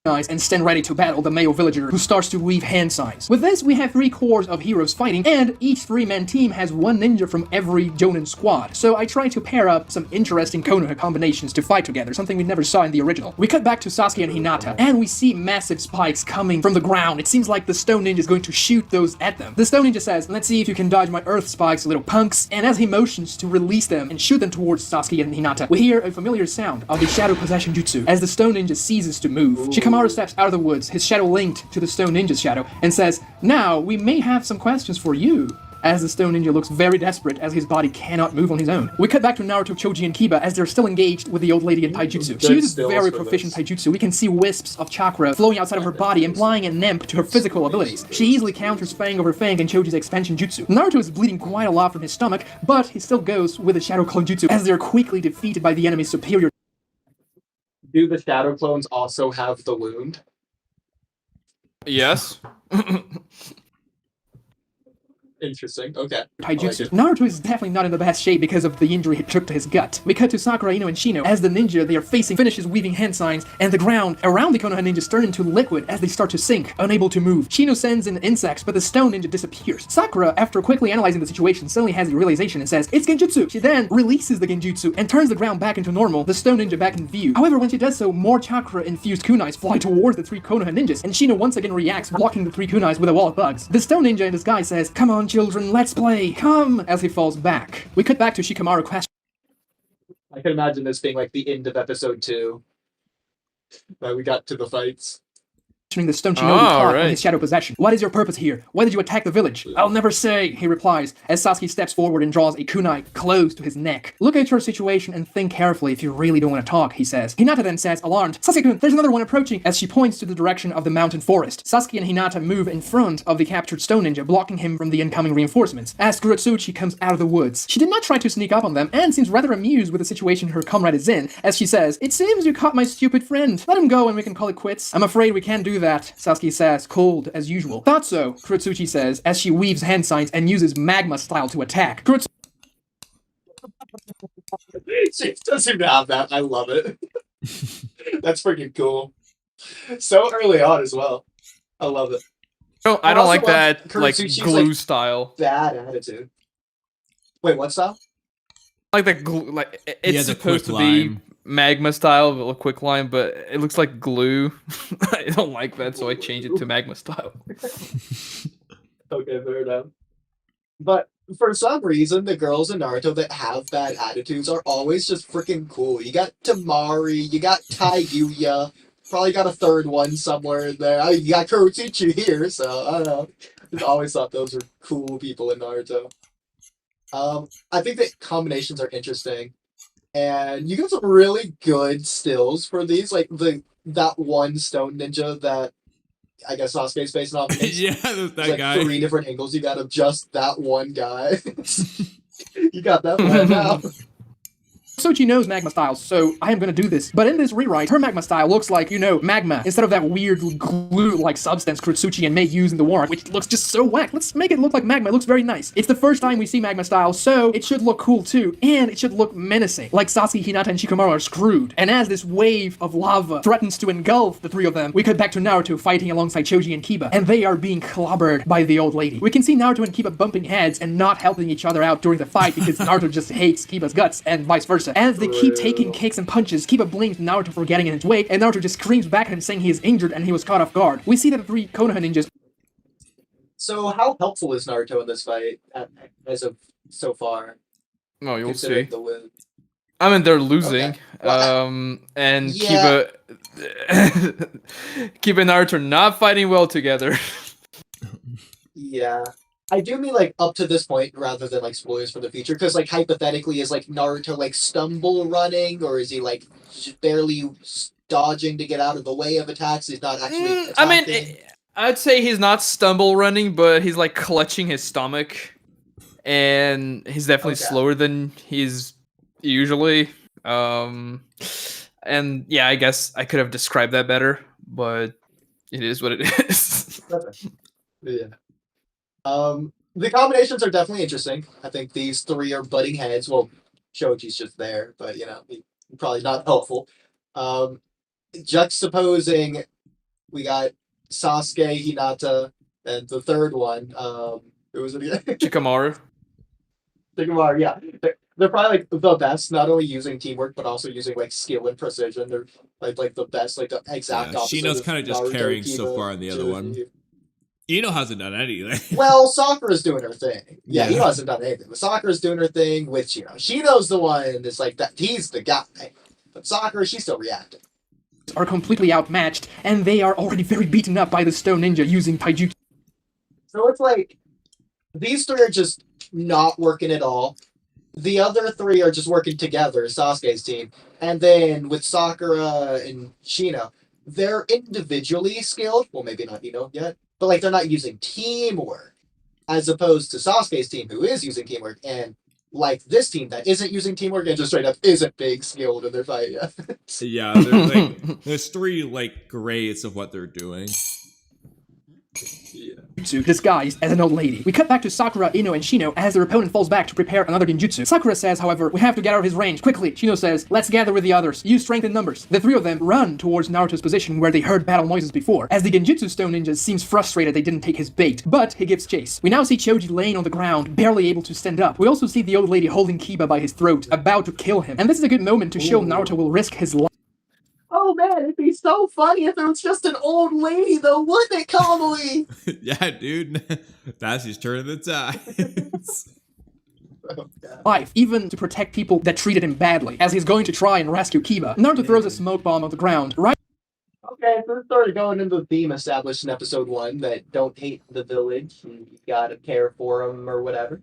And stand ready to battle the male villager, who starts to weave hand signs. With this, we have three cores of heroes fighting, and each three-man team has one ninja from every Jonin squad. So I tried to pair up some interesting Konoha combinations to fight together, something we never saw in the original. We cut back to Sasuke and Hinata, and we see massive spikes coming from the ground. It seems like the stone ninja is going to shoot those at them. The stone ninja says, "Let's see if you can dodge my earth spikes, little punks," and as he motions to release them and shoot them towards Sasuke and Hinata, we hear a familiar sound of the shadow possession jutsu as the stone ninja ceases to move. Shikamaru steps out of the woods, his shadow linked to the stone ninja's shadow, and says, "Now, we may have some questions for you," as the stone ninja looks very desperate as his body cannot move on his own. We cut back to Naruto, Choji, and Kiba as they're still engaged with the old lady in taijutsu. She uses very proficient taijutsu. We can see wisps of chakra flowing outside of her body, implying an nemp to her physical abilities. She easily counters fang over fang and Choji's expansion jutsu. Naruto is bleeding quite a lot from his stomach, but he still goes with the shadow clone jutsu as they're quickly defeated by the enemy's superior. Do the shadow clones also have the wound? Yes. Interesting. Okay. Taijutsu. Naruto is definitely not in the best shape because of the injury he took to his gut. We cut to Sakura, Ino, and Shino as the ninja they are facing finishes weaving hand signs, and the ground around the Konoha ninjas turn into liquid as they start to sink, unable to move. Shino sends in insects, but the stone ninja disappears. Sakura, after quickly analyzing the situation, suddenly has a realization and says, "It's Genjutsu!" She then releases the Genjutsu and turns the ground back into normal, the stone ninja back in view. However, when she does so, more chakra-infused kunais fly towards the three Konoha ninjas, and Shino once again reacts, blocking the three kunais with a wall of bugs. The stone ninja in disguise says, "Come on, children, let's play, come," as he falls back. We cut back to Shikamaru questioning. I can imagine this being like the end of episode 2. We got to the fights. The stone shinobi caught on his shadow possession. "What is your purpose here? Why did you attack the village?" "I'll never say," he replies, as Sasuke steps forward and draws a kunai close to his neck. "Look at your situation and think carefully if you really don't want to talk," he says. Hinata then says, alarmed, "Sasuke-kun, there's another one approaching," as she points to the direction of the mountain forest. Sasuke and Hinata move in front of the captured stone ninja, blocking him from the incoming reinforcements. As Kurotsuchi comes out of the woods, she did not try to sneak up on them and seems rather amused with the situation her comrade is in, as she says, "It seems you caught my stupid friend. Let him go and we can call it quits." "I'm afraid we can't do that, Sasuke says, cold as usual. Thought so, Kurotsuchi says, as she weaves hand signs and uses magma style to attack. She doesn't even have that. I love it. That's freaking cool. So early on as well. I love it. No, I don't like that Kurotsuchi's, glue style. Bad attitude. Wait, what style? Like that glue, like it's supposed to be magma style, a quick line, but it looks like glue. I don't like that, so I changed it to magma style. Okay, fair enough. But for some reason, the girls in Naruto that have bad attitudes are always just freaking cool. You got Tamari, you got Taiyuya, probably got a third one somewhere in there. You got Kurotsuchi here, so I don't know. Just always thought those were cool people in Naruto. I think that combinations are interesting, and you get some really good stills for these, like that one stone ninja that I guess Sasuke's facing off against. Yeah, that like guy. 3 different angles you got of just that one guy. You got that planned out. Sochi knows magma style, so I am gonna do this. But in this rewrite, her magma style looks like, magma, instead of that weird glue-like substance Kurotsuchi and Mei use in the war, which looks just so whack. Let's make it look like magma. It looks very nice. It's the first time we see magma style, so it should look cool too, and it should look menacing. Like Sasuke, Hinata, and Shikamaru are screwed. And as this wave of lava threatens to engulf the 3 of them, we cut back to Naruto fighting alongside Choji and Kiba, and they are being clobbered by the old lady. We can see Naruto and Kiba bumping heads and not helping each other out during the fight because Naruto just hates Kiba's guts, and vice versa. As they keep taking kicks and punches, Kiba blames Naruto for getting in his way, and Naruto just screams back at him saying he is injured and he was caught off guard. We see that the 3 Konoha ninjas... So how helpful is Naruto in this fight as of so far? No, you'll see. The win? I mean, they're losing. Okay. Well, and yeah. Kiba and Naruto are not fighting well together. Yeah. I do mean like up to this point rather than like spoilers for the future, because like hypothetically is like Naruto like stumble running, or is he like barely dodging to get out of the way of attacks? He's not actually attacking. I mean, I'd say he's not stumble running, but he's like clutching his stomach, and he's definitely slower than he's usually. And yeah, I guess I could have described that better, but it is what it is. Yeah. The combinations are definitely interesting. I think these 3 are butting heads. Well, Choji's just there, but probably not helpful. Juxtaposing, we got Sasuke, Hinata, and the third one, who was it again? Shikamaru. Shikamaru, yeah. They're probably like the best, not only using teamwork, but also using like skill and precision. They're like the best, like the exact opposite. Shino's kind of just Naruto, carrying Kiba, so far on the other one. Ino hasn't done anything. Well, Sakura's doing her thing. Yeah, Ino hasn't done anything. But Sakura's doing her thing with Shino. Shino's the one that's like that. He's the guy. But Sakura, she's still reacting. Are completely outmatched, and they are already very beaten up by the Stone Ninja using Taijutsu. So it's like these 3 are just not working at all. The other 3 are just working together, Sasuke's team. And then with Sakura and Shino, they're individually skilled. Well, maybe not Ino yet. But like they're not using teamwork, as opposed to Sasuke's team, who is using teamwork, and like this team that isn't using teamwork and just straight up isn't big skilled in their fight. Yeah, there's 3 like grades of what they're doing. Disguised as an old lady. We cut back to Sakura, Ino, and Shino as their opponent falls back to prepare another Genjutsu. Sakura says, however, we have to get out of his range quickly. Shino says, let's gather with the others. Use strength in numbers. The 3 of them run towards Naruto's position where they heard battle noises before. As the Genjutsu Stone Ninja seems frustrated they didn't take his bait, but he gives chase. We now see Choji laying on the ground, barely able to stand up. We also see the old lady holding Kiba by his throat, about to kill him. And this is a good moment to show Naruto will risk his life. Oh man, it'd be so funny if it was just an old lady though, wouldn't it, Kamui? Yeah, dude. That's his turn of the tides. Life, even to protect people that treated him badly, as he's going to try and rescue Kiba. Naruto throws a smoke bomb on the ground, right? Okay, so we're sort of going into the theme established in episode 1 that don't hate the village, and you gotta care for them or whatever.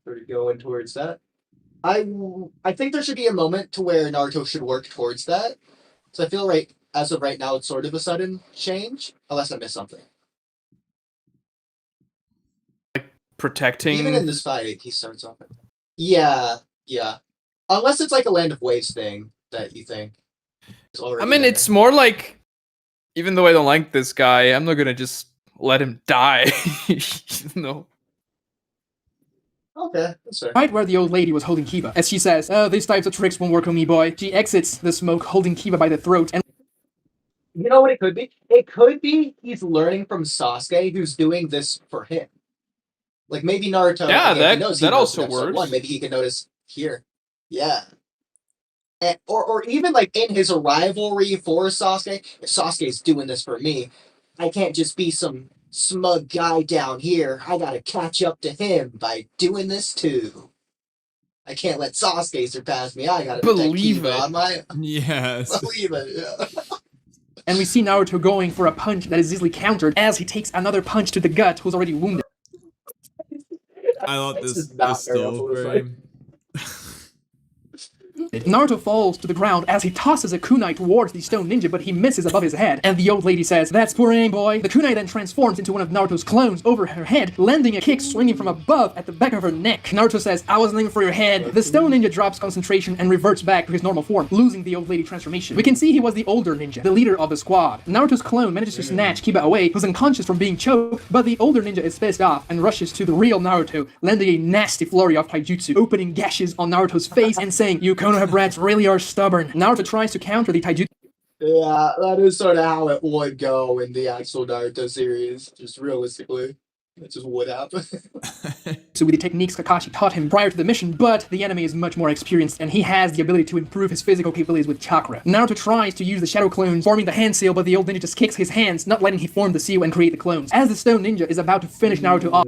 Sort of going towards that. I think there should be a moment to where Naruto should work towards that. So I feel as of right now, it's sort of a sudden change, unless I missed something. Like protecting. Even in this fight, he starts off. Yeah. Unless it's like a Land of Waves thing that you think. I mean, it's more like Even though I don't like this guy, I'm not gonna just let him die. No. Okay, that's fair. Right where the old lady was holding Kiba, as she says, "Oh, these types of tricks won't work on me, boy." She exits the smoke, holding Kiba by the throat, and You know what it could be? It could be he's learning from Sasuke, who's doing this for him. Like maybe Naruto. Yeah, again, he knows that also in episode works. 1. Maybe he can notice here. Yeah. And, or even like in his rivalry for Sasuke, if Sasuke's doing this for me, I can't just be some smug guy down here. I gotta catch up to him by doing this too. I can't let Sasuke surpass me. I gotta Believe it. on my Yes. believe it. Yeah. and we see Naruto going for a punch that is easily countered as he takes another punch to the gut, who's already wounded. I love This this is not very still helpful, frame. Naruto falls to the ground as he tosses a kunai towards the stone ninja, but he misses above his head, and the old lady says, "That's poor aim, boy." The kunai then transforms into one of Naruto's clones over her head, landing a kick swinging from above at the back of her neck. Naruto says, "I wasn't aiming for your head." The stone ninja drops concentration and reverts back to his normal form, losing the old lady transformation. We can see he was the older ninja, the leader of the squad. Naruto's clone manages to snatch Kiba away, who's unconscious from being choked, but the older ninja is pissed off and rushes to the real Naruto, landing a nasty flurry of taijutsu, opening gashes on Naruto's face and saying, "You Konoha brats really are stubborn." Naruto tries to counter the taijutsu. Yeah, that is sort of how it would go in the actual Naruto series. Just realistically, that's just what happened. So with the techniques Kakashi taught him prior to the mission, but the enemy is much more experienced and he has the ability to improve his physical capabilities with chakra. Naruto tries to use the shadow clones, forming the hand seal, but the old ninja just kicks his hands, not letting him form the seal and create the clones. As the stone ninja is about to finish Naruto off,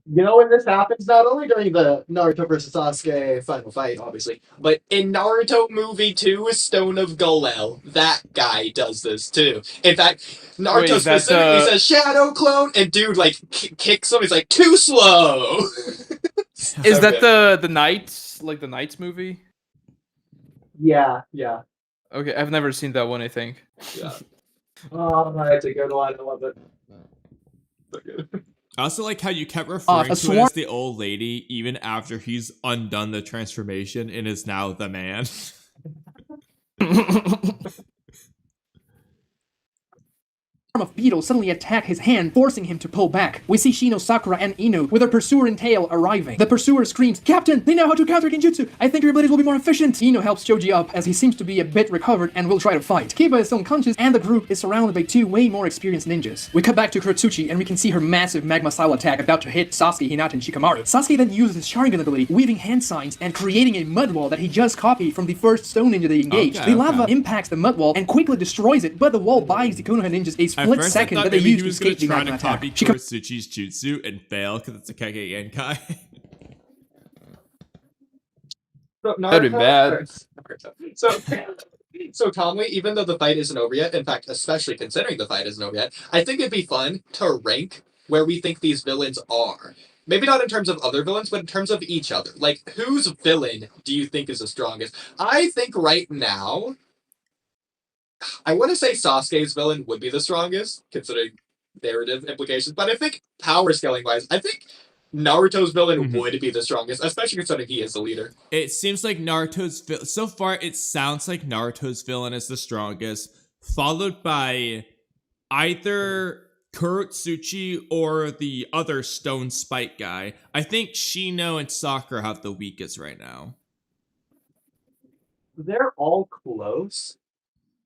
You know when this happens, not only during the Naruto versus Sasuke final fight, obviously, but in Naruto movie 2, Stone of Golel, that guy does this too. In fact, Naruto specifically says shadow clone, and dude like kicks him. He's like, too slow. Is that the Knights, like the Knights movie? Yeah. Okay, I've never seen that one, I think. Yeah. Oh, that's a good one. I love it. So good. I also like how you kept referring to it swarm- as the old lady even after he's undone the transformation and is now the man. of beetles suddenly attack his hand, forcing him to pull back. We see Shino, Sakura, and Ino with their pursuer and tail arriving. The pursuer screams, "Captain, they know how to counter Genjutsu! I think your abilities will be more efficient!" Ino helps Choji up as he seems to be a bit recovered and will try to fight. Kiba is still unconscious and the group is surrounded by two way more experienced ninjas. We cut back to Kurotsuchi and we can see her massive magma-style attack about to hit Sasuke, Hinata, and Shikamaru. Sasuke then uses his Sharingan ability, weaving hand signs and creating a mud wall that he just copied from the first stone ninja they engaged. The lava impacts the mud wall and quickly destroys it, but the wall buys the Konoha ninjas a split second that they he was going to try to attack. copy Kurotsuchi's jutsu and fail because it's a Kage Genkai. So That'd be bad. So Kamui, even though the fight isn't over yet, in fact, especially considering the fight isn't over yet, I think it'd be fun to rank where we think these villains are. Maybe not in terms of other villains, but in terms of each other. Like, whose villain do you think is the strongest? I think right now, I want to say Sasuke's villain would be the strongest, considering narrative implications, but I think power scaling wise, I think Naruto's villain would be the strongest, especially considering he is the leader. It seems like so far it sounds like Naruto's villain is the strongest, followed by either Kurotsuchi or the other stone spike guy. I think Shino and Sakura have the weakest right now. They're all close.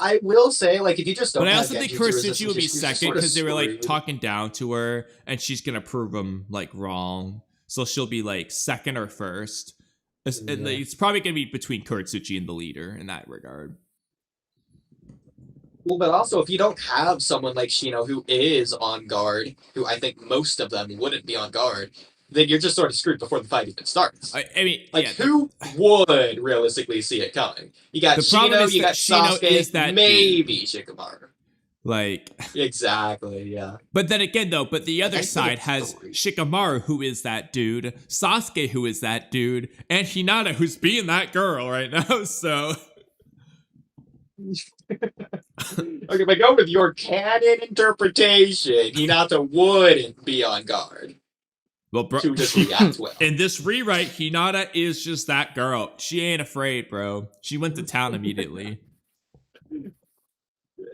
I will say, like, if you just don't. But I have also think Genjutsu Kurotsuchi would be resistance, second because they were like screwed. talking down to her, and she's gonna prove them like wrong. So she'll be like second or first. It's probably gonna be between Kurotsuchi and the leader in that regard. Well, but also if you don't have someone like Shino who is on guard, who I think most of them wouldn't be on guard, then you're just sort of screwed before the fight even starts. I mean, like, yeah, who would realistically see it coming? You got Shino, you got Sasuke, maybe Shikamaru. Like, exactly, yeah. But then again, though, the other side has Shikamaru, who is that dude, Sasuke, who is that dude, and Hinata, who's being that girl right now, so... Okay, but go with your canon interpretation. Hinata wouldn't be on guard. Well, bro, to just react well. In this rewrite, Hinata is just that girl. She ain't afraid, bro. She went to town immediately.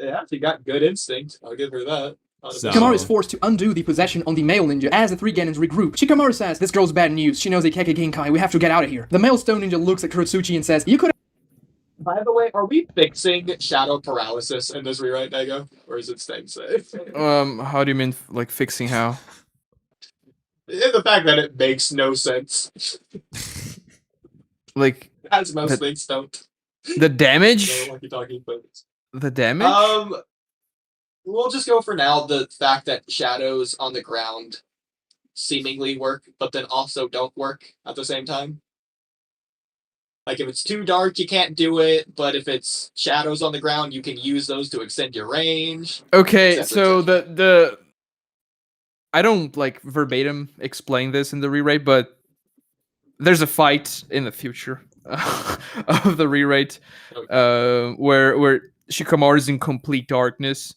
Yeah, she got good instinct. I'll give her that. So- Shikamaru is forced to undo the possession on the male ninja as the three Genins regroup. Shikamaru says, "This girl's bad news. She knows a Kekkei Genkai. We have to get out of here." The male stone ninja looks at Kurotsuchi and says, "You could By the way, are we fixing shadow paralysis in this rewrite, Dygo? Or is it staying safe? How do you mean, like, fixing how? In the fact that it makes no sense. Like, As most things don't. the damage? No, walkie-talkie, but... The damage? We'll just go for now the fact that shadows on the ground seemingly work, but then also don't work at the same time. Like, if it's too dark, you can't do it, but if it's shadows on the ground, you can use those to extend your range. Okay, et so cetera. the I don't, like, verbatim explain this in the rewrite, but there's a fight in the future of the rewrite where Shikamaru's in complete darkness,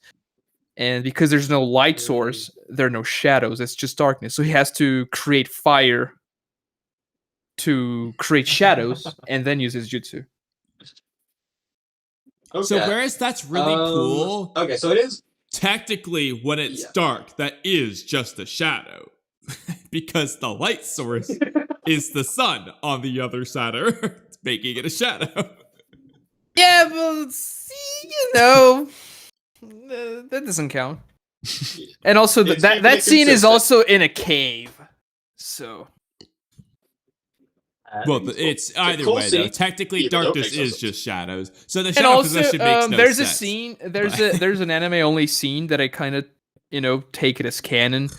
and because there's no light source, there are no shadows, it's just darkness. So he has to create fire to create shadows and then use his jutsu. Okay. So whereas that's really cool, Okay, so it is... technically when it's dark, that is just a shadow. Because the light source is the sun on the other side of Earth, making it a shadow. Yeah, but you know, that doesn't count. And also, It's that scene is consistent. also in a cave, so. Well, it's either cool way, though. scene. Technically, Either way darkness makes no is sense. just shadows. So the And shadow also, possession makes no there's sense. a scene, there's an anime only scene that I kind of, take it as canon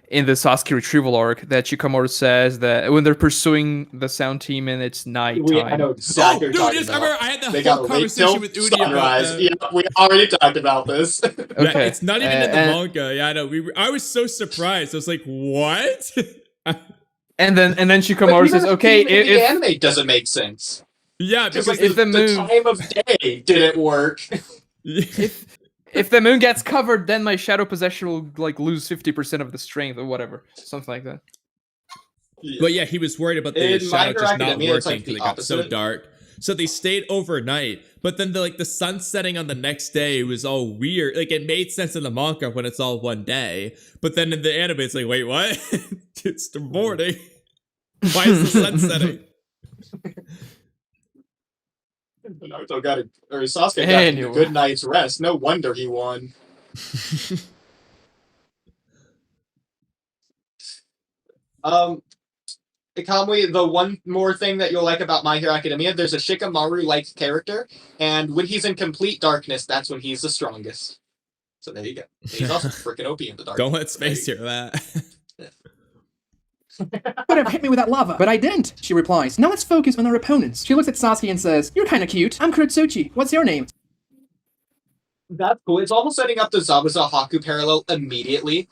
in the Sasuke retrieval arc that Shikamaru says that when they're pursuing the sound team and it's nighttime. I know exactly what Dude, you're yes, talking I about. remember I had They the whole got conversation with Oodie about that. Yeah, we already talked about this. Yeah, Okay. it's not even in the and- manga. Yeah, I know. I was so surprised. I was like, what? And then But Shikamaru says, even okay, the if anime doesn't make sense. Yeah, Because because like, if the moon- time of day didn't work. if the moon gets covered, then my shadow possession will like lose 50% of the strength or whatever, something like that. But yeah, he was worried about the In shadow My Hero just not Academia, it's working like because the it got so opposite. dark. So they stayed overnight, but then the sun setting on the next day was all weird. Like it made sense in the manga when it's all one day, but then in the anime it's like, wait, what? It's the morning. Why is the sun setting? Naruto got Sasuke got Anyway. a good night's rest. No wonder he won. Kamui, the one more thing that you'll like about My Hero Academia, there's a Shikamaru-like character, and when he's in complete darkness, that's when he's the strongest. So there you go. And he's also freaking OP in the dark. Don't let Space hear that. could have hit me with that lava, but I didn't," she replies. "Now let's focus on our opponents." She looks at Sasuke and says, "You're kinda cute. I'm Kurotsuchi. What's your name?" That's cool. It's almost setting up the Zabuza Haku parallel immediately.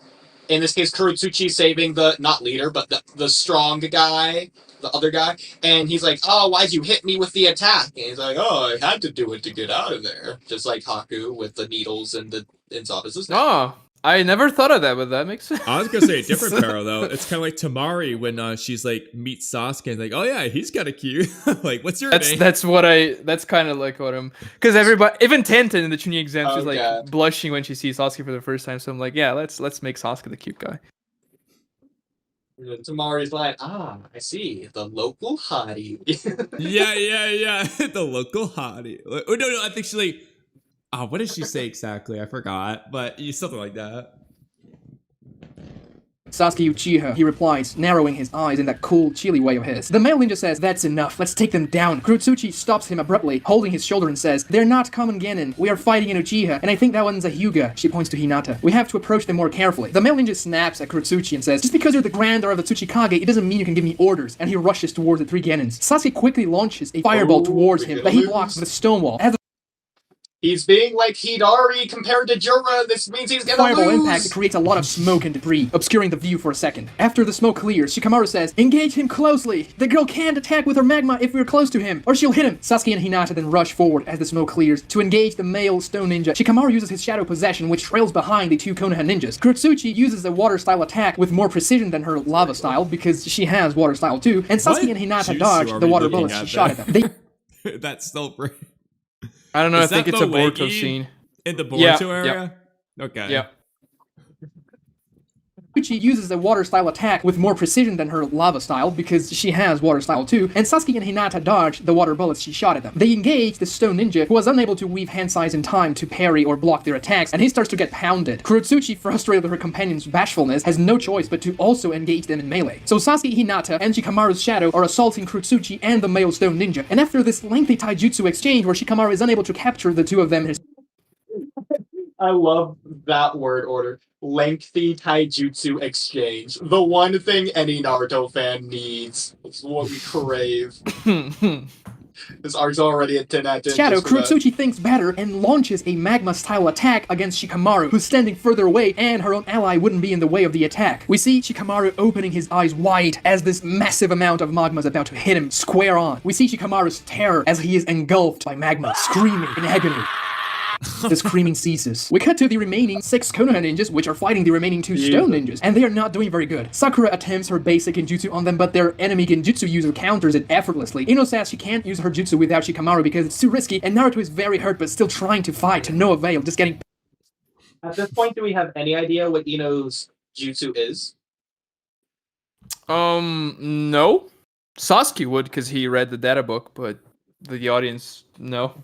In this case, Kurotsuchi saving the, not leader, but the strong guy, the other guy. And he's like, oh, why'd you hit me with the attack? And he's like, oh, I had to do it to get out of there. Just like Haku with the needles and Zabuza's neck. Oh, I never thought of that, but that makes sense. I was gonna say a different parallel though. It's kind of like Tamari when she's like meets Sasuke and like, oh yeah, he's kind of cute. Like, what's your name? That's kind of like what I'm, because everybody, even Tenten in the Chunin exam, she's like blushing when she sees Sasuke for the first time. So I'm like, yeah, let's make Sasuke the cute guy. And Tamari's like, I see, the local hottie. yeah. The local hottie. Oh no, I think she like. Oh, what did she say exactly? I forgot, but something like that. "Sasuke Uchiha," he replies, narrowing his eyes in that cool, chilly way of his. The male ninja says, "That's enough. Let's take them down." Kurotsuchi stops him abruptly, holding his shoulder and says, "They're not common Genin. We are fighting in Uchiha, and I think that one's a Hyuga." She points to Hinata. "We have to approach them more carefully." The male ninja snaps at Kurotsuchi and says, "Just because you're the grandeur of the Tsuchikage, it doesn't mean you can give me orders," and he rushes towards the three Genins. Sasuke quickly launches a fireball towards him that he blocks with a stone wall. As the He's being like Hidari compared to Jura. This means he's gonna fireball lose. impact creates a lot of smoke and debris, obscuring the view for a second. After the smoke clears, Shikamaru says, "Engage him closely. The girl can't attack with her magma if we're close to him, or she'll hit him." Sasuke and Hinata then rush forward as the smoke clears to engage the male stone ninja. Shikamaru uses his shadow possession, which trails behind the two Konoha ninjas. Kurotsuchi uses a water style attack with more precision than her lava style, because she has water style too, and Sasuke What and Hinata jutsu dodge are the we water looking bullets at she shot at them. That's still pretty. I don't know. Is I think that it's a Boruto Walky? scene. In the Yeah, boruto area? Okay. Yeah. She uses the water style attack with more precision than her lava style because she has water style too, and Sasuke and Hinata dodge the water bullets she shot at them. They engage the stone ninja, who was unable to weave hand size in time to parry or block their attacks, and he starts to get pounded. Kurotsuchi, frustrated with her companion's bashfulness, has no choice but to also engage them in melee. So Sasuke, Hinata, and Shikamaru's shadow are assaulting Kurotsuchi and the male stone ninja, and after this lengthy taijutsu exchange where Shikamaru is unable to capture the two of them, I love that word order. Lengthy taijutsu exchange. The one thing any Naruto fan needs. It's what we crave. This arc's already at 10 out of 10. Shadow, Kurotsuchi thinks better and launches a magma-style attack against Shikamaru, who's standing further away, and her own ally wouldn't be in the way of the attack. We see Shikamaru opening his eyes wide as this massive amount of magma is about to hit him square on. We see Shikamaru's terror as he is engulfed by magma, screaming in agony. The screaming ceases. We cut to the remaining 6 Konoha ninjas, which are fighting the remaining 2 stone ninjas, and they are not doing very good. Sakura attempts her basic Genjutsu on them, but their enemy Genjutsu user counters it effortlessly. Ino says she can't use her jutsu without Shikamaru because it's too risky, and Naruto is very hurt but still trying to fight to no avail, just getting... At this point, do we have any idea what Ino's jutsu is? No. Sasuke would, because he read the data book, but the audience, no.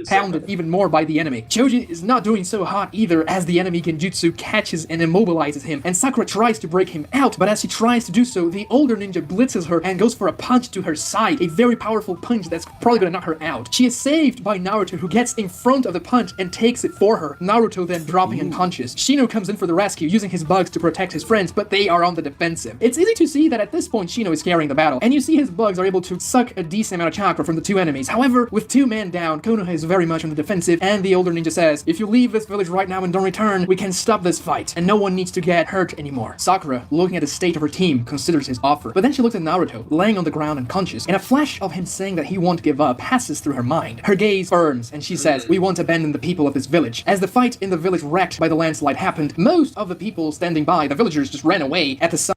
Pounded even more by the enemy. Choji is not doing so hot either as the enemy Genjutsu catches and immobilizes him, and Sakura tries to break him out, but as she tries to do so, the older ninja blitzes her and goes for a punch to her side, a very powerful punch that's probably gonna knock her out. She is saved by Naruto, who gets in front of the punch and takes it for her, Naruto then dropping unconscious. Shino comes in for the rescue, using his bugs to protect his friends, but they are on the defensive. It's easy to see that at this point Shino is carrying the battle, and you see his bugs are able to suck a decent amount of chakra from the 2 enemies. However, with 2 men down, Konoha is very much on the defensive, and the older ninja says, if you leave this village right now and don't return, we can stop this fight, and no one needs to get hurt anymore. Sakura, looking at the state of her team, considers his offer, but then she looks at Naruto, laying on the ground unconscious, and a flash of him saying that he won't give up passes through her mind. Her gaze burns, and she says, we won't abandon the people of this village. As the fight in the village wrecked by the landslide happened, most of the people standing by, the villagers, just ran away at the sun.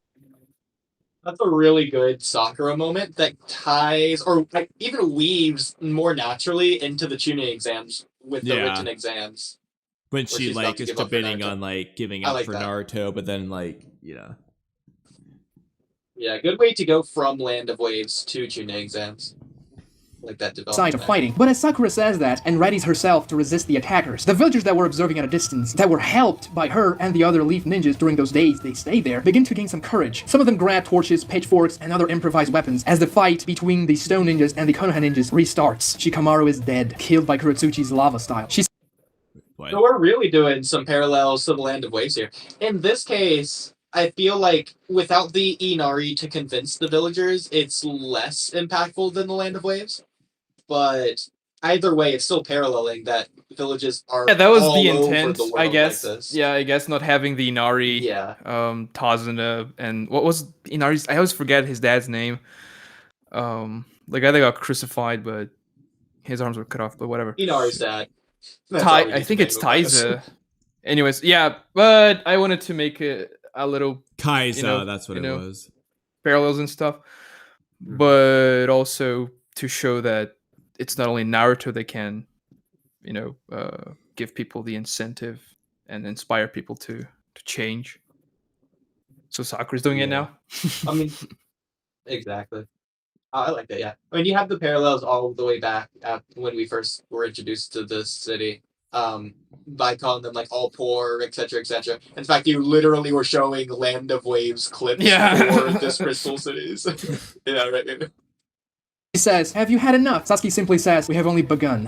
That's a really good Sakura moment that ties, or like, even weaves more naturally into the tuning exams with the written exams. When she like is debating on like giving up for that. Naruto, but then like, Yeah, good way to go from Land of Waves to tuning exams. Like that development. Side of fighting. But as Sakura says that and readies herself to resist the attackers, the villagers that were observing at a distance, that were helped by her and the other Leaf ninjas during those days they stayed there, begin to gain some courage. Some of them grab torches, pitchforks, and other improvised weapons as the fight between the stone ninjas and the Konoha ninjas restarts. Shikamaru is dead, killed by Kurotsuchi's lava style. So we're really doing some parallels to the Land of Waves here. In this case, I feel like without the Inari to convince the villagers, it's less impactful than the Land of Waves. But either way, it's still paralleling that villages are. Yeah, that was all the over intent, the world I guess. Like this. Yeah, I guess not having the Inari, Tazuna, and what was Inari's? I always forget his dad's name. The guy that got crucified, but his arms were cut off. But whatever. Inari's dad. I think it's Taiza. Anyways, yeah, but I wanted to make a little Kaiza, that's what it was. Parallels and stuff, but also to show that it's not only Naruto that can, give people the incentive and inspire people to change. So Sakura's doing it now. I mean, exactly. I like that, yeah. I mean, you have the parallels all the way back when we first were introduced to this city. By calling them like all poor, etc., etc. In fact, you literally were showing Land of Waves clips for this Crystal Cities. Yeah, right. He says, have you had enough? Sasuke simply says, we have only begun.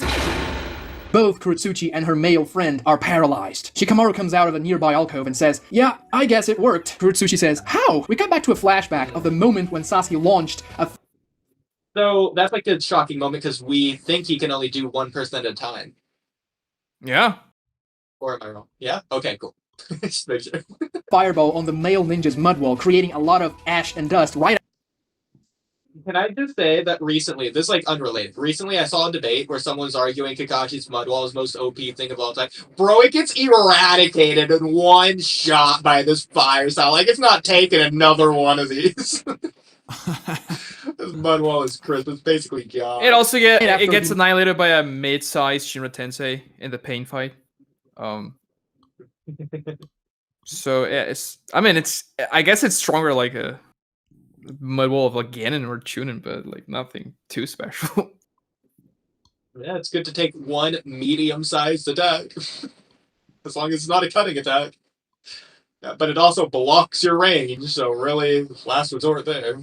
Both Kurotsuchi and her male friend are paralyzed. Shikamaru comes out of a nearby alcove and says, yeah, I guess it worked. Kurotsuchi says, how? We cut back to a flashback of the moment when Sasuke launched a... So that's like a shocking moment because we think he can only do one person at a time. Yeah. Or am I wrong? Yeah? Okay, cool. Just make sure. Fireball on the male ninja's mud wall, creating a lot of ash and dust right. Can I just say that recently, this is like unrelated. Recently, I saw a debate where someone was arguing Kakashi's mud wall is the most OP thing of all time. Bro, it gets eradicated in one shot by this fire style. Like, it's not taking another one of these. This mud wall is crisp. It's basically gone. It also after it gets the- annihilated by a mid-sized Shinra Tensei in the pain fight. So yeah, I guess it's stronger like a mud wall of like Ganon or Chunin, but like nothing too special. Yeah, it's good to take one medium-sized attack. As long as it's not a cutting attack. Yeah, but it also blocks your range, so really, last resort there.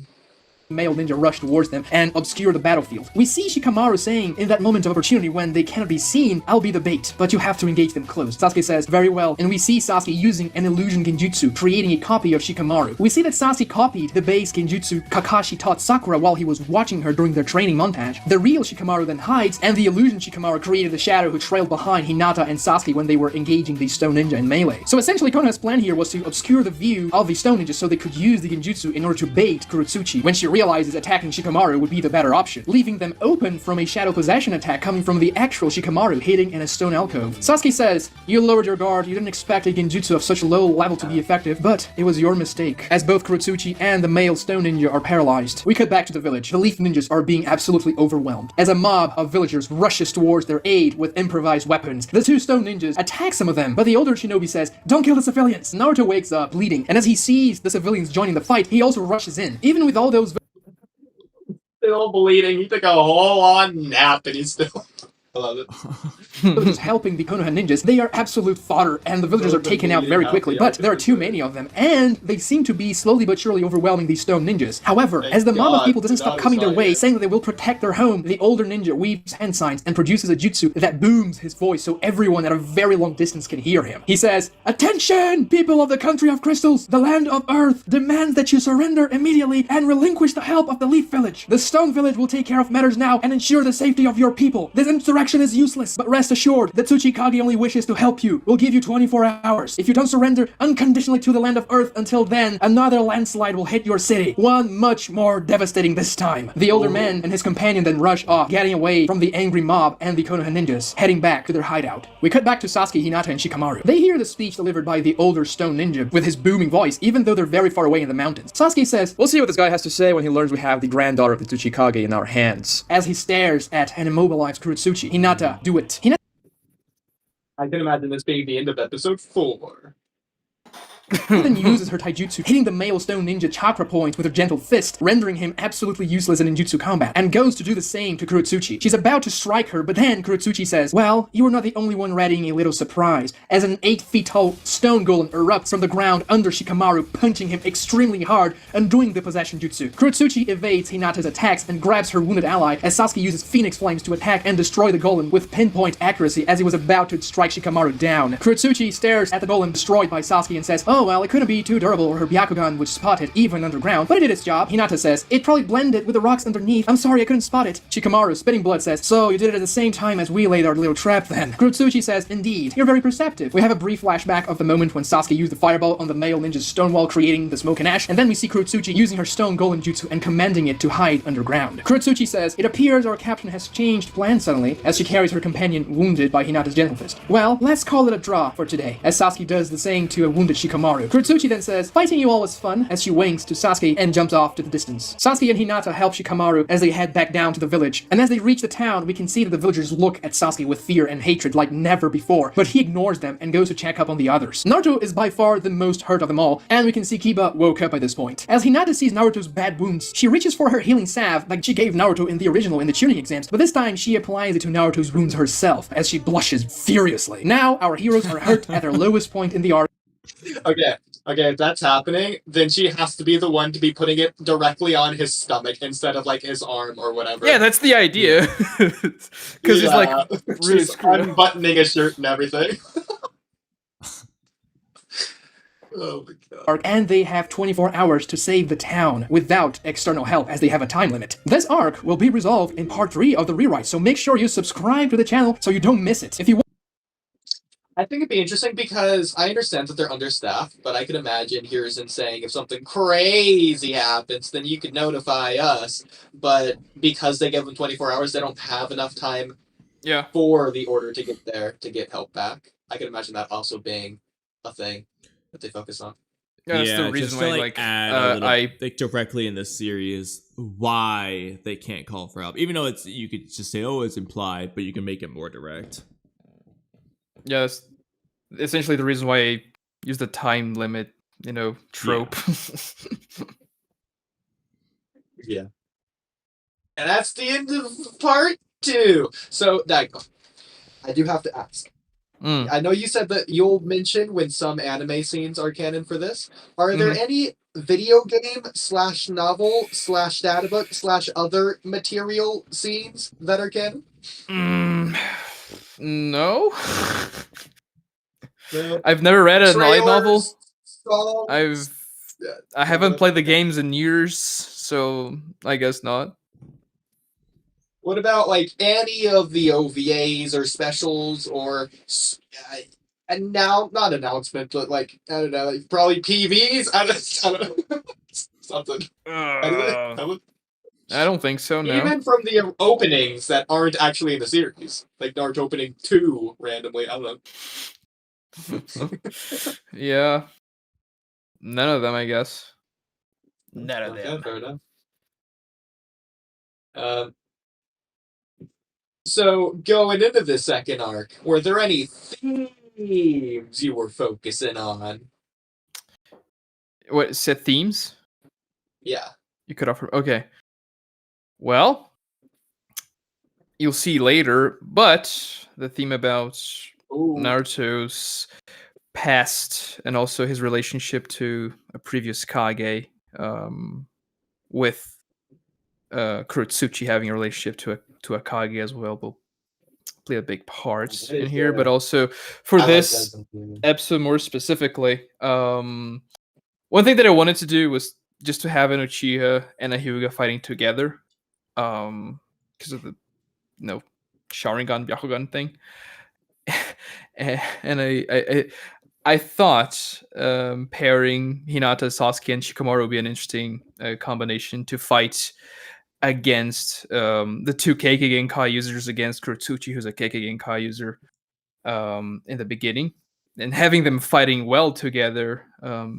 Male ninja rush towards them and obscure the battlefield. We see Shikamaru saying in that moment of opportunity when they cannot be seen, I'll be the bait, but you have to engage them close. Sasuke says, very well, and we see Sasuke using an illusion genjutsu, creating a copy of Shikamaru. We see that Sasuke copied the base genjutsu Kakashi taught Sakura while he was watching her during their training montage. The real Shikamaru then hides, and the illusion Shikamaru created the shadow who trailed behind Hinata and Sasuke when they were engaging the stone ninja in melee. So essentially Konoha's plan here was to obscure the view of the stone ninja so they could use the genjutsu in order to bait Kurotsuchi when she realizes attacking Shikamaru would be the better option, leaving them open from a shadow possession attack coming from the actual Shikamaru hiding in a stone alcove. Sasuke says, you lowered your guard, you didn't expect a genjutsu of such low level to be effective, but it was your mistake, as both Kurotsuchi and the male stone ninja are paralyzed. We cut back to the village. The leaf ninjas are being absolutely overwhelmed, as a mob of villagers rushes towards their aid with improvised weapons. The two stone ninjas attack some of them, but the older shinobi says, don't kill the civilians. Naruto wakes up bleeding, and as he sees the civilians joining the fight, he also rushes in. Even with all those Still bleeding. He took a whole on nap and he's still. I love it. villagers helping the Konoha ninjas, they are absolute fodder, and the villagers are taken out very quickly, but there are too many of them, and they seem to be slowly but surely overwhelming these stone ninjas. However, as the mob of people doesn't stop coming their way, saying that they will protect their home, the older ninja weaves hand signs and produces a jutsu that booms his voice so everyone at a very long distance can hear him. He says, attention, people of the country of crystals, the land of earth demands that you surrender immediately and relinquish the help of the leaf village. The stone village will take care of matters now and ensure the safety of your people. This insurrection is useless, but rest assured, the Tsuchikage only wishes to help you. We'll give you 24 hours. If you don't surrender unconditionally to the land of earth until then, another landslide will hit your city. One much more devastating this time. The older man and his companion then rush off, getting away from the angry mob and the Konoha ninjas, heading back to their hideout. We cut back to Sasuke, Hinata, and Shikamaru. They hear the speech delivered by the older stone ninja with his booming voice, even though they're very far away in the mountains. Sasuke says, we'll see what this guy has to say when he learns we have the granddaughter of the Tsuchikage in our hands. As he stares at an immobilized Kurotsuchi, Hinata, do it. I can imagine this being the end of episode 4. then uses her taijutsu, hitting the male stone ninja chakra point with her gentle fist, rendering him absolutely useless in ninjutsu combat, and goes to do the same to Kurotsuchi. She's about to strike her, but then Kurotsuchi says, well, you are not the only one readying a little surprise, as an 8 feet tall stone golem erupts from the ground under Shikamaru, punching him extremely hard and doing the possession jutsu. Kurotsuchi evades Hinata's attacks and grabs her wounded ally, as Sasuke uses phoenix flames to attack and destroy the golem with pinpoint accuracy as he was about to strike Shikamaru down. Kurotsuchi stares at the golem destroyed by Sasuke and says, oh well, it couldn't be too durable or her Byakugan would spot it even underground, but it did its job. Hinata says, it probably blended with the rocks underneath. I'm sorry I couldn't spot it. Shikamaru, spitting blood, says, so you did it at the same time as we laid our little trap then. Kurotsuchi says, indeed, you're very perceptive. We have a brief flashback of the moment when Sasuke used the fireball on the male ninja's stone wall, creating the smoke and ash, and then we see Kurotsuchi using her stone golem jutsu and commanding it to hide underground. Kurotsuchi says, it appears our captain has changed plans suddenly, as she carries her companion wounded by Hinata's gentle fist. Well, let's call it a draw for today, as Sasuke does the same to a wounded Shikamaru. Kurotsuchi then says, fighting you all was fun, as she winks to Sasuke and jumps off to the distance. Sasuke and Hinata help Shikamaru as they head back down to the village, and as they reach the town, we can see that the villagers look at Sasuke with fear and hatred like never before, but he ignores them and goes to check up on the others. Naruto is by far the most hurt of them all, and we can see Kiba woke up by this point. As Hinata sees Naruto's bad wounds, she reaches for her healing salve like she gave Naruto in the original in the tuning exams, but this time she applies it to Naruto's wounds herself, as she blushes furiously. Now, our heroes are hurt at their lowest point in the arc. Okay, if that's happening, then she has to be the one to be putting it directly on his stomach instead of like his arm or whatever. Yeah, that's the idea. Because he's like really she's screwed up. unbuttoning his shirt and everything. Oh my god. And they have 24 hours to save the town without external help, as they have a time limit. This arc will be resolved in part 3 of the rewrite, so make sure you subscribe to the channel so you don't miss it. If you I think it'd be interesting because I understand that they're understaffed, but I could imagine Hiruzen saying if something crazy happens, then you could notify us. But because they give them 24 hours, they don't have enough time for the order to get there to get help back. I can imagine that also being a thing that they focus on. Yeah, that's the reason just why, to like, add a little, I like directly in the series why they can't call for help, even though it's you could just say, oh, it's implied, but you can make it more direct. yeah, that's essentially the reason why I use the time limit, trope. Yeah. And that's the end of part 2. So, Dygo, I do have to ask. Mm. I know you said that you'll mention when some anime scenes are canon for this. Are there any video game / novel / databook / other material scenes that are canon? No. No. I've never read a light novel. Songs, I haven't played the games in years, so I guess not. What about like any of the OVAs or specials or and now not announcement, but like I don't know, like probably PVs. I don't know. Something. Anything? I don't think so. No. Even from the openings that aren't actually in the series, like Naruto opening 2 randomly. I don't know. Yeah. None of them, I guess. None of Okay, them. fair enough. So going into the second arc, were there any themes you were focusing on? What, set themes? Yeah. You could offer. Okay. Well, you'll see later, but the theme about Naruto's past and also his relationship to a previous Kage, with Kurotsuchi having a relationship to a Kage as well will play a big part in here. But also for this episode more specifically, one thing that I wanted to do was just to have an Uchiha and a Hyuga fighting together, because of the Sharingan Byakugan thing. And I thought pairing Hinata, Sasuke, and Shikamaru would be an interesting combination to fight against the two Keiki Genkai users against Kurotsuchi, who's a Keiki Genkai user, in the beginning. And having them fighting well together,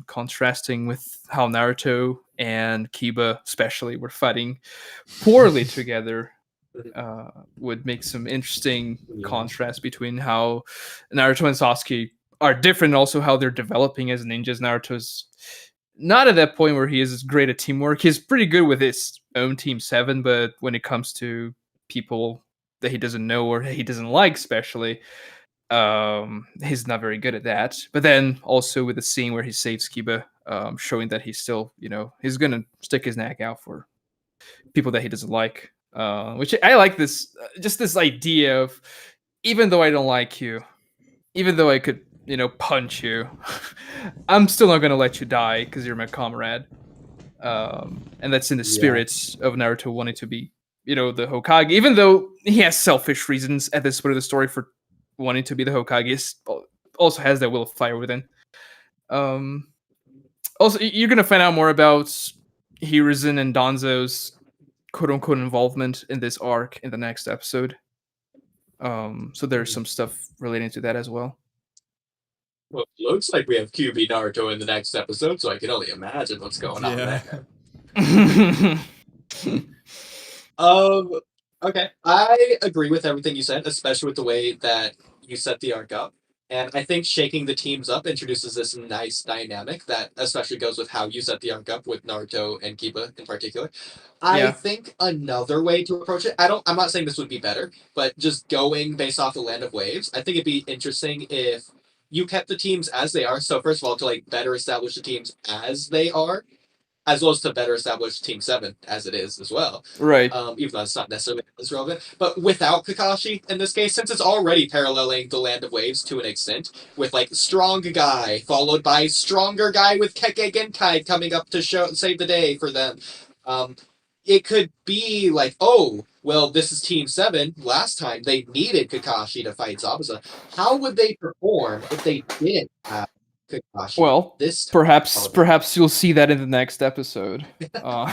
contrasting with how Naruto and Kiba especially were fighting poorly together, would make some interesting contrast between how Naruto and Sasuke are different, and also how they're developing as ninjas. Naruto's not at that point where he is great at teamwork. He's pretty good with his own Team 7, but when it comes to people that he doesn't know or he doesn't like, especially, he's not very good at that. But then also with the scene where he saves Kiba, showing that he's still, he's gonna stick his neck out for people that he doesn't like. Which I like this, just this idea of, even though I don't like you, even though I could, punch you, I'm still not gonna let you die because you're my comrade. And that's in the spirits of Naruto wanting to be, the Hokage, even though he has selfish reasons at this point of the story for wanting to be the Hokage. Also has that will of fire within. Also, you're gonna find out more about Hiruzen and Danzo's quote-unquote involvement in this arc in the next episode. So there's some stuff relating to that as well. Well, it looks like we have QB Naruto in the next episode, so I can only imagine what's going on there. Okay. I agree with everything you said, especially with the way that you set the arc up. And I think shaking the teams up introduces this nice dynamic that especially goes with how you set the arc up with Naruto and Kiba in particular. I think another way to approach it, I'm not saying this would be better, but just going based off the Land of Waves, I think it'd be interesting if you kept the teams as they are. So first of all, to like better establish the teams as they are, as well as to better establish Team 7 as it is as well. Right. Even though it's not necessarily as relevant. But without Kakashi in this case, since it's already paralleling the Land of Waves to an extent, with like strong guy, followed by stronger guy with Kekkei Genkai coming up to save the day for them. It could be like, oh, well, this is Team 7. Last time they needed Kakashi to fight Zabuza. How would they perform if they didn't have Kakashi? Well, this time? perhaps you'll see that in the next episode. I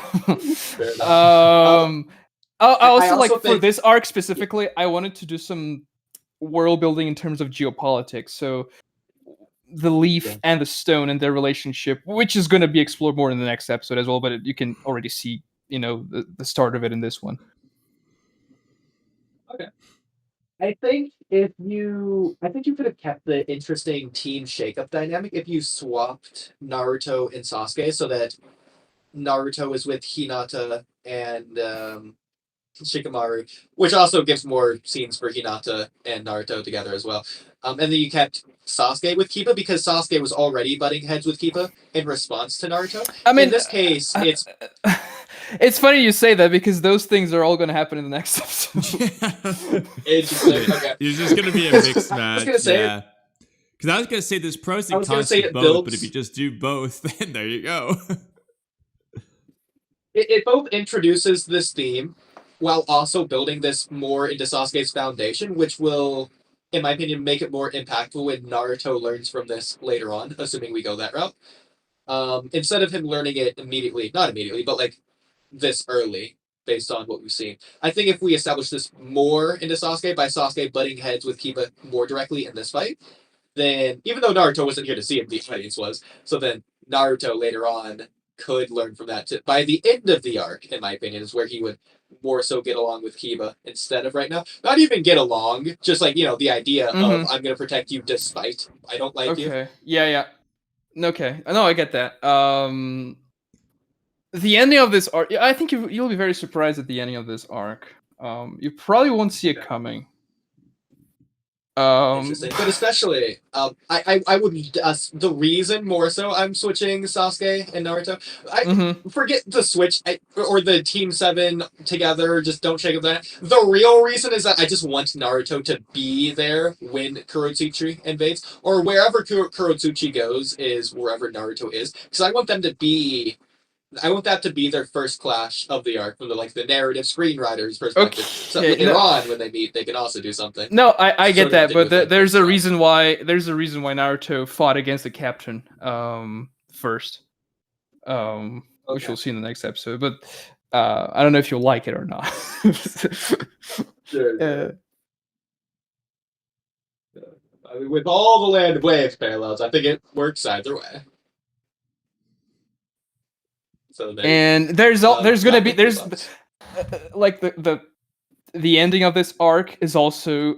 also like think... for this arc specifically, I wanted to do some world building in terms of geopolitics. So the leaf and the stone and their relationship, which is going to be explored more in the next episode as well. But you can already see, the start of it in this one. Okay. I think you could have kept the interesting team shakeup dynamic if you swapped Naruto and Sasuke so that Naruto is with Hinata and Shikamaru, which also gives more scenes for Hinata and Naruto together as well. And then you kept Sasuke with Kiba because Sasuke was already butting heads with Kiba in response to Naruto. I mean, in this case, it's it's funny you say that because those things are all going to happen in the next episode. interesting. Okay. It's just gonna be a mixed match. gonna say yeah. Because I was gonna say there's pros and cons to both, builds... but if you just do both, then there you go. It both introduces this theme while also building this more into Sasuke's foundation, which will, in my opinion, make it more impactful when Naruto learns from this later on, assuming we go that route. Instead of him learning it immediately, not immediately, but like this early, based on what we've seen. I think if we establish this more into Sasuke by Sasuke butting heads with Kiba more directly in this fight, then even though Naruto wasn't here to see him, the audience was, so then Naruto later on could learn from that. By the end of the arc, in my opinion, is where he would more so get along with Kiba instead of right now. Not even get along, just like, the idea of I'm going to protect you despite I don't like you. Okay. Yeah. Okay. No, I get that. The ending of this arc, I think you'll be very surprised at the ending of this arc. You probably won't see it coming. Interesting, but especially, I would the reason more so I'm switching Sasuke and Naruto. Forget the switch or the Team 7 together. Just don't shake up that. The real reason is that I just want Naruto to be there when Kurotsuchi invades, or wherever Kurotsuchi goes is wherever Naruto is, because I want them to be. I want that to be their first clash of the arc from the narrative screenwriter's perspective. Okay, so later on, when they meet, they can also do something. No, I get that, but there's a reason why Naruto fought against the captain first, which we'll see in the next episode. But I don't know if you'll like it or not. Sure. I mean, with all the Land of Waves parallels, I think it works either way. So and there's gonna be like the ending of this arc is also,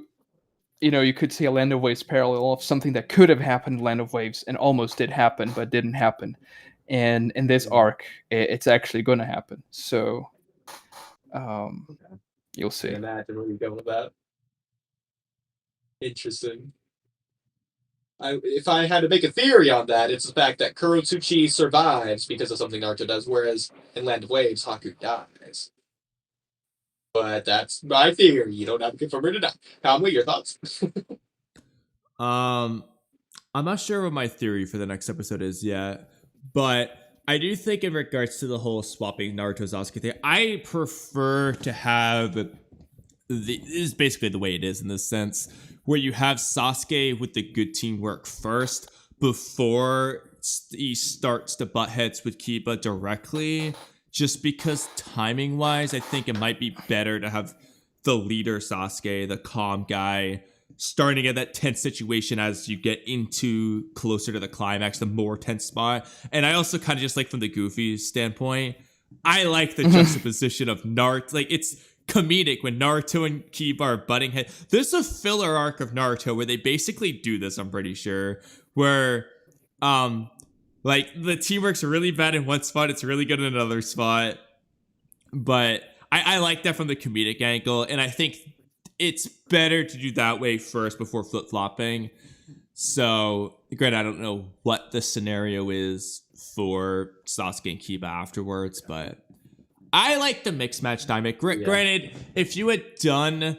you could see a Land of Waves parallel of something that could have happened in Land of Waves and almost did happen but didn't happen, and in this arc it's actually going to happen. So you'll see. I can imagine where you're going with that. Interesting. If I had to make a theory on that, it's the fact that Kurotsuchi survives because of something Naruto does, whereas in Land of Waves, Haku dies. But that's my theory. You don't have to confirm or deny. Kamui, your thoughts? I'm not sure what my theory for the next episode is yet, but I do think in regards to the whole swapping Naruto Sasuke thing, I prefer to have this is basically the way it is in this sense, where you have Sasuke with the good teamwork first before he starts to butt heads with Kiba directly, just because timing wise, I think it might be better to have the leader Sasuke, the calm guy, starting at that tense situation as you get into closer to the climax, the more tense spot. And I also kind of just like from the Goofy standpoint, I like the juxtaposition of Naruto. Like, it's comedic when Naruto and Kiba are butting heads. There's a filler arc of Naruto where they basically do this, I'm pretty sure, where like the teamwork's really bad in one spot, it's really good in another spot. But I like that from the comedic angle, and I think it's better to do that way first before flip-flopping. So, granted, I don't know what the scenario is for Sasuke and Kiba afterwards, but I like the mixed match dynamic. Granted, if you had done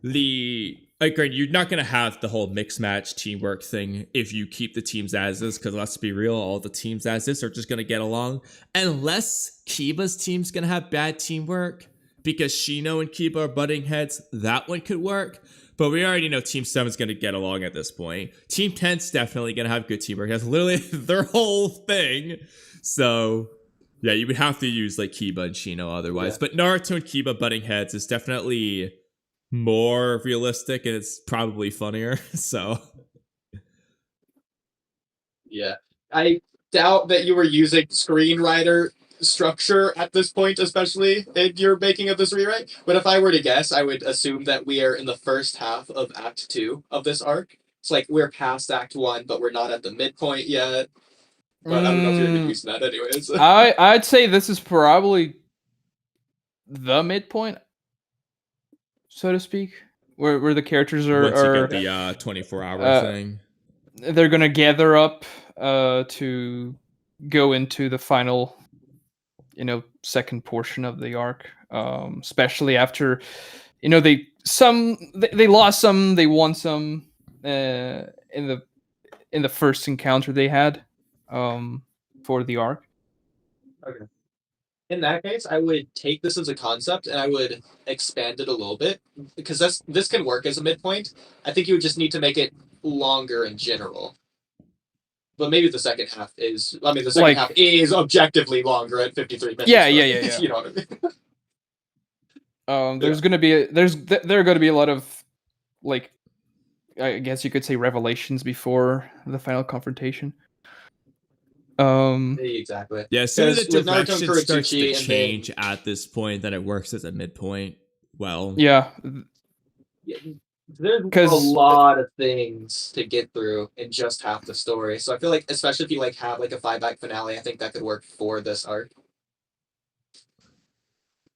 granted, you're not going to have the whole mixed match teamwork thing if you keep the teams as is, because let's be real, all the teams as is are just going to get along. Unless Kiba's team's going to have bad teamwork, because Shino and Kiba are butting heads, that one could work. But we already know Team 7's going to get along at this point. Team 10's definitely going to have good teamwork. That's literally their whole thing. So, yeah, you would have to use like Kiba and Shino otherwise. Yeah. But Naruto and Kiba butting heads is definitely more realistic, and it's probably funnier. So, Yeah. I doubt that you were using screenwriter structure at this point, especially in your making of this rewrite. But if I were to guess, I would assume that we are in the first half of Act 2 of this arc. It's like we're past Act 1, but we're not at the midpoint yet. But I don't know if you're using that anyways. I'd say this is probably the midpoint, so to speak, where the characters Once you get the 24-hour thing. They're gonna gather up to go into the final, second portion of the arc. Especially after, they lost some, they won some in the first encounter they had for the arc. Okay. In that case, I would take this as a concept and I would expand it a little bit because this can work as a midpoint. I think you would just need to make it longer in general. But maybe the second half is. I mean, the second half is objectively longer at 53 minutes. Yeah. You know what I mean? There's gonna be there are gonna be a lot of, like, I guess you could say, revelations before the final confrontation. Exactly. Yeah, as soon as the direction starts to change at this point, then it works as a midpoint. Well, yeah. There's a lot of things to get through in just half the story. So I feel like, especially if you have a 5-act finale, I think that could work for this arc.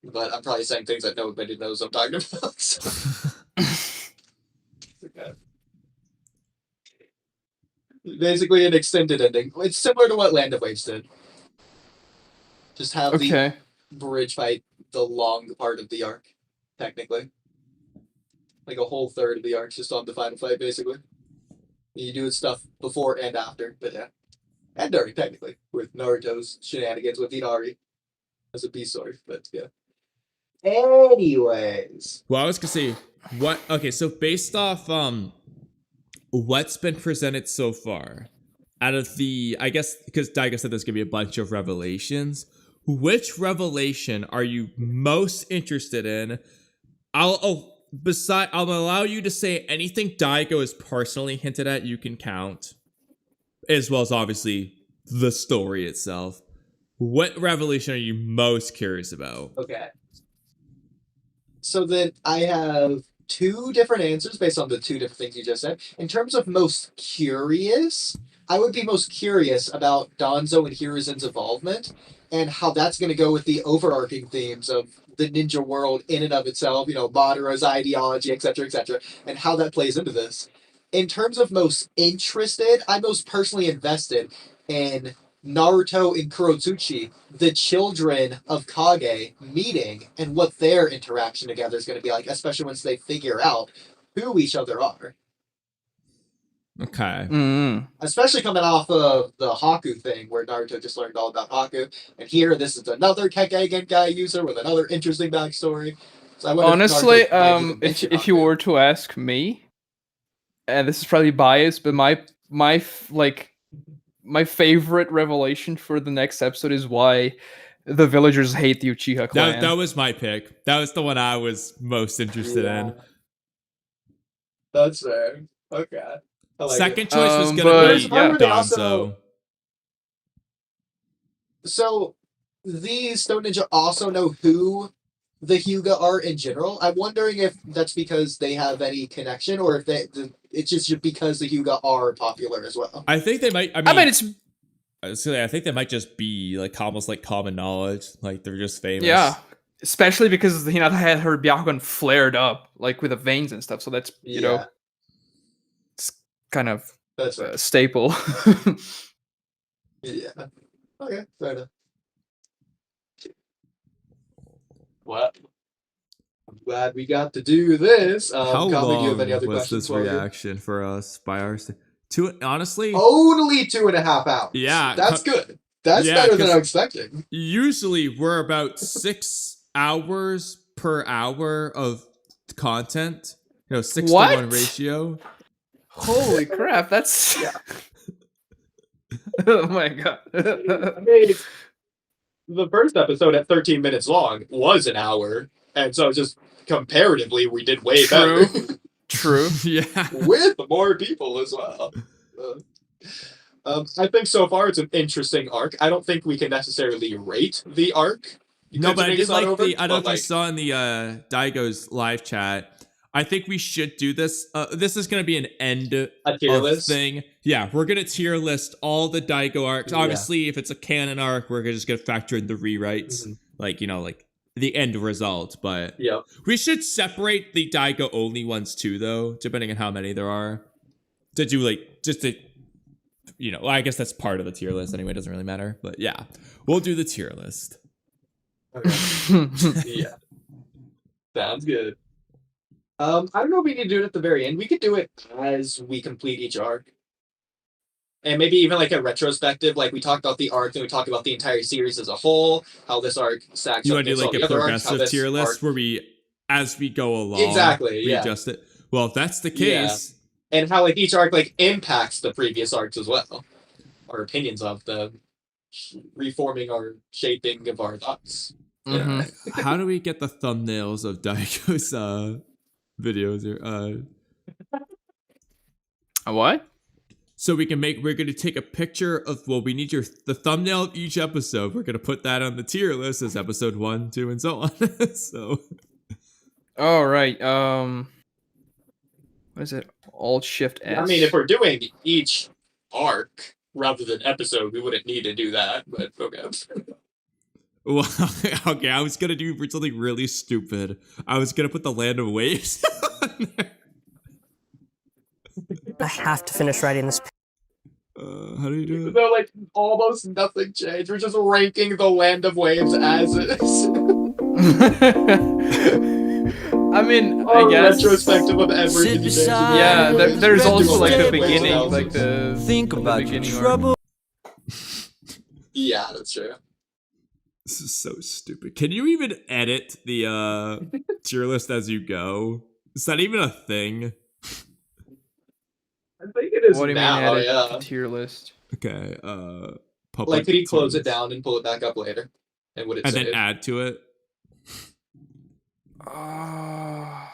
But I'm probably saying things that nobody knows I'm talking about. So. Okay. Basically an extended ending. It's similar to what Land of Waves did. Just have the bridge fight the long part of the arc, technically. Like a whole third of the arc's just on the final fight, basically. You do stuff before and after, but yeah. And during, technically, with Naruto's shenanigans with Inari as a B-sword, but yeah. Anyways. Well, I was gonna say, so based off what's been presented so far, out of the, I guess, because Dygo said there's gonna be a bunch of revelations, which revelation are you most interested in? I'll allow you to say anything Dygo has personally hinted at, you can count, as well as obviously the story itself. What revelation are you most curious about? Okay. So then I have two different answers based on the two different things you just said. In terms of most curious, I would be most curious about Danzo and Hiruzen's involvement and how that's going to go with the overarching themes of the ninja world in and of itself, Madara's ideology, etc., and how that plays into this. In terms of most interested, I'm most personally invested in Naruto and Kurotsuchi, the children of Kage, meeting and what their interaction together is going to be like, especially once they figure out who each other are. Okay. Mm-hmm. Especially coming off of the Haku thing, where Naruto just learned all about Haku, and here this is another Kekkei guy user with another interesting backstory. So honestly, if you were to ask me, and this is probably biased, but my favorite revelation for the next episode is why the villagers hate the Uchiha clan. That was my pick. That was the one I was most interested in. That's fair. Okay. Second choice was going to be Danzo. So, these Stone Ninja also know who the Hyuga are in general. I'm wondering if that's because they have any connection, or if it's just because the Hyuga are popular as well. I think they might. I mean I think they might just be almost like common knowledge. Like they're just famous. Yeah, especially because Hinata had her Byakugan flared up with the veins and stuff. So that's it's kind of a staple. Yeah. Okay, fair enough. Well, I'm glad we got to do this. How Kamui, long do you have any other was questions this reaction for us by our honestly? Only 2.5 hours. Yeah. That's good. That's better than I was expecting. Usually we're about 6 hours per hour of content. 6-to-1 ratio. Holy crap, that's... Yeah. Oh my god. I mean, the first episode at 13 minutes long was an hour, and so just comparatively, we did way better. True. Yeah. With more people as well. I think so far it's an interesting arc. I don't think we can necessarily rate the arc. No, but I did like over, the. I don't know if you like, saw in the Daigo's live chat. I think we should do this. This is going to be an end a tier of list thing. Yeah, we're going to tier list all the Daigo arcs. Yeah. Obviously, if it's a canon arc, we're just going to factor in the rewrites, like like the end result. But we should separate the Dygo only ones too, though, depending on how many there are. To do just to, I guess that's part of the tier list anyway. It doesn't really matter, but yeah, we'll do the tier list. Okay. Yeah, sounds good. I don't know if we need to do it at the very end. We could do it as we complete each arc. And maybe even like a retrospective, like we talked about the arc, then we talked about the entire series as a whole, how this arc stacks You up want to do against like all a the other arcs, progressive tier list where we, as we go along, readjust it? Well, if that's the case... And how like each arc like impacts the previous arcs as well. Our opinions of the reforming or shaping of our thoughts. How do we get the thumbnails of Daigo's videos here? What? So we're going to take a picture of, we need the thumbnail of each episode. We're going to put that on the tier list as episode 1, 2, and so on. So. All right. What is it? Alt Shift S. I mean, if we're doing each arc rather than episode, we wouldn't need to do that, but okay. Well, okay, I was going to do something really stupid. I was going to put the Land of Waves on there. I have to finish writing this. How do you do it? So, like, almost nothing changed. We're just ranking the Land of Waves as is. I mean, I guess retrospective of everything. Yeah, there's also like the beginning, like the think about your trouble. Yeah, that's true. This is so stupid. Can you even edit the tier list as you go? Is that even a thing? I think it is. What do you mean now, edit the tier list? Okay. Public like, could he close tier it down and pull it back up later? And would it and save? then add to it? I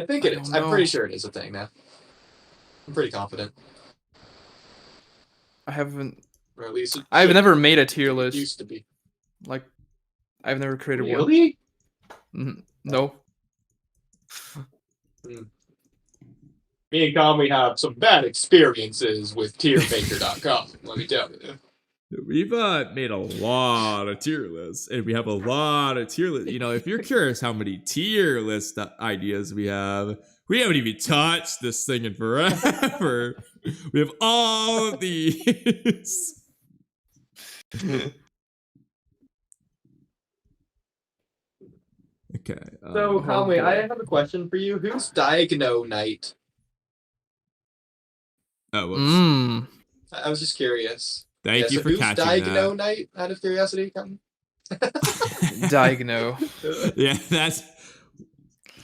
think it is. I'm pretty sure it is a thing now. I'm pretty confident. I haven't. Or at least I've never made a tier list. Used to be. Like, I've never created really? one. No. Me and Kamui have some bad experiences with tiermaker.com, let me tell you. We've made a lot of tier lists, and we have a lot of tier lists. If you're curious how many tier list ideas we haven't even touched this thing in forever. We have all of these. Okay. So, Kamui, I have a question for you. Who's Dygo Knight? Oh, I was just curious. Thank you for catching Dygo that. Knight, out of curiosity? Dygo. Yeah, that's...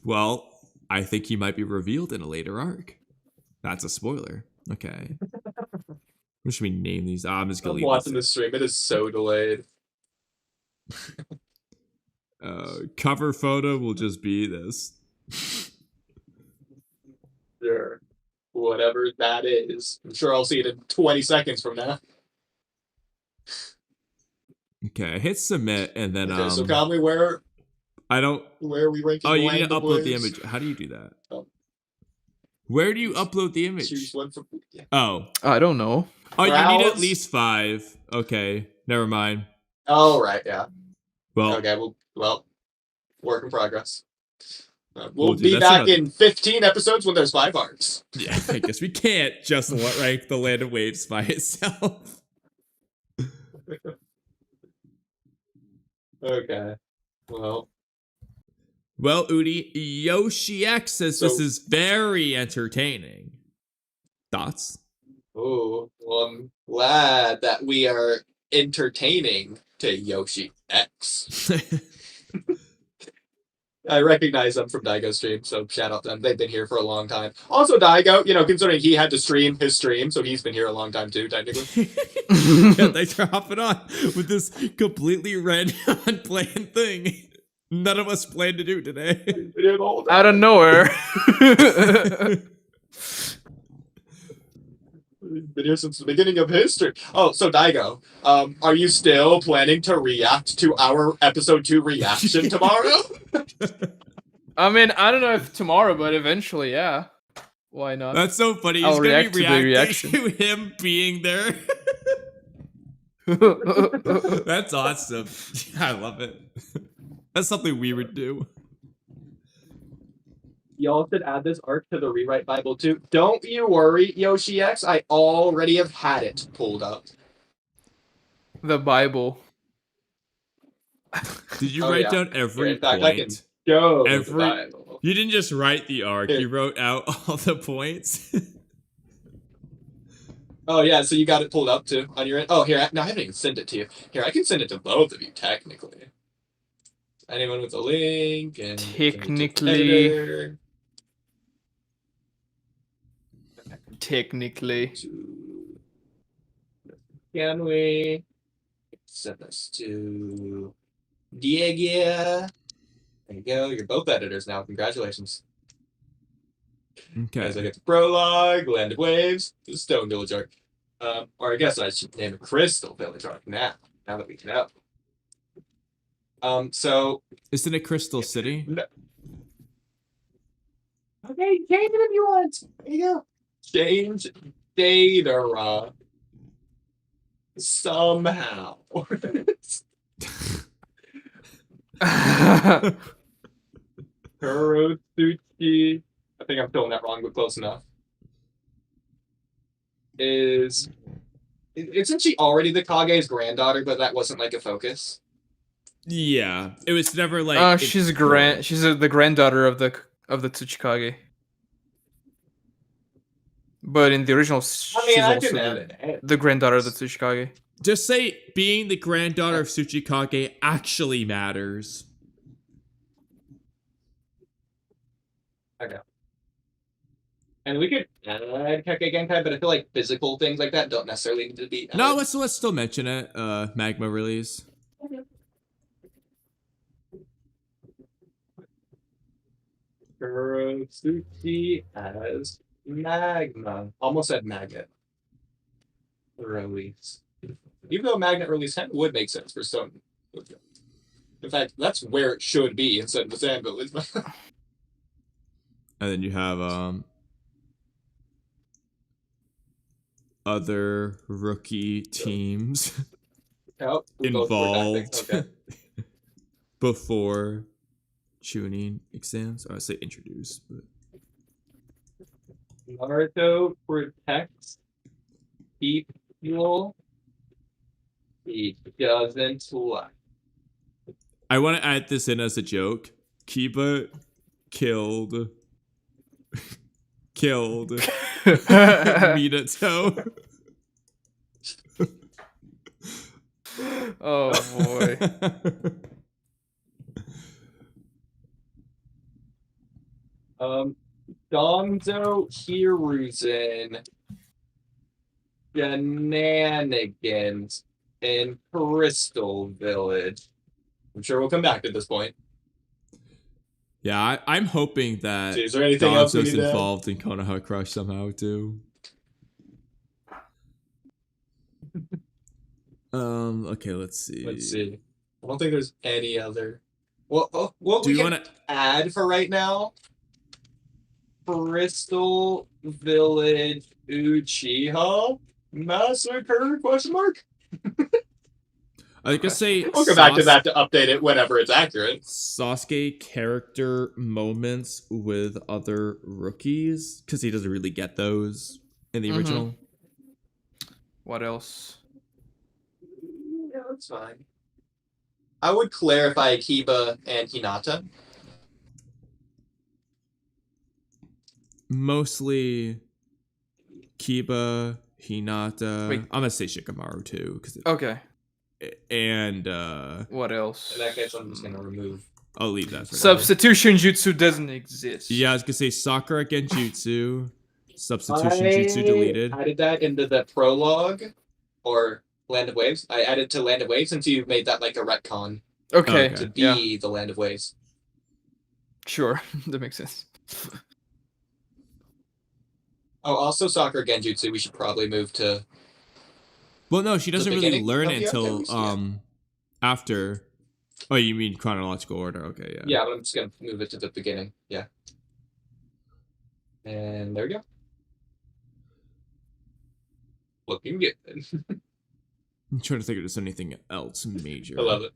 Well, I think he might be revealed in a later arc. That's a spoiler. Okay. What should we name these? I'm just gonna leave watching the stream. It is so delayed. Cover photo will just be this. Sure. Whatever that is. I'm sure I'll see it in 20 seconds from now. Okay, hit submit and then Okay, so Kamui, where are we ranking? Oh, you need to upload the image. How do you do that? Oh. Where do you upload the image? Oh. I don't know. Oh, you need at least 5. Okay, never mind. Oh, right, yeah. Well, okay, well, work in progress. We'll be back in 15 episodes when there's 5 arcs. Yeah, I guess we can't just rank the Land of Waves by itself. Okay. Well, Oodie, Yoshi X says this is very entertaining. Thoughts? Oh, well, I'm glad that we are entertaining to Yoshi X. I recognize them from Dygo's stream, so shout out to them. They've been here for a long time. Also, Dygo, considering he had to stream his stream, so he's been here a long time too, technically. Yeah, thanks for hopping on with this completely random, unplanned thing none of us planned to do today. Out of nowhere. Been here since the beginning of history. Oh, so Dygo, are you still planning to react to our episode 2 reaction tomorrow? I mean, I don't know if tomorrow, but eventually, yeah. Why not? That's so funny. He's I'll gonna react be to the reacting reaction. to him being there. That's awesome. I love it. That's something we would do. Y'all should add this arc to the Rewrite Bible too. Don't you worry, Yoshi X. I already have had it pulled up. The Bible. Did you Oh, write yeah. down every In fact, I can point? go Every- the Bible. You didn't just write the arc. Here. You wrote out all the points. Oh yeah, so you got it pulled up too on your end. Oh here, no, I haven't even sent it to you. Here, I can send it to both of you technically. Anyone with a link and Technically. Technically. Can we send this to Diego? There you go. You're both editors now. Congratulations. Okay. As I get the prologue, Land of Waves, the Stone Village arc. Or I guess I should name it Crystal Village arc now that we know. So Isn't it Crystal City? no. Okay, change it if you want. There you go. Change data somehow. Kurotsuchi, I think I'm spelling that wrong, but close enough. Isn't she already the Kage's granddaughter, but that wasn't like a focus? Yeah. It was never like. She's the granddaughter of the Tsuchikage. But in the original, she's also the granddaughter of the Tsuchikage. Just say being the granddaughter of Tsuchikage actually matters. Okay. And we could add Keke Genkai, but I feel like physical things like that don't necessarily need to be added. No, let's still mention it. Magma release. Kurotsuchi as Magma. Almost said Magnet release. Even though Magnet release would make sense for some. In fact, that's where it should be instead of the Sand Village. And then you have other rookie teams involved before tuning exams. I say introduce, but Naruto protects people he doesn't like. I want to add this in as a joke. Kiba killed Minato. Oh boy. Danzo Hiruzen shenanigans in Crystal Village. I'm sure we'll come back to this point. Yeah, I'm hoping that Is there anything else we Danzo's need to add? involved in Konoha Crush somehow too. Okay, let's see. Let's see. I don't think there's any other. Well, Do we you can want to? add for right now. Crystal Village Uchiha Massacre? Question mark. I could say We'll come back to that to update it whenever it's accurate. Sasuke character moments with other rookies because he doesn't really get those in the original. What else? Yeah, that's fine. I would clarify Kiba and Hinata. Mostly Kiba, Hinata. Wait. I'm gonna say Shikamaru too, Okay. and What else? In that case, I'm just gonna remove. I'll leave that for now. Substitution jutsu doesn't exist. Yeah, I was gonna say Sakura Genjutsu, Substitution Jutsu deleted. I added that into the prologue, or Land of Waves. I added to Land of Waves since you made that like a retcon Okay. Okay. to be Yeah. the Land of Waves. Sure. That makes sense. Oh, also Sakura Genjutsu, we should probably move to... Well, no, she doesn't really beginning learn of it the until arc, at least? after. Oh, you mean chronological order? Okay, yeah. Yeah, but I'm just gonna move it to the beginning. Yeah. And there we go. Looking good. I'm trying to think if there's anything else major. I love it.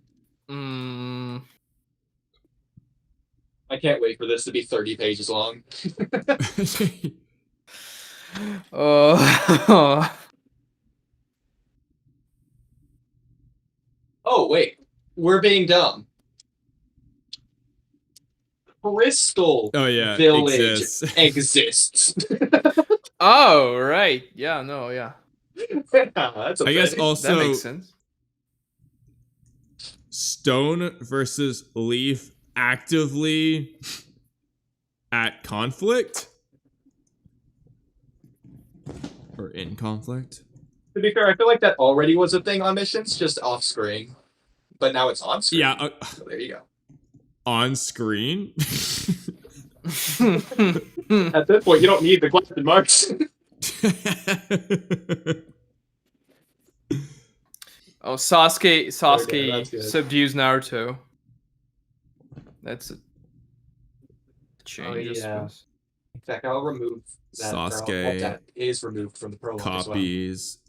I can't wait for this to be 30 pages long. Oh. Oh, wait. We're being dumb. Crystal Oh yeah, Village exists. exists. Oh, right. Yeah, no, yeah. That's a I guess thing. also That makes sense. Stone versus Leaf actively at conflict or in conflict. To be fair, I feel like that already was a thing on missions, just off screen. But now it's on screen. Yeah, So there you go. on screen. At this point, you don't need the question marks. Oh, Sasuke Okay, that's good. subdues Naruto. That's a change, I yeah. suppose. In fact, I'll remove that. Sasuke That is removed from the prologue copies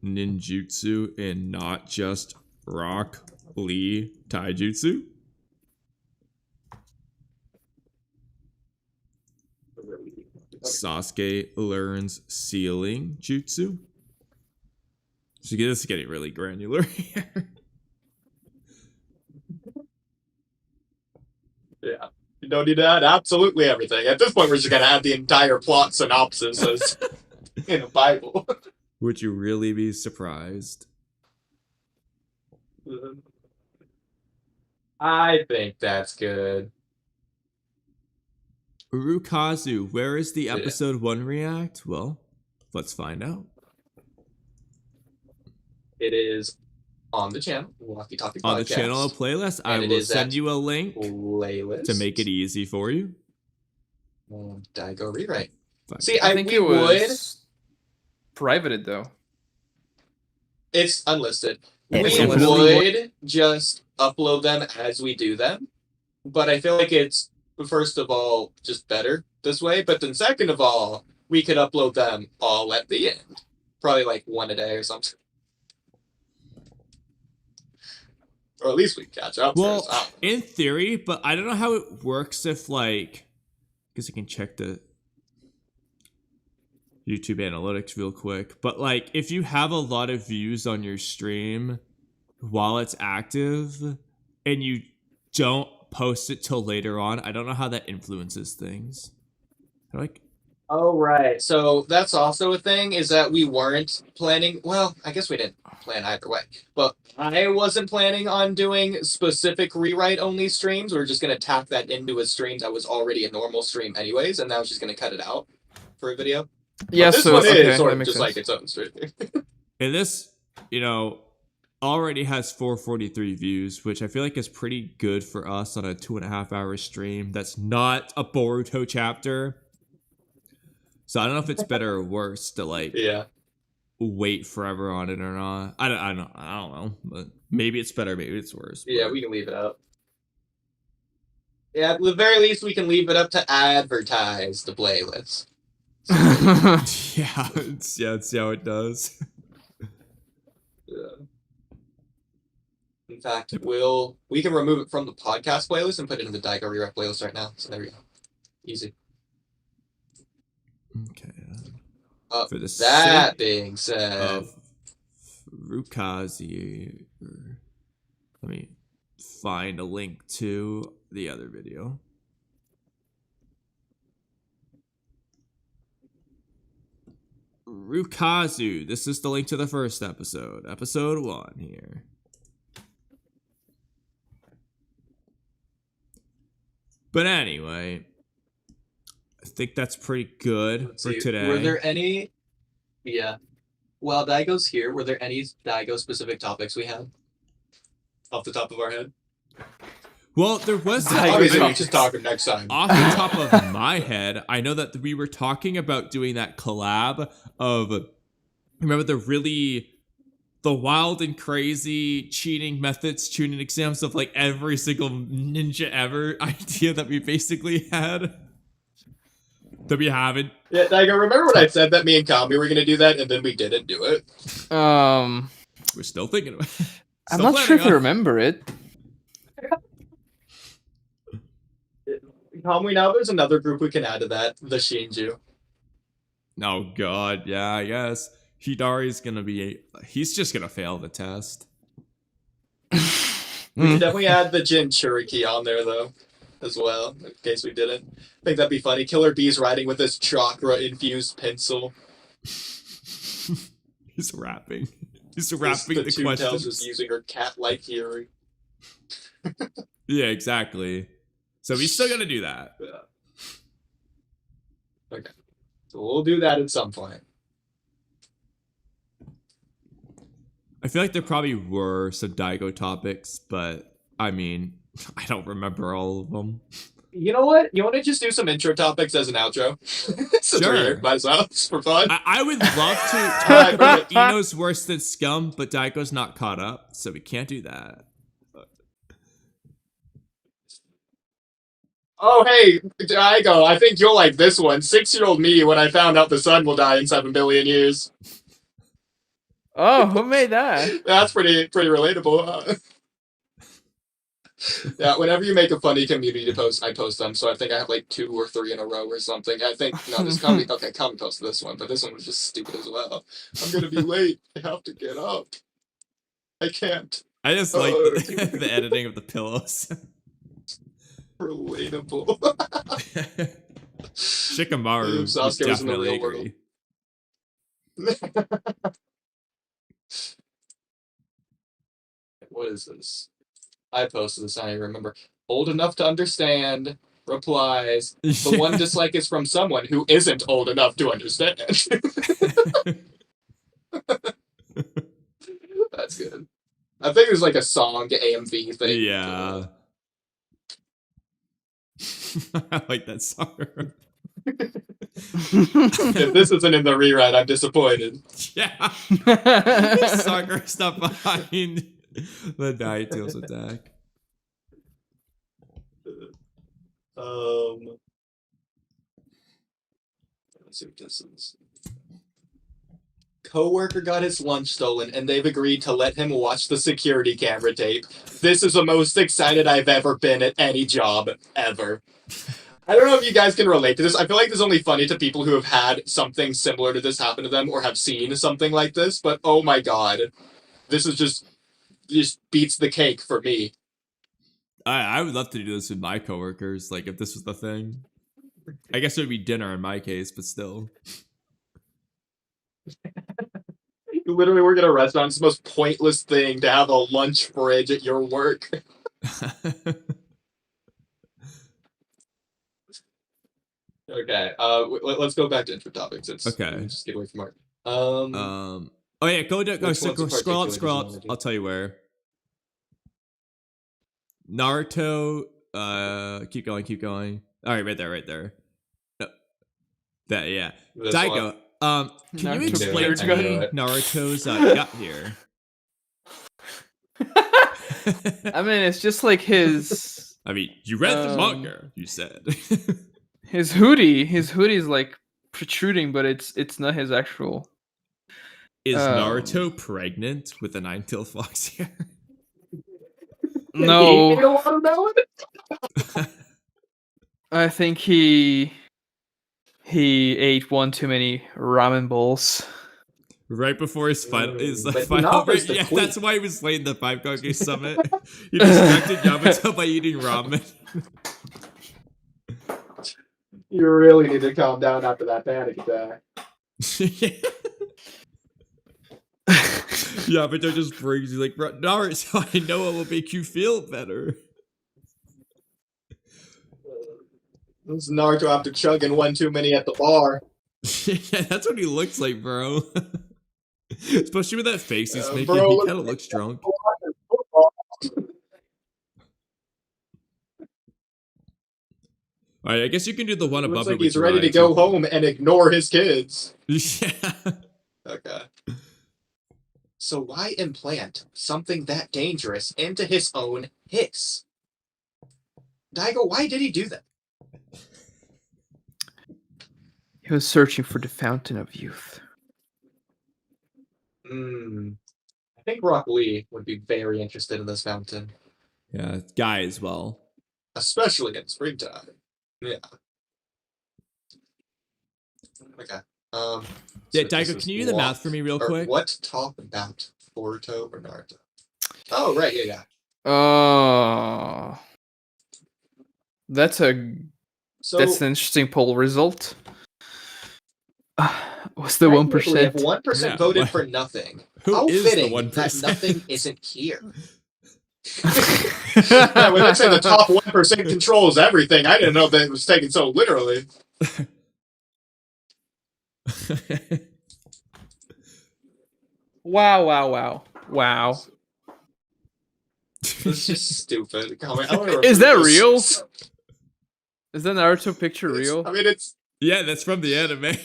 ninjutsu and not just Rock Lee taijutsu. as well. Sasuke learns sealing jutsu. So this is getting really granular here. Yeah. You don't need to add absolutely everything. At this point, we're just going to add the entire plot synopsis as in a Bible. Would you really be surprised? I think that's good. Urukazu, where is the Yeah. episode 1 react? Well, let's find out. It is on the channel, Walky Talky Podcast. On the channel playlist, I And it will is send that you a link playlist to make it easy for you. Dygo rewrite. Fine. See, I think we it would. was privated though. It's unlisted. It's We definitely would just upload them as we do them, but I feel like it's first of all just better this way. But then second of all, we could upload them all at the end, probably like one a day or something, or at least we can catch up. Well, first. I don't know. in theory, but I don't know how it works if, like, because I can check the YouTube analytics real quick. But, like, if you have a lot of views on your stream while it's active and you don't post it till later on, I don't know how that influences things. Like, Oh, right. So that's also a thing, is that we weren't planning. Well, I guess we didn't plan either way. But I wasn't planning on doing specific rewrite-only streams. We were just going to tack that into a stream that was already a normal stream anyways, and I was just going to cut it out for a video. Yeah, But this so one okay, is sort that of makes just sense. like its own stream. and this, already has 443 views, which I feel like is pretty good for us on a 2.5 hour stream. That's not a Boruto chapter. So I don't know if it's better or worse to like Yeah. wait forever on it or not. I don't know. But maybe it's better, maybe it's worse. Yeah, but- we can leave it up. Yeah, at the very least, we can leave it up to advertise the playlist. yeah, let's see how it does. Yeah. In fact, we can remove it from the podcast playlist and put it in the Dygo Rewrite playlist right now. So there we go. Easy. Okay. For the that sake being said, Of Rukazi, let me find a link to the other video. Rukazu. This is the link to the first episode. Episode 1 here. But anyway, I think that's pretty good let's for see, today. were there any? Yeah. While Daigo's here, were there any Daigo specific topics we had off the top of our head? Well, there was Obviously, I we mean, should talk next time. off the top of my head, I know that we were talking about doing that collab of, remember the wild and crazy cheating methods, tuning exams of like every single ninja ever idea that we basically had? That we haven't. Yeah, Dygo, remember when I said that me and Kamui were gonna do that, and then we didn't do it? We're still thinking about it. I'm not sure if I remember it. Kamui, now there's another group we can add to that, the Shinju. Oh god, yeah, I guess. Hidari's gonna be he's just gonna fail the test. We can definitely add the Jinchuriki on there, though, as well, in case we didn't. I think that'd be funny. Killer Bee's riding with his chakra-infused pencil. He's rapping. He's rapping the Two questions. Tails is using her cat-like hearing. Yeah, exactly. So he's still gonna do that. Yeah. Okay. So we'll do that at some point. I feel like there probably were some Daigo topics, but I mean, I don't remember all of them. You know what? You want to just do some intro topics as an outro? Since we're here, might as well, just for fun. I would love to talk about Ino's worse than scum, but Daigo's not caught up, so we can't do that. Oh, hey, Daigo, I think you'll like this one. 6-year-old me when I found out the sun will die in 7 billion years. Oh, who made that? That's pretty relatable. Yeah, whenever you make a funny community post, I post them. So I think I have like 2 or 3 in a row or something. I think, no, this Kamui, okay, Kamui posted this one, but this one was just stupid as well. I'm gonna be late. I have to get up. I can't. I just like the editing of the pillows. Relatable. Shikamaru Sasuke was in the definitely real agree. What is this? I posted this, I don't even remember. Old enough to understand replies. The one dislike is from someone who isn't old enough to understand. That's good. I think there's like a song AMV thing. Yeah. I like that song. If this isn't in the rewrite, I'm disappointed. Yeah. Sakura's not behind the Ninetales attack. Let's see what this is. Coworker got his lunch stolen, and they've agreed to let him watch the security camera tape. This is the most excited I've ever been at any job, ever. I don't know if you guys can relate to this. I feel like this is only funny to people who have had something similar to this happen to them or have seen something like this, but oh my god. This is just beats the cake for me. I would love to do this with my coworkers, like if this was the thing. I guess it would be dinner in my case, but still. You literally work at a restaurant. It's the most pointless thing to have a lunch fridge at your work. Okay, let's go back to intro topics. Okay. Just get away from art. Oh yeah, scroll up. I'll tell you where. Naruto. Keep going. All right, right there. No. That yeah. This Dygo. Can Naruto you explain to Naruto. me Naruto's gut here? I mean, it's just like his. I mean, you read the manga. You said. His hoodie is like protruding, but it's not his actual. Is Naruto pregnant with a nine-tailed fox here? No. You don't want to know it? I think he ate one too many ramen bowls. Right before his final, But final not break. as the Yeah, queen. that's why he was late in the 5 Summit. He distracted Yamato by eating ramen. You really need to calm down after that panic attack. Yamato just brings you like, Naruto, I know it will make you feel better. This is Naruto after chugging one too many at the bar. Yeah, that's what he looks like, bro. Especially with that face he's making, bro, he kind of looks drunk. All right, I guess you can do the one above Looks it. like with he's ready to Jiraiya, go too. home and ignore his kids. Yeah. Okay. So why implant something that dangerous into his own hiss? Dygo, why did he do that? He was searching for the fountain of youth. I think Rock Lee would be very interested in this fountain. Yeah, Guy as well. Especially in springtime. Yeah. Okay. Yeah, so Dygo, this is can you do the math for me real quick? What talk about Boruto or Naruto? Oh, right, yeah. Oh, that's an interesting poll result. What's the 1%? If 1% voted for nothing, how is fitting the that 1%? nothing isn't here. When they say the top 1% controls everything, I didn't know that it was taken so literally. Wow. It's just stupid. Is that real? Is that Naruto picture real? I mean, it's... Yeah, that's from the anime.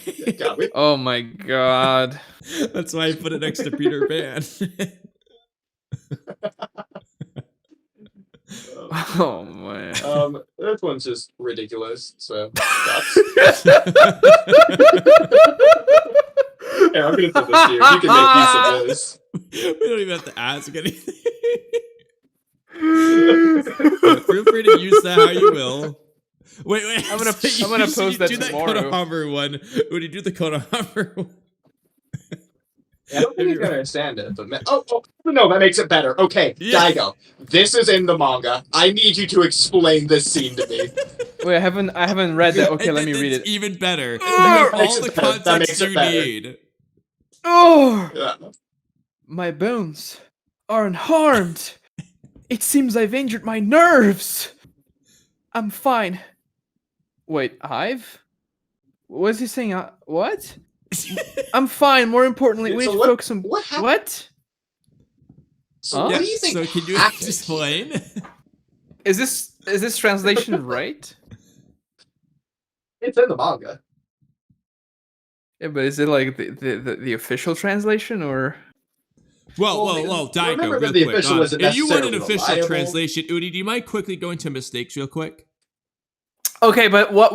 Oh my god. That's why I put it next to Peter Pan. Oh man. This one's just ridiculous, so... Here, I'm gonna put this here. You can make use of this. We don't even have to ask anything. Feel free to use that how you will. Wait. I'm gonna post that do tomorrow. That Konohamaru one. Would you do the Konohamaru one? Yeah, I don't think he's gonna understand it, but no, that makes it better. Okay, Yeah. Dygo, this is in the manga. I need you to explain this scene to me. Wait, I haven't read that. Okay, let me read it. It's even better. That All makes the it better. That context makes it you better. need. Oh, Yeah. my bones are unharmed. It seems I've injured my nerves. I'm fine. Wait, what is he saying? What? I'm fine. More importantly, we So need to what- focus on what happened? what? So Huh? what do you think So can you happened? explain? Is this translation right? It's in the manga. Yeah, but is it like the official translation or? Well, Remember Dygo, that real the quick. official wasn't If you want an necessarily official reliable. translation, Oodie, do you mind quickly going to mistakes real quick? Okay, but what?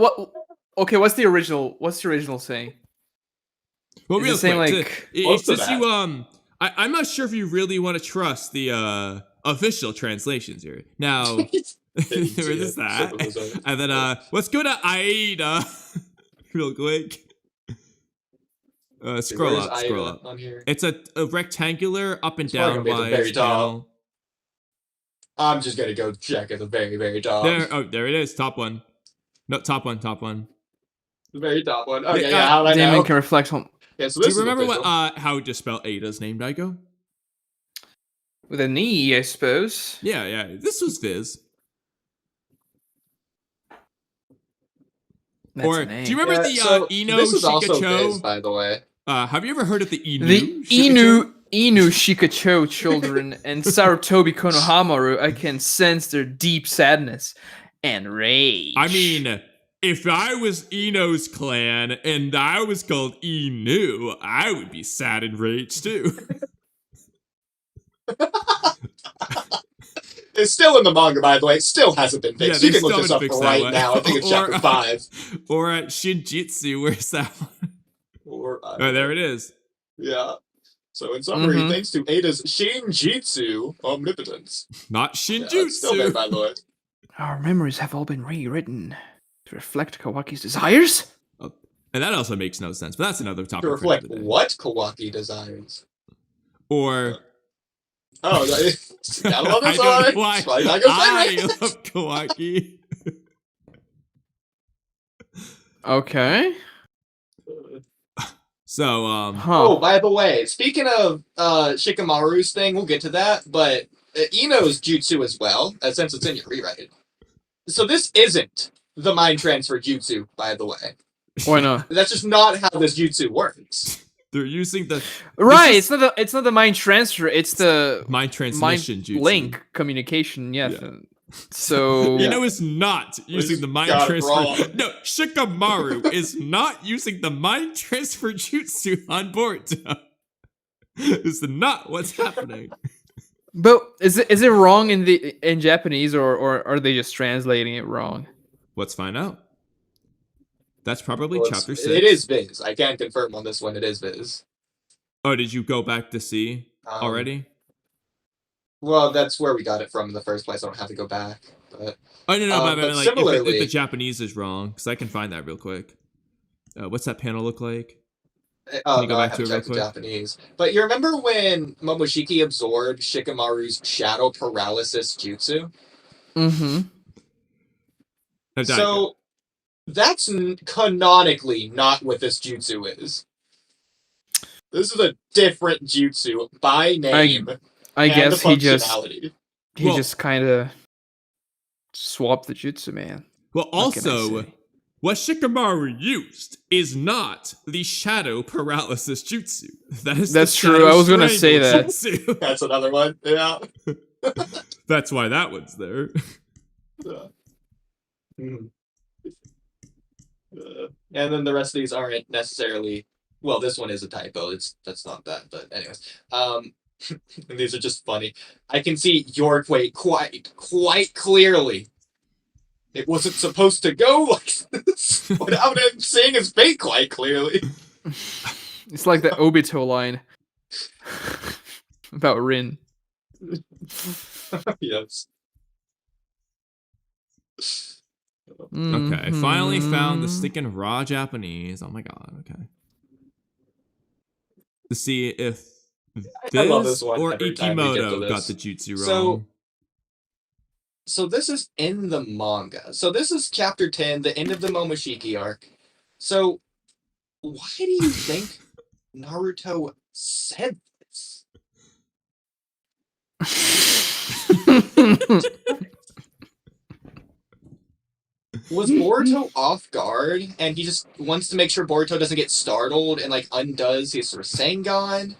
Okay, what's the original? What's the original saying? Well, Is real it saying, quick, like, most of since that? you I'm not sure if you really want to trust the official translations here. Now, where is that? And then let's go to Aida real quick. Scroll Where's up. Aida on here? It's a rectangular up and It's probably down gonna be at the wide very top. panel. I'm just gonna go check at the very, very top. There it is. Top one. No, top one. The very top one. Okay, Yeah, how do I Naming know? can reflect home Yeah, so Do this you is remember official. how to spell Ada's name, Dygo? with an E, I suppose. Yeah. This was Fizz. That's Or an A. do you remember the so Ino this is also Fizz, Shikacho? by the way. Have you ever heard of the Inu? The Inu Shikacho children and Sarutobi Konohamaru, I can sense their deep sadness and rage. I mean, if I was Ino's clan and I was called Inu, I would be sad and rage too. It's still in the manga, by the way. It still hasn't been fixed. Yeah, you they can look still this up haven't fixed that right one. now. I think it's chapter 5. Or at Shinjitsu, where's that one? Oh, there it is. Yeah. So in summary, Mhm. thanks to Ada's Shinjitsu omnipotence. Not Yeah, it's still there, Shinjutsu. by the way. Our memories have all been rewritten to reflect Kawaki's desires. And that also makes no sense, but that's another topic. To for reflect another day. what Kawaki desires. Or Oh, gotta love I this don't song. know why It's probably not gonna say I right. love Kawaki. Okay. So, Oh, by the way, speaking of Shikamaru's thing, we'll get to that, but Ino's jutsu as well, since it's in your rewrite. So this isn't the mind transfer jutsu, by the way. Why not? That's just not how this jutsu works. they're using the Right, This it's not the mind transfer, it's the mind transmission mind jutsu. link communication. Yeah. Yeah. So Ino is not using the mind got it transfer. wrong. No, Shikamaru is not using the mind transfer jutsu on Boruto. This is not what's happening. But is it wrong in Japanese or are they just translating it wrong? Let's find out. That's probably Well, chapter 6. It is Viz. I can confirm on this one. It is Viz. Oh, did you go back to see already? Well, that's where we got it from in the first place. I don't have to go back. But Oh no, but but like similarly, if the Japanese is wrong, because I can find that real quick. What's that panel look like? oh you go no, I back to haven't it real checked the quick? Japanese. But you remember when Momoshiki absorbed Shikamaru's shadow paralysis jutsu? Mm-hmm. No, Dygo. So that's canonically not what this jutsu is. This is a different jutsu by name. I and guess the he just Well- kind of swapped the jutsu, man. Well, What can I also, say? what Shikamaru used is not the shadow paralysis jutsu. That's That's the true, shadow I was gonna say strangle that. jutsu. That's another one. Yeah. That's why that one's there. And then the rest of these aren't necessarily. Well, this one is a typo. That's not that. But anyways, these are just funny. I can see Yorkway quite clearly. It wasn't supposed to go like this without him seeing his fate quite clearly. It's like the Obito line about Rin. Yes. Okay, finally found the Mhm. sticking raw Japanese. Oh my god, okay. To see if I love this this one or every time we get to Ikimoto got this. the jutsu So- wrong. So this is in the manga. So this is chapter 10, the end of the Momoshiki arc. So why do you think Naruto said this? Was Boruto off guard and he just wants to make sure Boruto doesn't get startled and like undoes his sort of Sengon?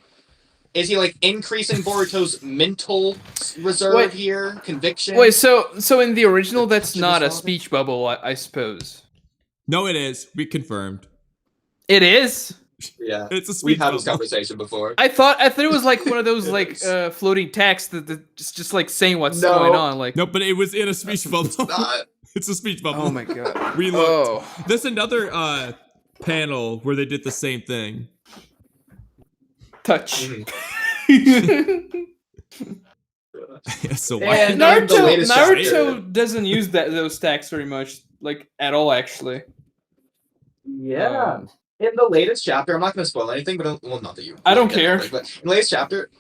Is he like increasing Boruto's mental reserve Wait. here, conviction? Wait, so in the original, that's To not a his father? speech bubble, I suppose. No, it is. We confirmed. It is. Yeah, It's a we've speech had this bubble. conversation before. I thought it was like one of those like Yes. floating text that just like saying what's No. going on. Like, No, but it was in a speech bubble. Not. It's a speech bubble. oh my god. We looked. Oh. There's another panel where they did the same thing. Touch. So why? And Naruto, then the latest Naruto doesn't use those tags very much, like at all, actually. Yeah. In the latest chapter, I'm not going to spoil anything, but well, not that you. I don't get care. it, but in the latest chapter,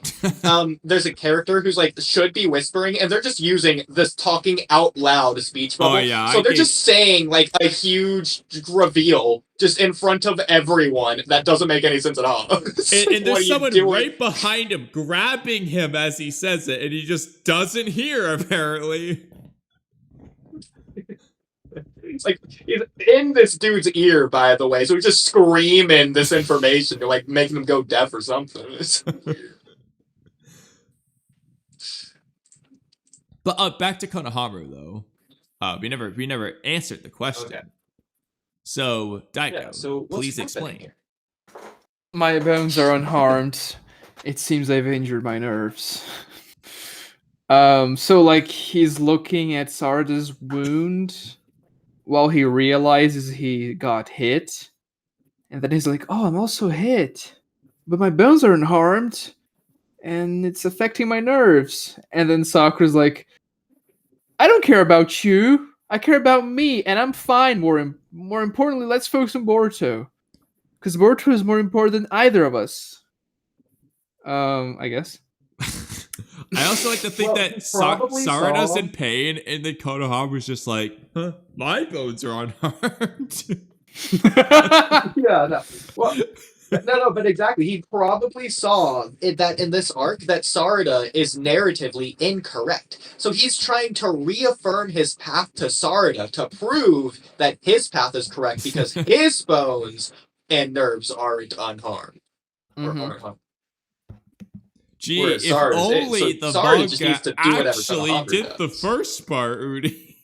there's a character who's like should be whispering, and they're just using this talking out loud speech bubble. Oh, yeah, So I they're think- just saying like a huge reveal just in front of everyone that doesn't make any sense at all. It's And, like, and what are there's you someone doing? right behind him grabbing him as he says it, and he just doesn't hear, apparently. It's like he's in this dude's ear, by the way, so he's just screaming this information to like making him go deaf or something. It's weird. But back to Konohamaru, though. We never answered the question. Okay. So, Dygo, Yeah, so what's please happening explain. here? My bones are unharmed. It seems I've injured my nerves. So like he's looking at Sarada's wound while he realizes he got hit. And then he's like, oh, I'm also hit. But my bones are unharmed. And it's affecting my nerves. And then Sakura's like, I don't care about you. I care about me. And I'm fine. More importantly, let's focus on Boruto. Because Boruto is more important than either of us. I guess. I also like to think Well, that he probably Sarada's saw- in pain, and then Konohamaru's just like, huh, my bones are unharmed. Yeah, no. Well, no, but exactly. He probably saw that in this arc that Sarada is narratively incorrect. So he's trying to reaffirm his path to Sarada to prove that his path is correct because his bones and nerves aren't unharmed. Or Mhm. aren't harmed. Gee, Whereas if Sara- only so the Sara just manga needs to do whatever actually Konohamaru did the does. first part, Oodie.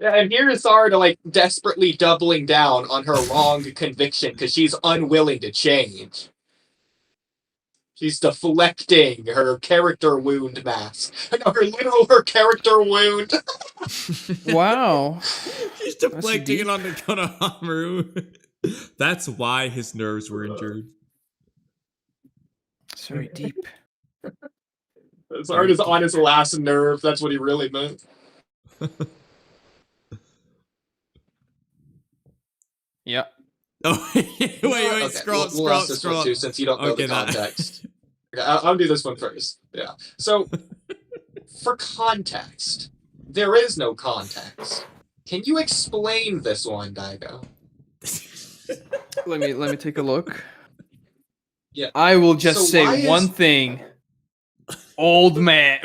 Yeah, and here is Sara like desperately doubling down on her wrong conviction because she's unwilling to change. She's deflecting her character wound mask. No, her character wound. Wow. She's deflecting deep. it on the Konohamaru. That's why his nerves were injured. It's very deep. Sara is on his last nerve. That's what he really meant. Yeah. Oh, wait, Okay, scroll, we'll ask this scroll. one too, since you don't know Okay, the that- context. Okay, I'll do this one first. Yeah. So, for context, there is no context. Can you explain this one, Dygo? Let me take a look. Yeah. I will just So say why is- one thing. Old man.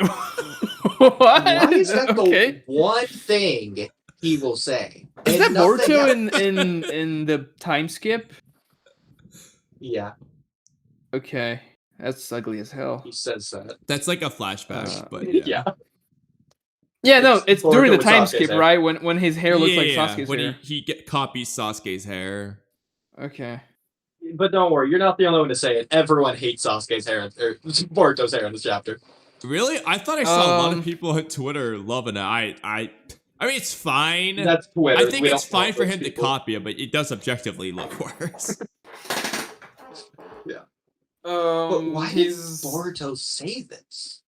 What? Why is that Okay. the one thing he will say? Is And that nothing Boruto else? in the time skip? Yeah, Okay. That's ugly as hell. he says that. That's like a flashback, but Yeah. Yeah, no, it's Boruto during the with time Sasuke's skip, hair. right? When his hair looks like Sasuke's when hair. he copies Sasuke's hair. Okay. But don't worry, you're not the only one to say it. Everyone hates Sasuke's hair, or Boruto's hair in this chapter. Really? I thought I saw a lot of Um, people on Twitter loving it. I mean, it's fine. That's Twitter. I think We it's don't fine follow for those him people. to copy it, but it does objectively look worse. But why he's did Boruto say this?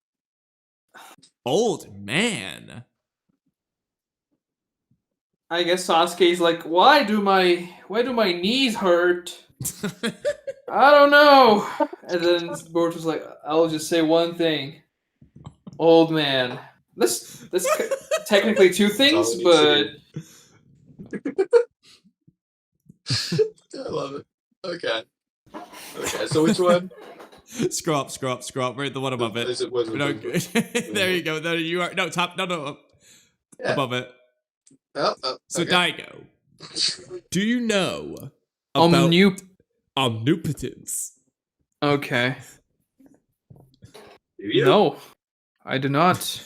Old man. I guess Sasuke's like, why do my knees hurt? I don't know. And then Boruto's like, I'll just say one thing. Old man. That's technically two things, all but we I love it. Okay. Okay, so which one? Scroll up. Right, the one above it. Is it was No, there you go. There you are. No, top. No, up. Yeah. Above it. Oh, So okay. Dygo, do you know about omnipotence? okay. Do you? No, I do not.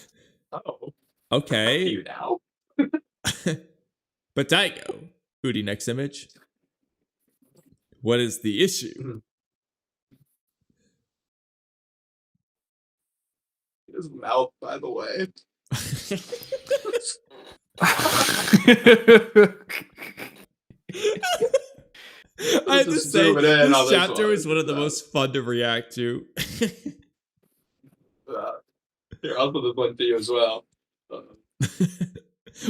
Oh. Do Okay, you now? but Dygo, Oodie, next image. What is the issue? His mouth, by the way. I have to Just say, zooming in on this this chapter one. is one of the most fun to react to. Here, I'll put this one to you as well.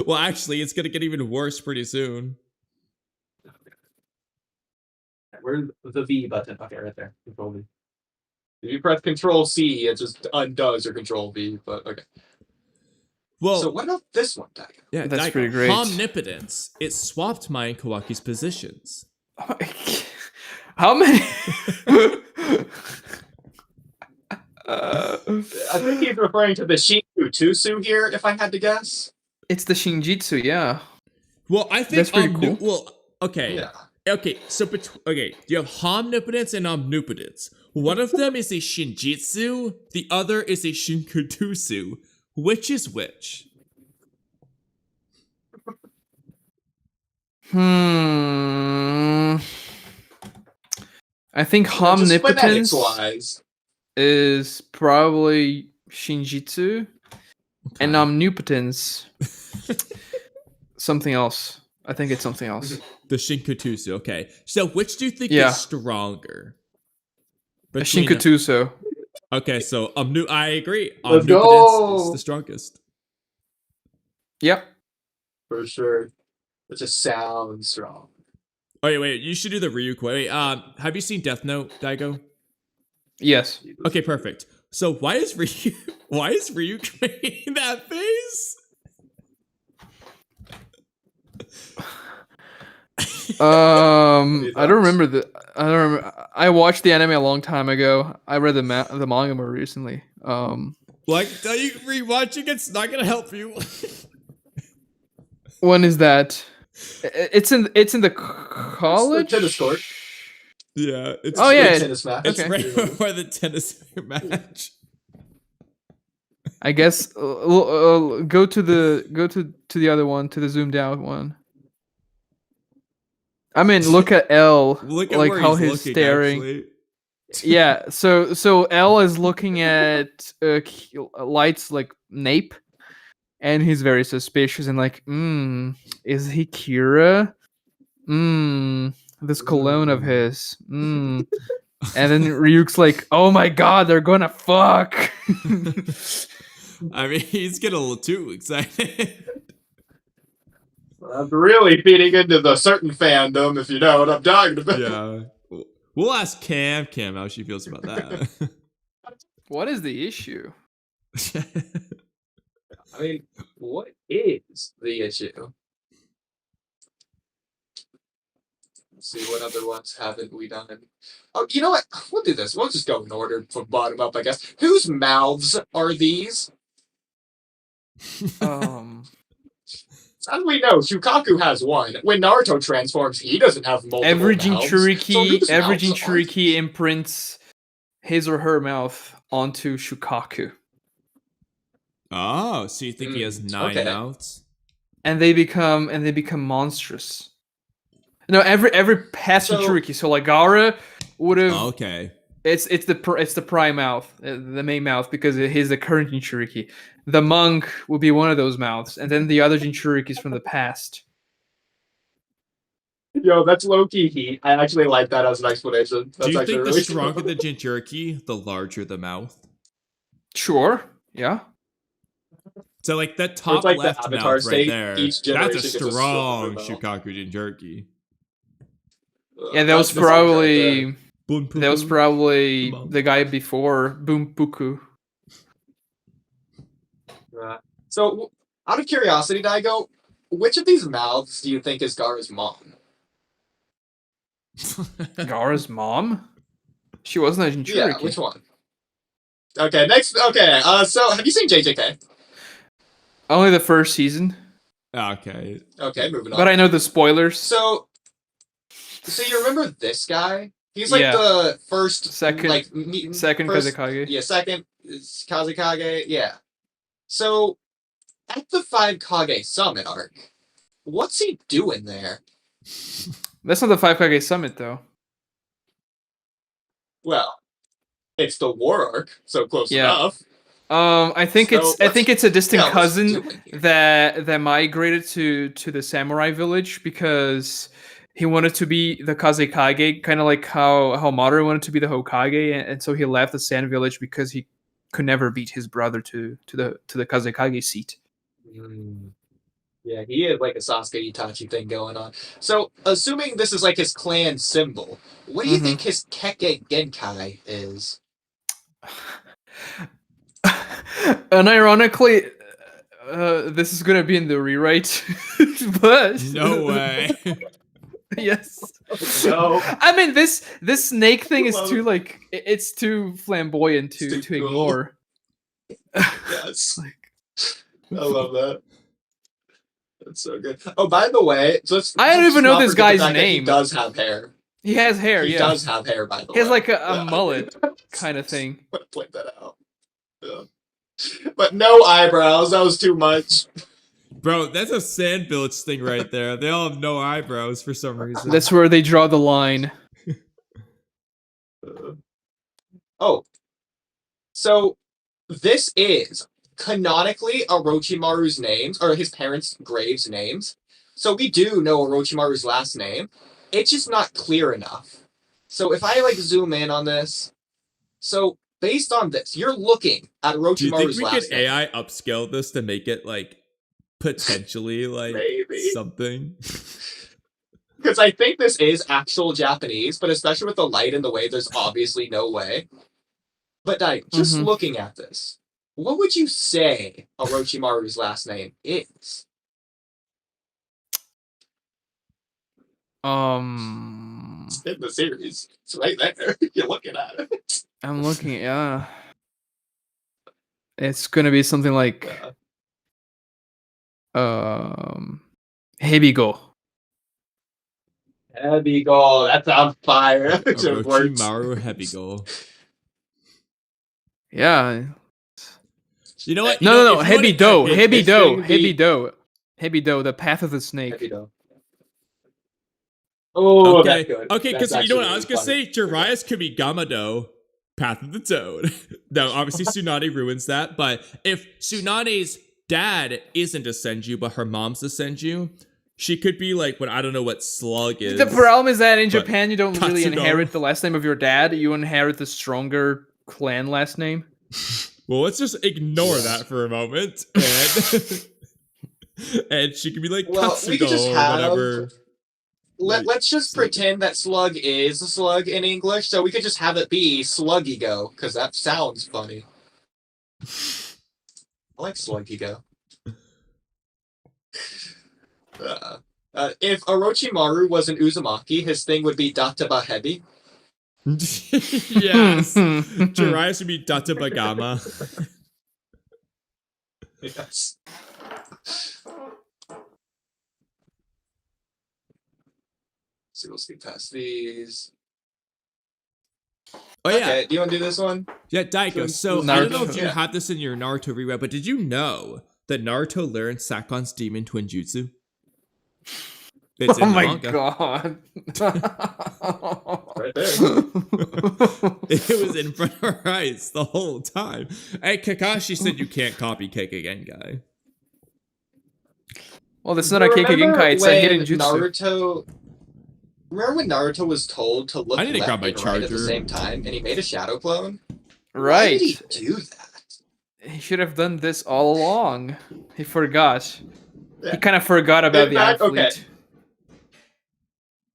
Well, actually, it's gonna get even worse pretty soon. Where's the V button? Okay, right there. Control V. If you press Control C, it just undoes your Control V. But okay. Well, So what about this one, Dygo? yeah, That's Dygo, pretty great. Omnipotence. It swapped Mai and Kawaki's positions. How many? I think he's referring to the Shinjutsu here, if I had to guess. It's the Genjutsu, yeah. Well, I think That's pretty cool. Well, okay. Yeah. Okay, so you have omnipotence and omnipotence. One of them is a Shinjitsu, the other is a Shinkutsu. Which is which? I think Just omnipotence phonetics-wise. is probably Shinjitsu, and omnipotence something else. I think it's something else. The Shinkutsu, okay. So which do you think Yeah. is stronger? A Between- Shinkutsu. Okay, so I agree. Let's Omnipotence is go. the strongest. Yep. For sure. It just sounds strong. Oh wait, you should do the Ryuk way. Have you seen Death Note, Dygo? Yes. Okay, perfect. So why is Ryuk making that face? I don't remember I don't remember. I watched the anime a long time ago. I read the manga more recently. Well, I can tell you, rewatching it's not gonna help you. When is that? It's in the college. Tennis court. Yeah, it's Oh, yeah, tennis match. it's okay. right before the tennis match. I guess go to the other one, to the zoomed out one. I mean, look at L, Look at like where how he's he's looking. staring. Actually, Yeah, so L is looking at Light's like nape, and he's very suspicious and like, is he Kira? This cologne of his. And then Ryuk's like, oh my god, they're gonna fuck. I mean, he's getting a little too excited. I'm really feeding into the certain fandom, if you know what I'm talking about. Yeah, we'll ask Cam how she feels about that. What is the issue? I mean, what is the issue? Let's see, what other ones haven't we done? Oh, you know what? We'll do this. We'll just go in order from bottom up, I guess. Whose mouths are these? As we know, Shukaku has one. When Naruto transforms, he doesn't have multiple Every mouths. Jinchuriki imprints his or her mouth onto Shukaku. Oh, so you think he has 9 mouths? And they become monstrous. No, every past Jinchuriki. So like Gaara would have. Okay. It's the prime mouth, the main mouth, because he's the current Jinchuriki. The monk would be one of those mouths, and then the other Jinchurikis from the past. Yo, that's low-key heat. I actually like that as an explanation. That's Do you actually think really the stronger the Jinchuriki, the larger the mouth? Sure. Yeah. So like that top like left the Avatar mouth right state, there, each that's a generation gets a strong stronger mouth. Shukaku Jinchuriki. Yeah, that was probably Bunpuku. the guy before Bunpuku. Right. So, out of curiosity, Dygo, which of these mouths do you think is Gaara's mom? Gaara's mom? She wasn't a Jinchuriki. Yeah, which one? Okay, next. Okay, so have you seen JJK? Only the first season. Okay. Okay, moving on. But I know the spoilers. So you remember this guy? He's like the second first, Kazekage. Yeah, second is Kazekage. Yeah. So at the 5 Kage Summit arc, what's he doing there? That's not the 5 Kage Summit though. Well, it's the war arc, so close enough. I think it's a distant cousin that migrated to the samurai village because he wanted to be the Kazekage, kind of like how Madara wanted to be the Hokage, and so he left the sand village because he could never beat his brother to the Kazekage seat. Yeah, he had like a Sasuke Itachi thing going on. So, assuming this is like his clan symbol, what do you think his Kekkei Genkai is? Unironically, this is gonna be in the rewrite, but no way. Yes. No. I mean, this snake thing is too like it's too flamboyant to ignore. Yes. I love that. That's so good. Oh, by the way, I don't even know this guy's name. He does have hair. He has hair. He does have hair, by the way. He has like a mullet kind of thing. I'm gonna point that out. Yeah. But no eyebrows. That was too much. Bro, that's a sand village thing right there. They all have no eyebrows for some reason. That's where they draw the line. So this is canonically Orochimaru's names, or his parents' graves' names. So we do know Orochimaru's last name. It's just not clear enough. So if I like zoom in on this, so based on this, you're looking at Orochimaru's last name. Do you think we could AI upscale this to make it like potentially like something? Because I think this is actual Japanese, but especially with the light in the way, there's obviously no way. But like, just looking at this, what would you say Orochimaru's last name is? It's in the series. It's right there. You're looking at it. I'm looking. Yeah. It's gonna be something like Hebigo. Heavy goal. That's on fire. It just works. Orochimaru heavy goal. Yeah. You know what? No. Heavy dough. it Heavy dough. shouldn't be- Heavy dough. Heavy dough. The path of the snake. Heavy dough. Oh, Okay, that's good. okay, because That's you know what actually I was gonna really say? Jiraiya's could be Gamado, Path of the Toad. No, obviously Tsunade ruins that, but if Tsunade's dad isn't a Senju, but her mom's a Senju, she could be like what I don't know what Slug is. The problem is that in but Japan, you don't really Katsudo. inherit the last name of your dad. You inherit the stronger clan last name. Well, let's just ignore that for a moment, and and she could be like Well, we could Katsudo just or have- whatever. Let's just pretend that slug is a slug in English, so we could just have it be Sluggy Go, because that sounds funny. I like Sluggy Go. If Orochimaru was an Uzumaki, his thing would be Databa Hebi. Yes, Jiraiya should be Data Bagama. Yes. So we'll skip past these. Oh yeah, Okay, do you want to do this one? yeah, Dyko. So I Naruto. don't know if you Yeah. had this in your Naruto reread, but did you know that Naruto learned Sakon's demon twin jutsu? It's Oh in the my manga. god. Right there. It was in front of our eyes the whole time. Hey, Kakashi said you can't copy Kekkei guy. Well, that's not a Kekkei Remember Genkai, it's a when hidden jutsu. Naruto. Remember when Naruto was told to look I need to left grab my and right at the charger. same time, and he made a shadow clone? Why Right. did he do that? He should have done this all along. He forgot. Yeah. He kind of forgot about In the fact, athlete. okay.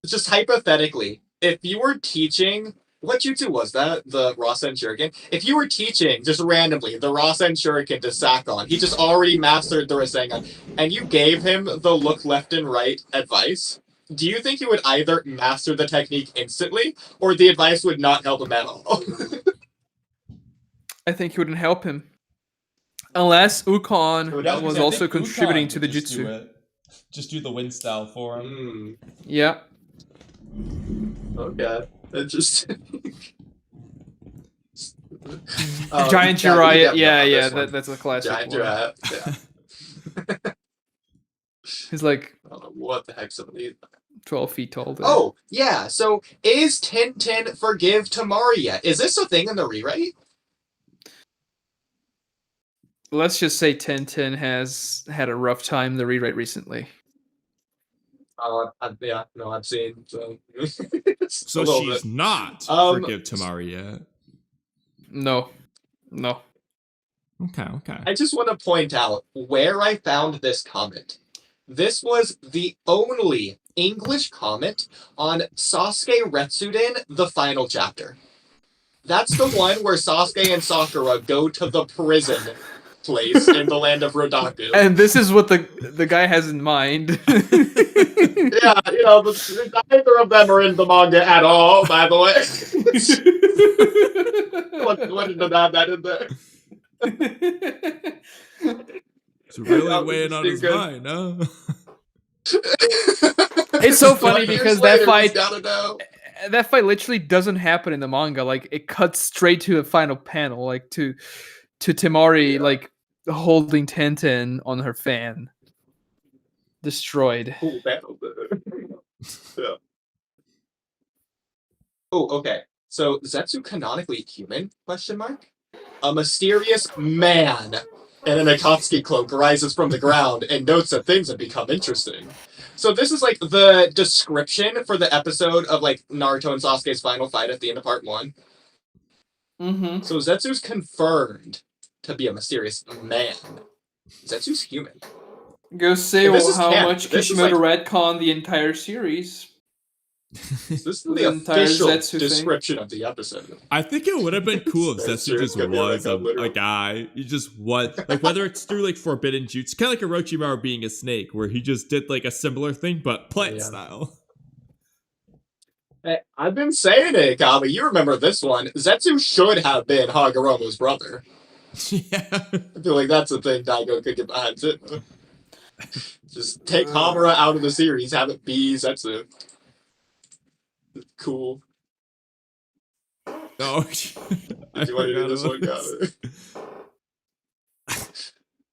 Just hypothetically, if you were teaching, what jutsu was that? The Rasen Shuriken? If you were teaching just randomly the Rasen Shuriken to Sakon, he just already mastered the Rasengan, and you gave him the look left and right advice, do you think he would either master the technique instantly, or the advice would not help him at all? I think he wouldn't help him. Unless Ukon Who knows? was I also think contributing Ukon to the could just do jutsu. it. Just do the wind style for him. Yeah. Okay. Interesting. Giant Jiraiya. Yeah, that's a classic Giant one. Jiraiya. Yeah. He's like I don't know what the heck some of these. 12 feet tall. There. Oh, yeah. So, is Tintin forgive Tamari yet? Is this a thing in the rewrite? Let's just say Tintin has had a rough time in the rewrite recently. Yeah, no, I've seen. So, So she's not forgive Tamari yet. No. No. Okay. I just want to point out where I found this comment. This was the only English comment on Sasuke Retsuden, the final chapter. That's the one where Sasuke and Sakura go to the prison place in the land of Rodaku. And this is what the guy has in mind. Yeah, neither of them are in the manga at all, by the way. What did have that in there? It's really That was weighing on his good. mind, huh? It's so funny 20 years because later, that he's fight gotta know. that fight literally doesn't happen in the manga. Like it cuts straight to the final panel, like to Temari like holding Tenten on her fan. Destroyed. Cool battle there. Yeah. Oh, okay. So Zetsu canonically human? Question mark. A mysterious man in an Akatsuki cloak rises from the ground and notes that things have become interesting. So this is like the description for the episode of like Naruto and Sasuke's final fight at the end of part 1. Mm-hmm. So Zetsu's confirmed to be a mysterious man. Zetsu's human. Go say This is how canon. much This is Kishimoto retconned the entire series. This is The the entire official Zetsu thing. description of the episode. I think it would have been cool if That's Zetsu true, just it's gonna be was like a a literal- guy. He just was like whether it's through like forbidden jutsu, kind of like Orochimaru being a snake, where he just did like a similar thing but plant Yeah. style. Hey, I've been saying it, Kami. You remember this one. Zetsu should have been Hagoromo's brother. Yeah. I feel like that's the thing Daigo could get behind it. Just take Hamura out of the series, have it be Zetsu. Cool. Oh, I Do you want to do this one? Got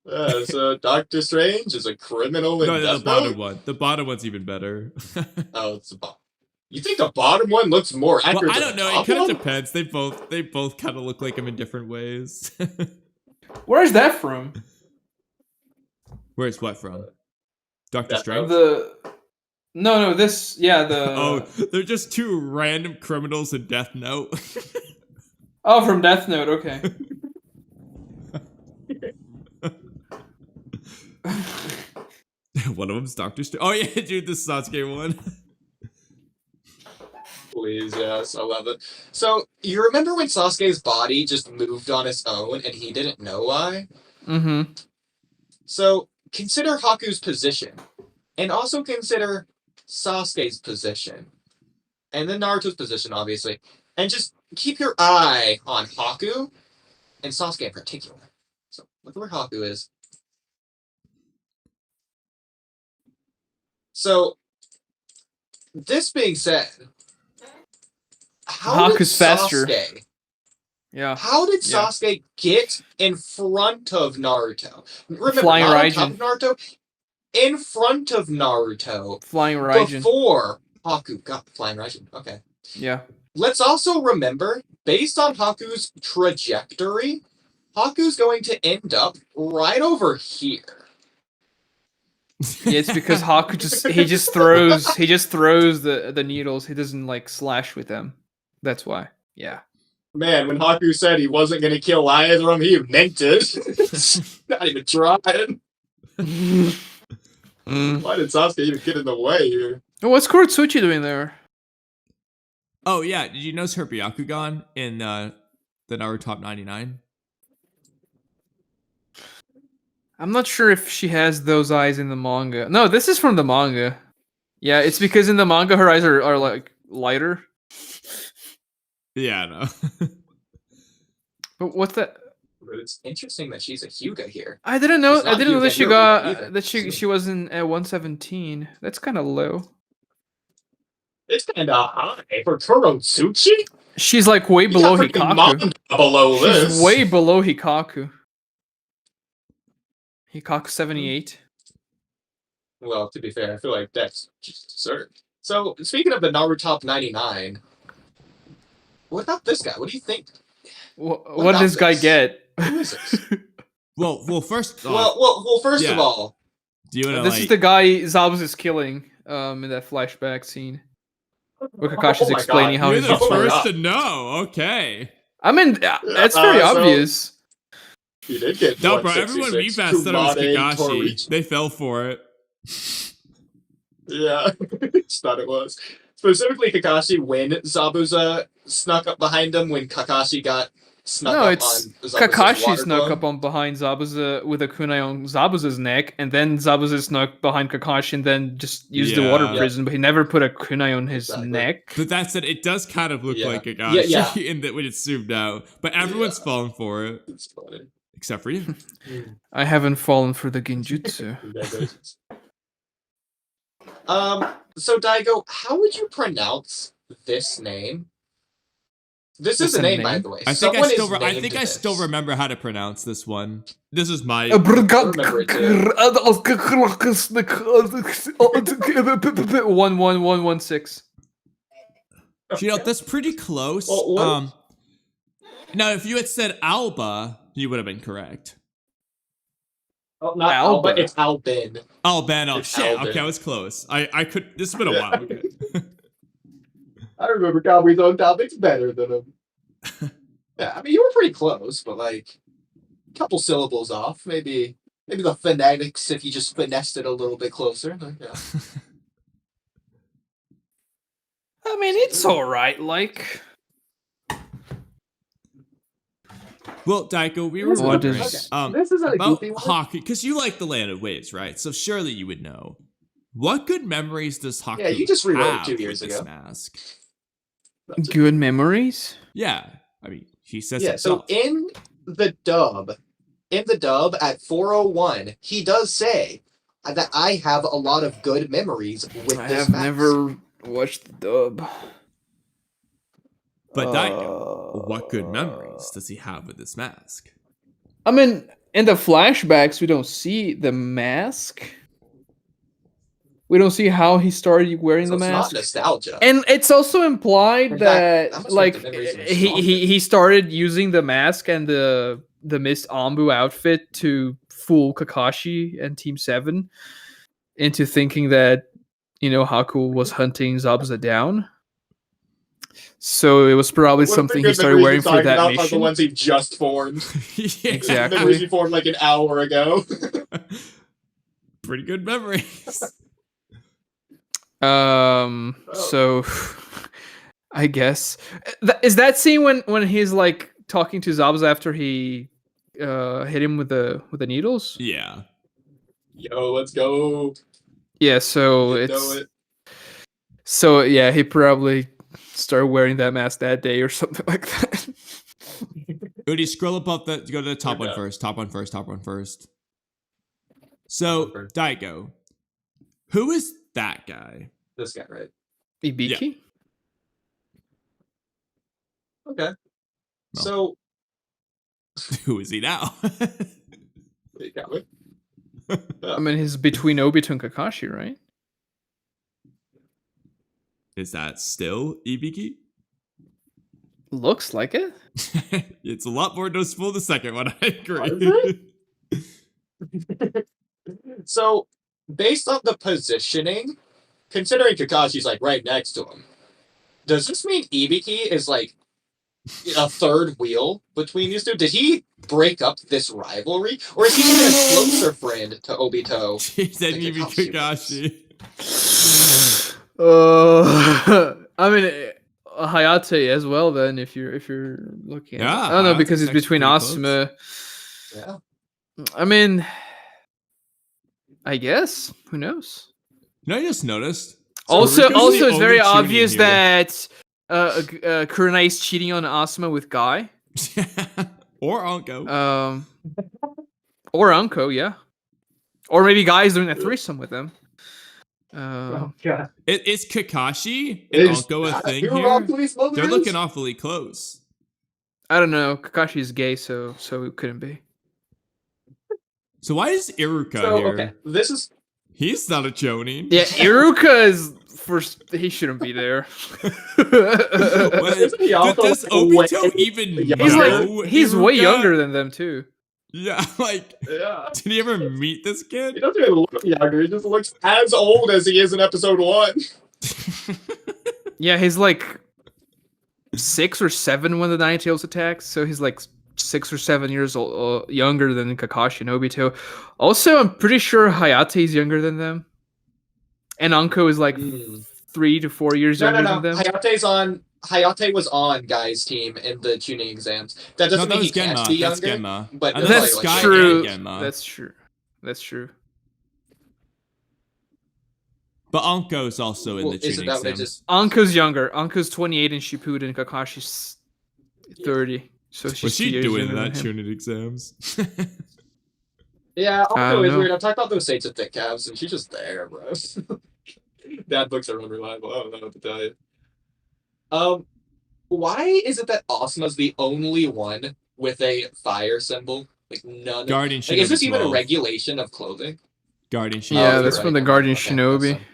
it. So Doctor Strange is a criminal in No, the Death bottom Note? one. The bottom one's even better. Oh, it's the bottom. You think the bottom one looks more accurate? Well, I than don't know. the It top kind of one? depends. They both kind of look like him in different ways. Where's that from? Where's what from? Doctor Death Strange? No, this, yeah, the... Oh, they're just two random criminals in Death Note. Oh, from Death Note, okay. One of them's Doctor Strange. Oh yeah, dude, this Sasuke one. Please, yes, I love it. So, you remember when Sasuke's body just moved on its own and he didn't know why? Mm-hmm. So, consider Haku's position. And also consider Sasuke's position. And then Naruto's position, obviously. And just keep your eye on Haku and Sasuke in particular. So, look where Haku is. So, this being said, how did Haku's faster. Sasuke, Yeah. how did Yeah. Sasuke get in front of Naruto? Remember, Flying not on Raijin. top of Naruto, in front of Naruto, Flying Raijin. before Haku got Flying Raijin. Okay. Yeah. Let's also remember, based on Haku's trajectory, Haku's going to end up right over here. Yeah, it's because Haku just throws the needles. He doesn't like slash with them. That's why. Yeah. Man, when Haku said he wasn't going to kill either of them, he meant it. Not even trying. Why did Sasuke even get in the way here? Oh, what's Kurotsuchi doing there? Oh yeah, did you notice her Byakugan in the Naruto Top 99? I'm not sure if she has those eyes in the manga. No, this is from the manga. Yeah, it's because in the manga her eyes are like lighter. Yeah, I know. But what's that? But it's interesting that she's a Hyuga here. I didn't know. She's not I didn't know that Hyuga she here got either. that she wasn't at 117. That's kind of low. It's kind of high for Kurotsuchi. She's like way below Hikaku. Below this. She's way below Hikaku. Hikaku 78. Well, to be fair, I feel like that's just deserved. So, speaking of the Naruto Top 99, what about this guy? What do you think? What about did this guy this? get? Who is this? Well, first. Well, first of yeah. all, Do you want to This like? is the guy Zabuza is killing in that flashback scene. Where Kakashi's Oh my explaining God. how You're he's the Oh my first God. to know. Okay. I mean, it's very so- obvious. he did get No, bro. Everyone we 166. passed thought it was Kumade Kakashi. Toriichi. They fell for it. Yeah, just thought it was. Specifically Kakashi when Zabuza snuck up behind him when Kakashi got snuck No, up it's on Zabuza's Kakashi water snuck glove. up on behind Zabuza with a kunai on Zabuza's neck, and then Zabuza snuck behind Kakashi and then just used the water Yeah. prison, but he never put a kunai on his Exactly. neck. But that said, it does kind of look Yeah. like Kakashi Yeah. in that when it's zoomed out. But everyone's fallen for it, It's funny. except for you. I haven't fallen for the Genjutsu. Congratulations. So Dygo, how would you pronounce this name? This is It's a a name, by name? the way. I think Someone is I named think I this. still remember how to pronounce this one. This is my. remember it, 11116. You know, that's pretty close. Well, what- Now, if you had said Alba, you would have been correct. Oh, not Alba. Alba, it's Albin. Albano. It's Shit. Albin. Okay, I was close. I could. This has been a Yeah. while. Okay. I remember Kamui's own topics better than him. Yeah, I mean, you were pretty close, but like, a couple syllables off. Maybe the phonetics if you just finessed it a little bit closer. Like, yeah. I mean, it's alright, like. Well, Dyko, we were What wondering is- This isn't a about goofy one. hockey because you like the Land of Waves, right? So surely you would know. What good memories does Haku Yeah, you just rewrote it have 2 years with this ago. mask? That's it. Good memories? Yeah, I mean, he says Yeah, so himself. in the dub at 401, he does say that I have a lot of good memories with I this have mask. never watched the dub. But Dygo, what good memories does he have with this mask? I mean, in the flashbacks, we don't see the mask. We don't see how he started wearing the It's mask. not nostalgia. And it's also implied In fact, that that, must like, have been the reason it's he started using the mask and the Mist Ambu outfit to fool Kakashi and Team 7 into thinking that, Haku was hunting Zabuza down. So it was probably something he started wearing for that Are the mission. ones he just formed. Yeah. Exactly. Memories he formed like an hour ago. Pretty good memories. So I guess is that scene when he's like talking to Zabuza after he hit him with the needles? Yeah. Yo, let's go. Yeah, so You know it's it. so yeah, he probably started wearing that mask that day or something like that. Oodie, scroll above go to the top one Okay. first. Top one first. So, Dygo, who is that guy? This guy, right? Ibiki? Okay. No. So, Who is he now? you got me. I mean, he's between Obito and Kakashi, right? Is that still Ibiki? Looks like it. It's a lot more noticeable the second one, I agree. So, based on the positioning, considering Kakashi's like right next to him, does this mean Ibiki is like a third wheel between these two? Did he break up this rivalry, or is he even a closer friend to Obito? He said Ibiki Kakashi. I mean, Hayate as well. Then, if you're looking, at Yeah, I don't know Hayate's because it's actually between pretty Asuma. Yeah. I mean, I guess who knows. I just noticed. Also, Ruko's the it's very only tuning obvious here. that Kurunai is cheating on Asuma with Guy. Or Anko. Or Unko, yeah. Or maybe Guy's doing a threesome with them. Oh god. Is Kakashi and Anko a thing here? They're looking awfully close. I don't know. Kakashi is gay, so it couldn't be. So why is Iruka So, here? okay, this is He's not a Jonin. Yeah, Iruka is first. He shouldn't be there. Isn't he also Does like Obito even He's know he's way Iruka? younger than them too. Yeah, like, Yeah. did he ever meet this He kid? doesn't even look younger. He just looks as old as he is in episode 1. Yeah, he's like 6 or 7 when the Nine Tails attacks, so he's like 6 or 7 years old, younger than Kakashi and Obito. Also, I'm pretty sure Hayate is younger than them, and Anko is like 3 to 4 years younger than them. Hayate was on Guy's team in the tuning exams. That doesn't mean he can't be That's younger. Genma. But And That's Sky true. and Genma. That's true. That's true. But Anko's also in Well, the isn't tuning that what I exams. Anko's younger. Anko's 28 in Shippuden. Kashi's 30. So she's Was 2 she years doing younger than that him. tuning exams? Yeah, I also don't is know. weird. I talked about those Saints of Thick Calves, and she's just there, bro. Dad books are unreliable. I don't know what to tell you. Why is it that Asuma's the only one with a fire symbol? Like none. Guardian Like, is this Shinobi even a 12. regulation of clothing? Guardian Shinobi. Yeah, you're that's right. from the Okay, Guardian okay, Shinobi. that's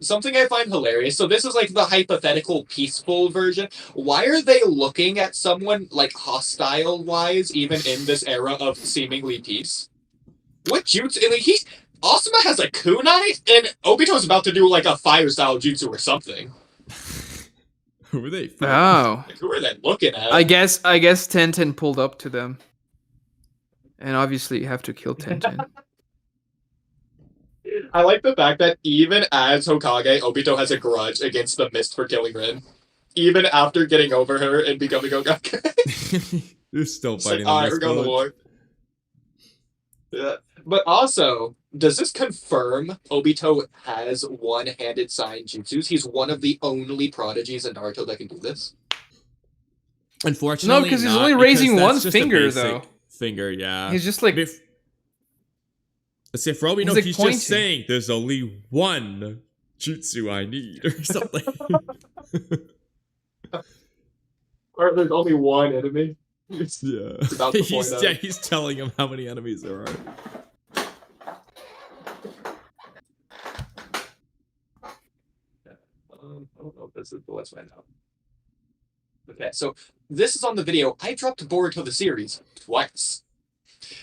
Something I find hilarious. So this is like the hypothetical peaceful version. Why are they looking at someone like hostile wise, even in this era of seemingly peace? What jutsu? Like Asuma has a kunai, and Obito's about to do like a fire style jutsu or something. Who are they from? Oh. Like, who are they looking at? I guess Tenten pulled up to them. And obviously you have to kill Tenten. I like the fact that even as Hokage, Obito has a grudge against the Mist for killing Rin. Even after getting over her and becoming Hokage. You're still It's like, fighting alright, the we're going to Mist war. Yeah. But also, does this confirm Obito has one-handed sign jutsus? He's one of the only prodigies in Naruto that can do this. Unfortunately, No, because he's not, only because raising that's one just a finger, basic though. Finger, yeah. He's just like... Let's say for all we know, like he's pointing. just saying there's only one jutsu I need or something. Or there's only one enemy. Yeah. about to point out. He's telling him how many enemies there are. I don't know if this is the West Wind now. Okay, so this is on the video. I dropped Boruto the series twice.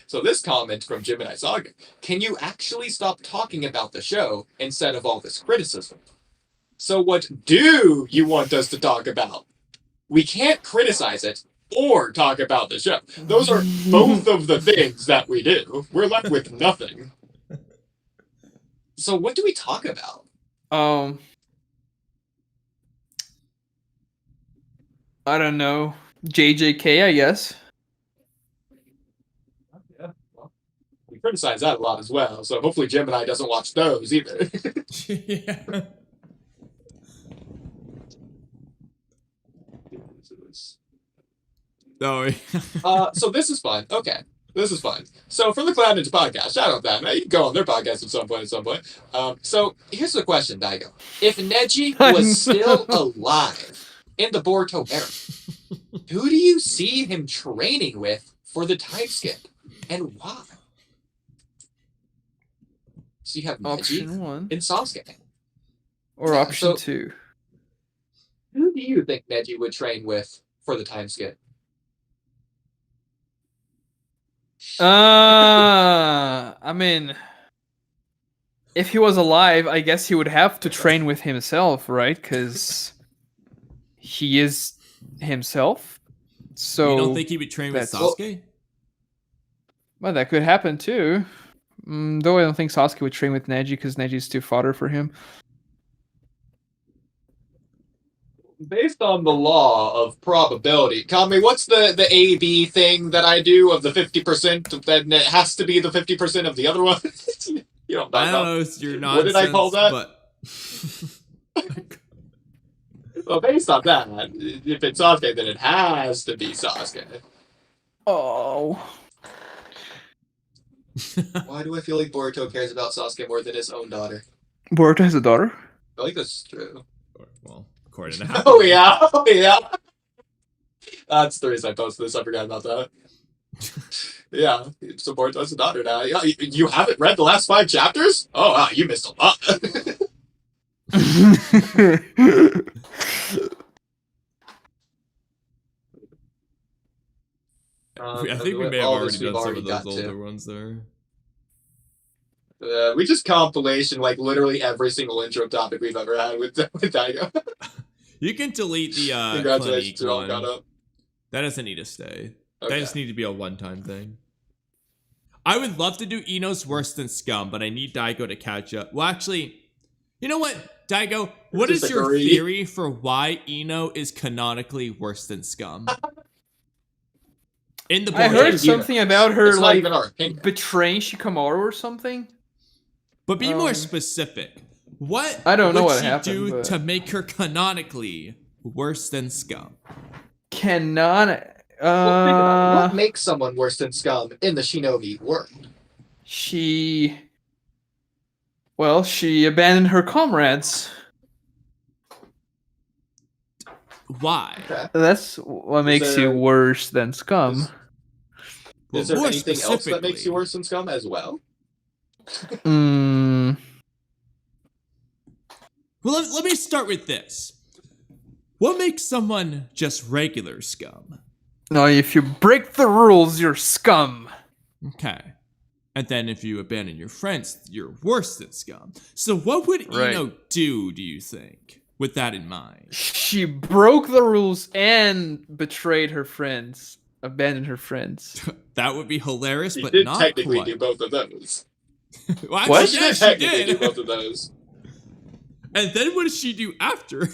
So this comment from Gemini Saga: can you actually stop talking about the show instead of all this criticism? So what do you want us to talk about? We can't criticize it or talk about the show. Those are both of the things that we do. We're left with nothing. So what do we talk about? I don't know. JJK, I guess. Yeah, well, we criticize that a lot as well, so hopefully Gemini doesn't watch those either. Yeah. Oh, So this is fun. Okay, this is fun. So for the Cloud Ninja podcast, shout out that, man. You can go on their podcast at some point. So here's the question, Dygo. If Neji was still alive in the Boruto era, who do you see him training with for the time skip, and why? So you have Neji Option 1. and Sasuke. Or option 2. Who do you think Neji would train with for the time skip? I mean, if he was alive, I guess he would have to train with himself, right? Because he is himself. So you don't think he would train with Sasuke? Well, that could happen too. Though I don't think Sasuke would train with Neji because Neji's too fodder for him. Based on the law of probability, Kamui, what's the A-B thing that I do of the 50%? Then it has to be the 50% of the other one. You don't know. I don't know. It's your nonsense. What did I call that? But... Well, based on that, if it's Sasuke, then it has to be Sasuke. Oh. Why do I feel like Boruto cares about Sasuke more than his own daughter? Boruto has a daughter? I feel like that's true. Well, according to how. Oh yeah. That's the reason I posted this. I forgot about that. Yeah, so Boruto has a daughter now. Yeah, you haven't read the last 5 chapters? Oh wow, you missed a lot. I think we may have already done some of those older ones there. We just compilation like literally every single intro topic we've ever had with Dygo. You can delete the Congratulations, Clinique you're all one. caught up. That doesn't need to stay. Okay. That just need to be a one-time thing. I would love to do Ino's worse than scum, but I need Dygo to catch up. Well, actually, you know what, Dygo? What is your theory for why Ino is canonically worse than scum? In the I heard something about her like betraying Shikamaru or something. But be more specific. What I don't know what would she happened, do but... to make her canonically worse than scum? What makes someone worse than scum in the shinobi world? She abandoned her comrades. Why? Okay. That's what makes you worse than scum. Is there anything else that makes you worse than scum as well? Well, let me start with this. What makes someone just regular scum? No, if you break the rules, you're scum. Okay. And then if you abandon your friends, you're worse than scum. So what would Ino do you think, with that in mind? She broke the rules and betrayed her friends. Abandoned her friends. That would be hilarious, She but did not technically quite. do both of those. Well, actually, What? yeah, she technically did. do both of those. And then what does she do after?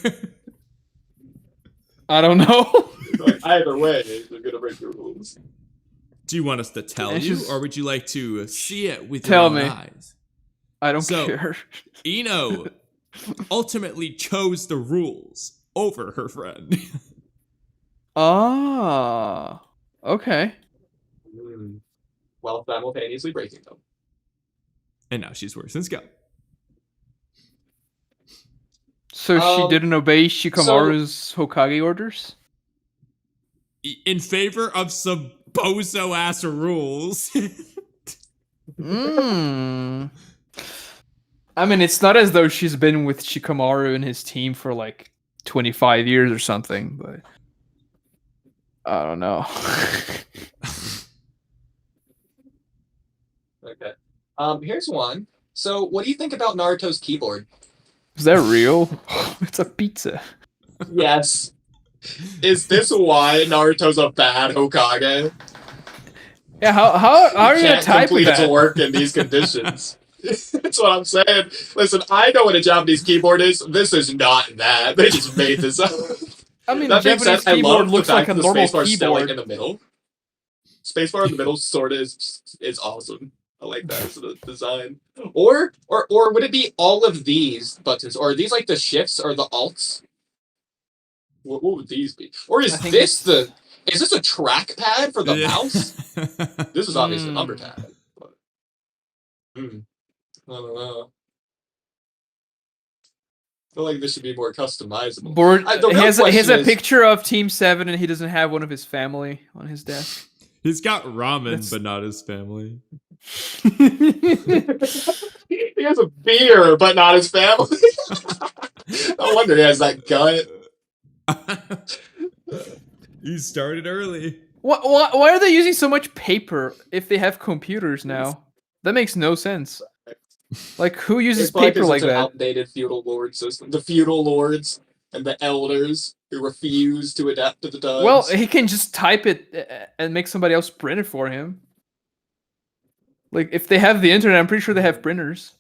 I don't know. Like, either way, they're gonna break the rules. Do you want us to tell It's you, just- or would you like to see it with Tell your own me. eyes? I don't So- care. Ino ultimately chose the rules over her friend. Ah, okay. While simultaneously breaking them. And now she's worse than scum. So she didn't obey Shikamaru's Hokage orders? in favor of some bozo ass rules. I mean, it's not as though she's been with Shikamaru and his team for like 25 years or something, but I don't know. Okay. Here's one. So, what do you think about Naruto's keyboard? Is that real? It's a pizza. Yes. Is this why Naruto's a bad Hokage? Yeah, how are you gonna Can't type complete that? his work in these conditions. That's what I'm saying. Listen, I know what a Japanese keyboard is. This is not that. They just made this up. I mean, That the makes Japanese sense. I keyboard love looks the like fact a that the normal spacebar's still like keyboard. in the middle. Spacebar in the middle sort of is awesome. I like that as a design. Or would it be all of these buttons? Or are these like the shifts or the alts? What would these be? Or is this a trackpad for the mouse? This is obviously a number pad. But, I don't know. I feel like this should be more customizable. He has a picture of Team 7 and he doesn't have one of his family on his desk. He's got ramen, but not his family. He has a beer, but not his family. No wonder he has that gut. You started early. Why are they using so much paper if they have computers now? That makes no sense. Like, who uses paper like that? Outdated feudal lord system. The feudal lords and the elders who refuse to adapt to the times. Well, he can just type it and make somebody else print it for him. Like, if they have the internet, I'm pretty sure they have printers.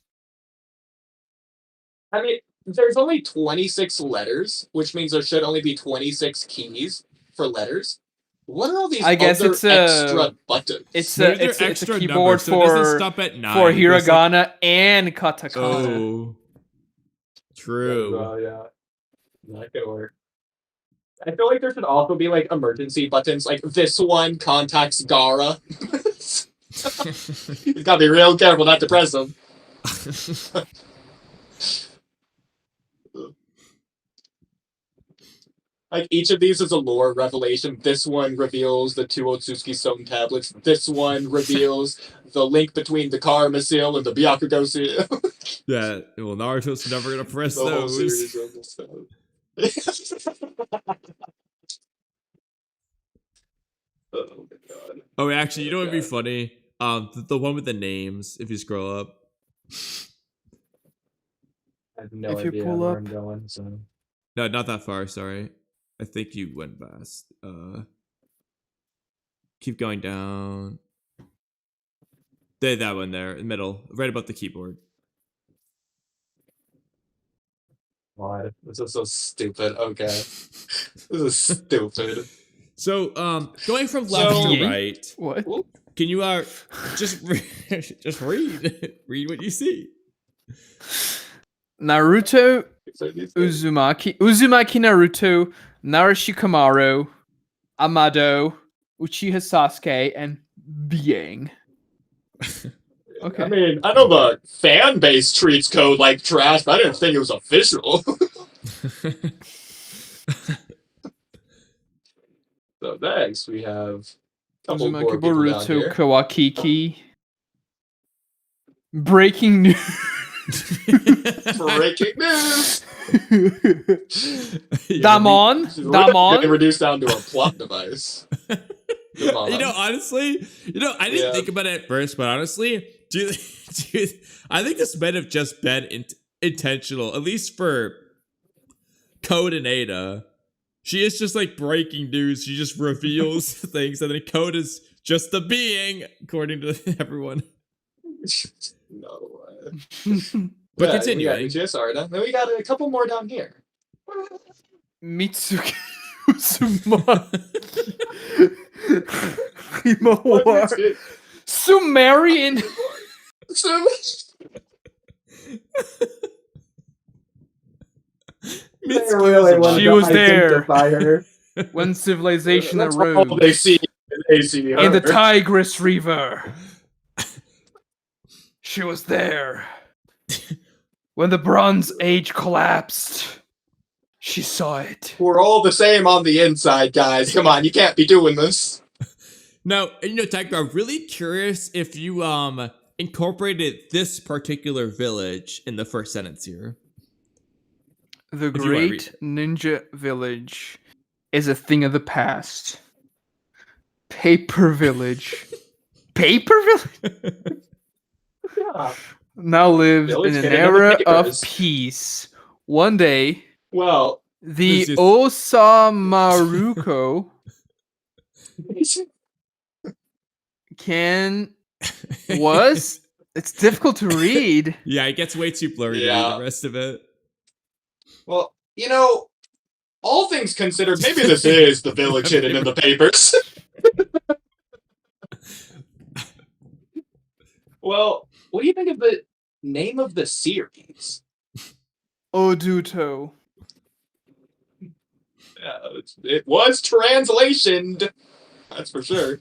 I mean, there's only 26 letters, which means there should only be 26 keys for letters. What are all these extra buttons? It's a keyboard so it doesn't stop at 9. for hiragana and katakana. Oh, true. Yeah. That could work. I feel like there should also be like emergency buttons, like this one contacts Gaara. You gotta be real careful not to press them. Like, each of these is a lore revelation. This one reveals the 2 Otsutsuki Stone tablets. This one reveals the link between the Karma seal and the Byakugo seal. Yeah, well, Naruto's never gonna press The whole those. series of this stuff. Oh my god. Oh, actually, you know what would be funny? The one with the names, if you scroll up. I have no If you idea pull where up- I'm going, so... No, not that far, sorry. I think you went fast. Keep going down. That one there, in the middle, right above the keyboard. Why? This is so stupid. Okay. This is stupid. So, going from left to right, What? can you just just read what you see? Naruto Uzumaki Naruto, Narashikamaru, Amado, Uchiha Sasuke, and Biang. Okay. I mean, I know the fan base treats code like trash, but I didn't think it was official. So next we have a couple more Uzumaki people down Boruto here. Kawakiki. Breaking news. Breaking news! Damon. Getting reduced down to a plot device. You know, honestly, I didn't think about it at first, but honestly, I think this might have just been intentional, at least for Code and Ada. She is just like breaking news. She just reveals things, and then Code is just the being, according to everyone. No way. But continuing. We got Uchiha. Then we got a couple more down here. Mitsuki Uzumaki. Himawari. Sumerian. She was there when civilization arose They see in the Tigris River. She was there when the Bronze Age collapsed. She saw it. We're all the same on the inside, guys. Come on, you can't be doing this. Now, Tycho, I'm really curious if you incorporated this particular village in the first sentence here. The If you wanna great ninja village is a thing of the past. Paper village. Paper village? Yeah. Now lives Village in an hidden in the era of papers. peace. One day, Well, the This is- Osamaruko was. It's difficult to read. Yeah, it gets way too blurry to read Yeah. the rest of it. well, all things considered, maybe this is the village hidden in the papers. Well, what do you think of the name of the series? Oduto. Yeah, it was translationed. That's for sure.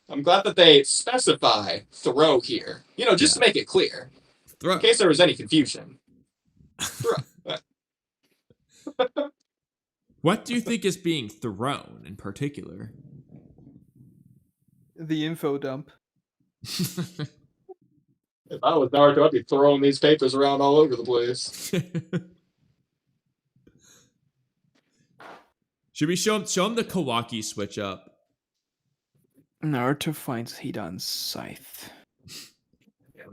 I'm glad that they specify throw here. Just to make it clear. Throw. In case there was any confusion. Throw. What do you think is being thrown in particular? The info dump. If I was Naruto, I'd be throwing these papers around all over the place. Should we show him the Kawaki switch up? Naruto finds Hidan's scythe. Yeah,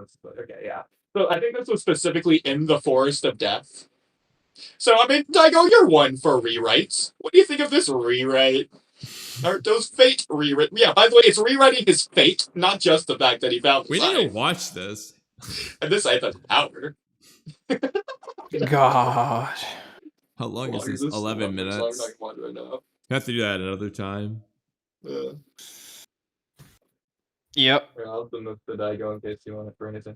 okay, yeah. So I think this was specifically in the Forest of Death. So, Dygo, you're one for rewrites. What do you think of this rewrite? Naruto's fate rewrite. Yeah, by the way, it's rewriting his fate, not just the fact that he found the We scythe. need to watch this. And this scythe has power. God. How long is this? 11 minutes. I'm not gonna right now. We have to do that another time. Yep. I'll send this to Dygo in case you want it for anything.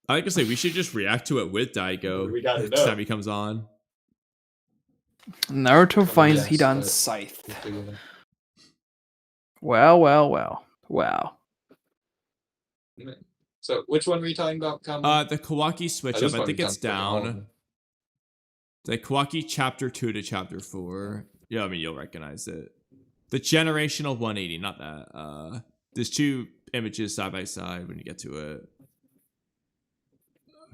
I like to say we should just react to it with Dygo We gotta next know. time he comes on. Naruto finds yes, Hidan's but- scythe. Wow. So, which one were you talking about, Kamui? The Kawaki switch This up, I one think we it's done for all of down. them. The Kawaki chapter 2 to chapter 4. Yeah, you'll recognize it. The generational 180, not that. There's two images side by side when you get to it.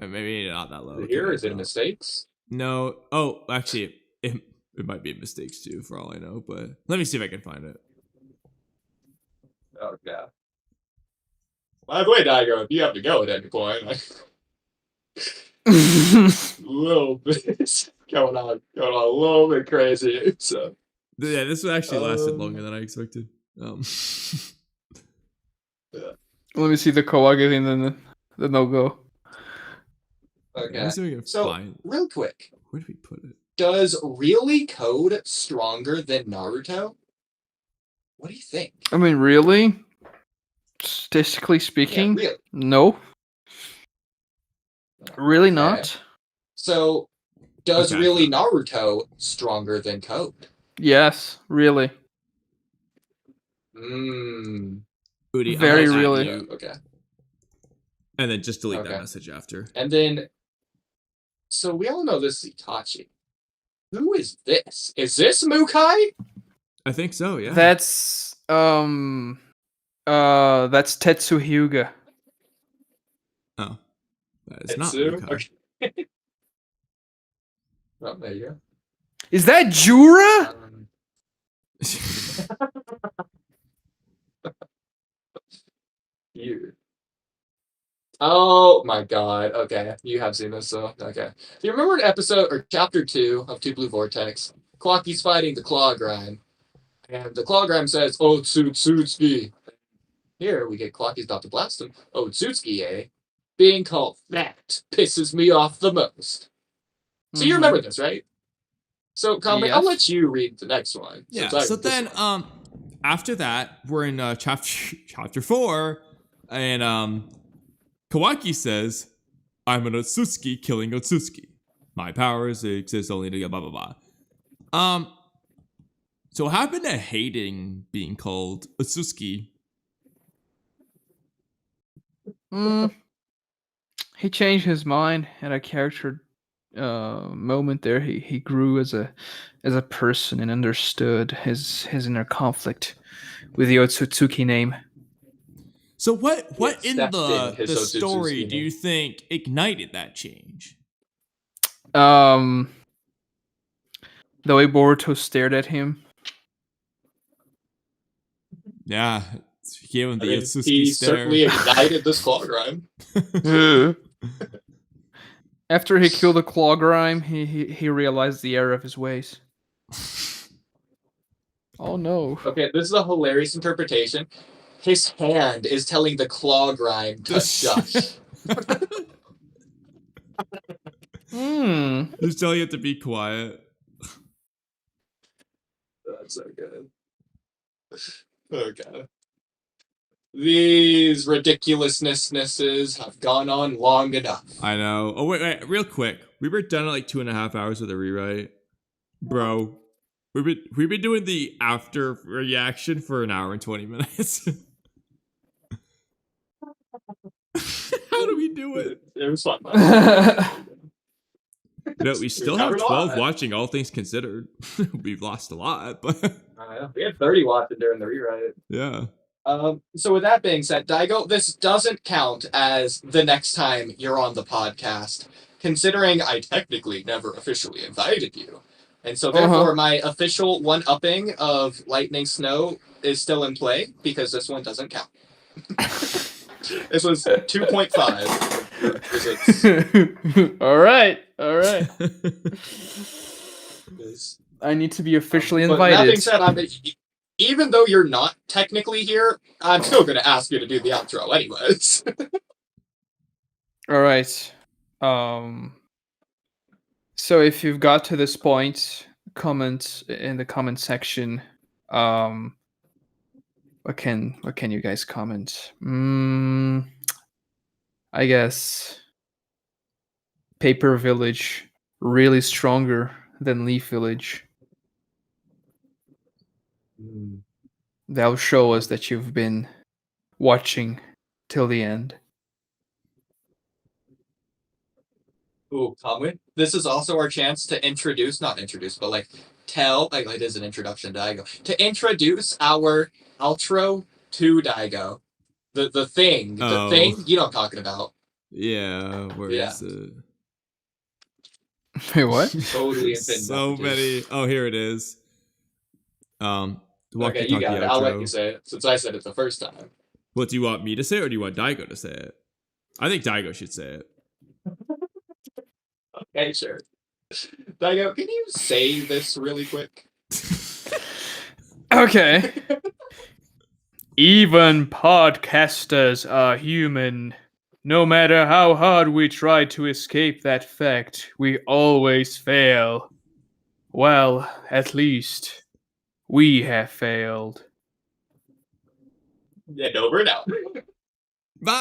Or maybe not that low. Here, Okay, is it no. mistakes? No. Oh, actually, it might be mistakes too, for all I know. But let me see if I can find it. Oh, yeah. By the way, Dygo, if you have to go at any point, a little bit going on a little bit crazy. So Yeah, this one actually lasted longer than I expected. Let me see the Kawagi and then they'll go. okay. Let me see if we can So find. real quick, Where did we put it? does really Code stronger than Naruto? What do you think? I mean, really? Statistically speaking, Yeah, really. no. Really Okay. not. So does Okay. really Naruto stronger than Code? Yes, really. Mmm. Oodie, I'm Very gonna add really. you, Okay. and then just delete Okay. that message after. And then, so we all know this is Itachi. Who is this? Is this Mukai? I think so. Yeah. That's Tetsu Hyuga. Oh, that is not. Tetsu? Mukai. Okay. Oh, there you go. Is that Jura? You. Oh my god. Okay. You have seen this, so okay. Do you remember an episode or chapter 2 of Two Blue Vortex? Clocky's fighting the Claw Grime. And the Claw Grime says, "Oh, Tsutsuki." Here we get Clocky's about to blast him. "Oh, Tsutsuki, eh? Being called that pisses me off the most." So you remember this, right? So, Kamui, I'll Yes. let you read the next one. Yeah. since I So read this then, one. after that, we're in chapter 4, and Kawaki says, "I'm an Otsutsuki killing Otsutsuki. My powers exist only to blah blah blah." So what happened to hating being called Otsutsuki? He changed his mind, and a character moment there. He grew as a person and understood his inner conflict with the Otsutsuki name. So what in stepped in the his Otsutsuki story do name. you think ignited that change? The way Boruto stared at him. Yeah, he gave him the Otsutsuki he stare. certainly ignited this claw grime. After he killed the claw grime, he realized the error of his ways. Oh no. Okay, this is a hilarious interpretation. His hand is telling the claw grime to shush. He's telling it to be quiet. That's so good. Okay. These ridiculousnesses have gone on long enough. I know. Oh wait, real quick. We were done at like 2.5 hours with the rewrite, bro. We've been doing the after reaction for an hour and 20 minutes. How do we do it? It was fun. No, we still have 12 watching, all things considered. We've lost a lot, but we had 30 watching during the rewrite. Yeah. So with that being said, Dygo, this doesn't count as the next time you're on the podcast, considering I technically never officially invited you. And so therefore my official one-upping of Lightning Snow is still in play, because this one doesn't count. This was 2.5. All right. I need to be officially invited. But that being said, even though you're not technically here, I'm still going to ask you to do the outro anyways. All right. So if you've got to this point, comment in the comment section. What can you guys comment? I guess Paper Village really stronger than Leaf Village. That'll show us that you've been watching till the end. Ooh, Kamui. This is also our chance to not introduce, but like it is an introduction to Dygo. To introduce our outro to Dygo. The thing, you know what I'm talking about. Yeah, where is it? Wait, what? Totally so many. Oh, here it is. Okay, you got it. I'll let you say it, since I said it the first time. What, do you want me to say it, or do you want Dygo to say it? I think Dygo should say it. Okay, sure. Dygo, can you say this really quick? Okay. Even podcasters are human. No matter how hard we try to escape that fact, we always fail. Well, at least we have failed. And over and out. Bye!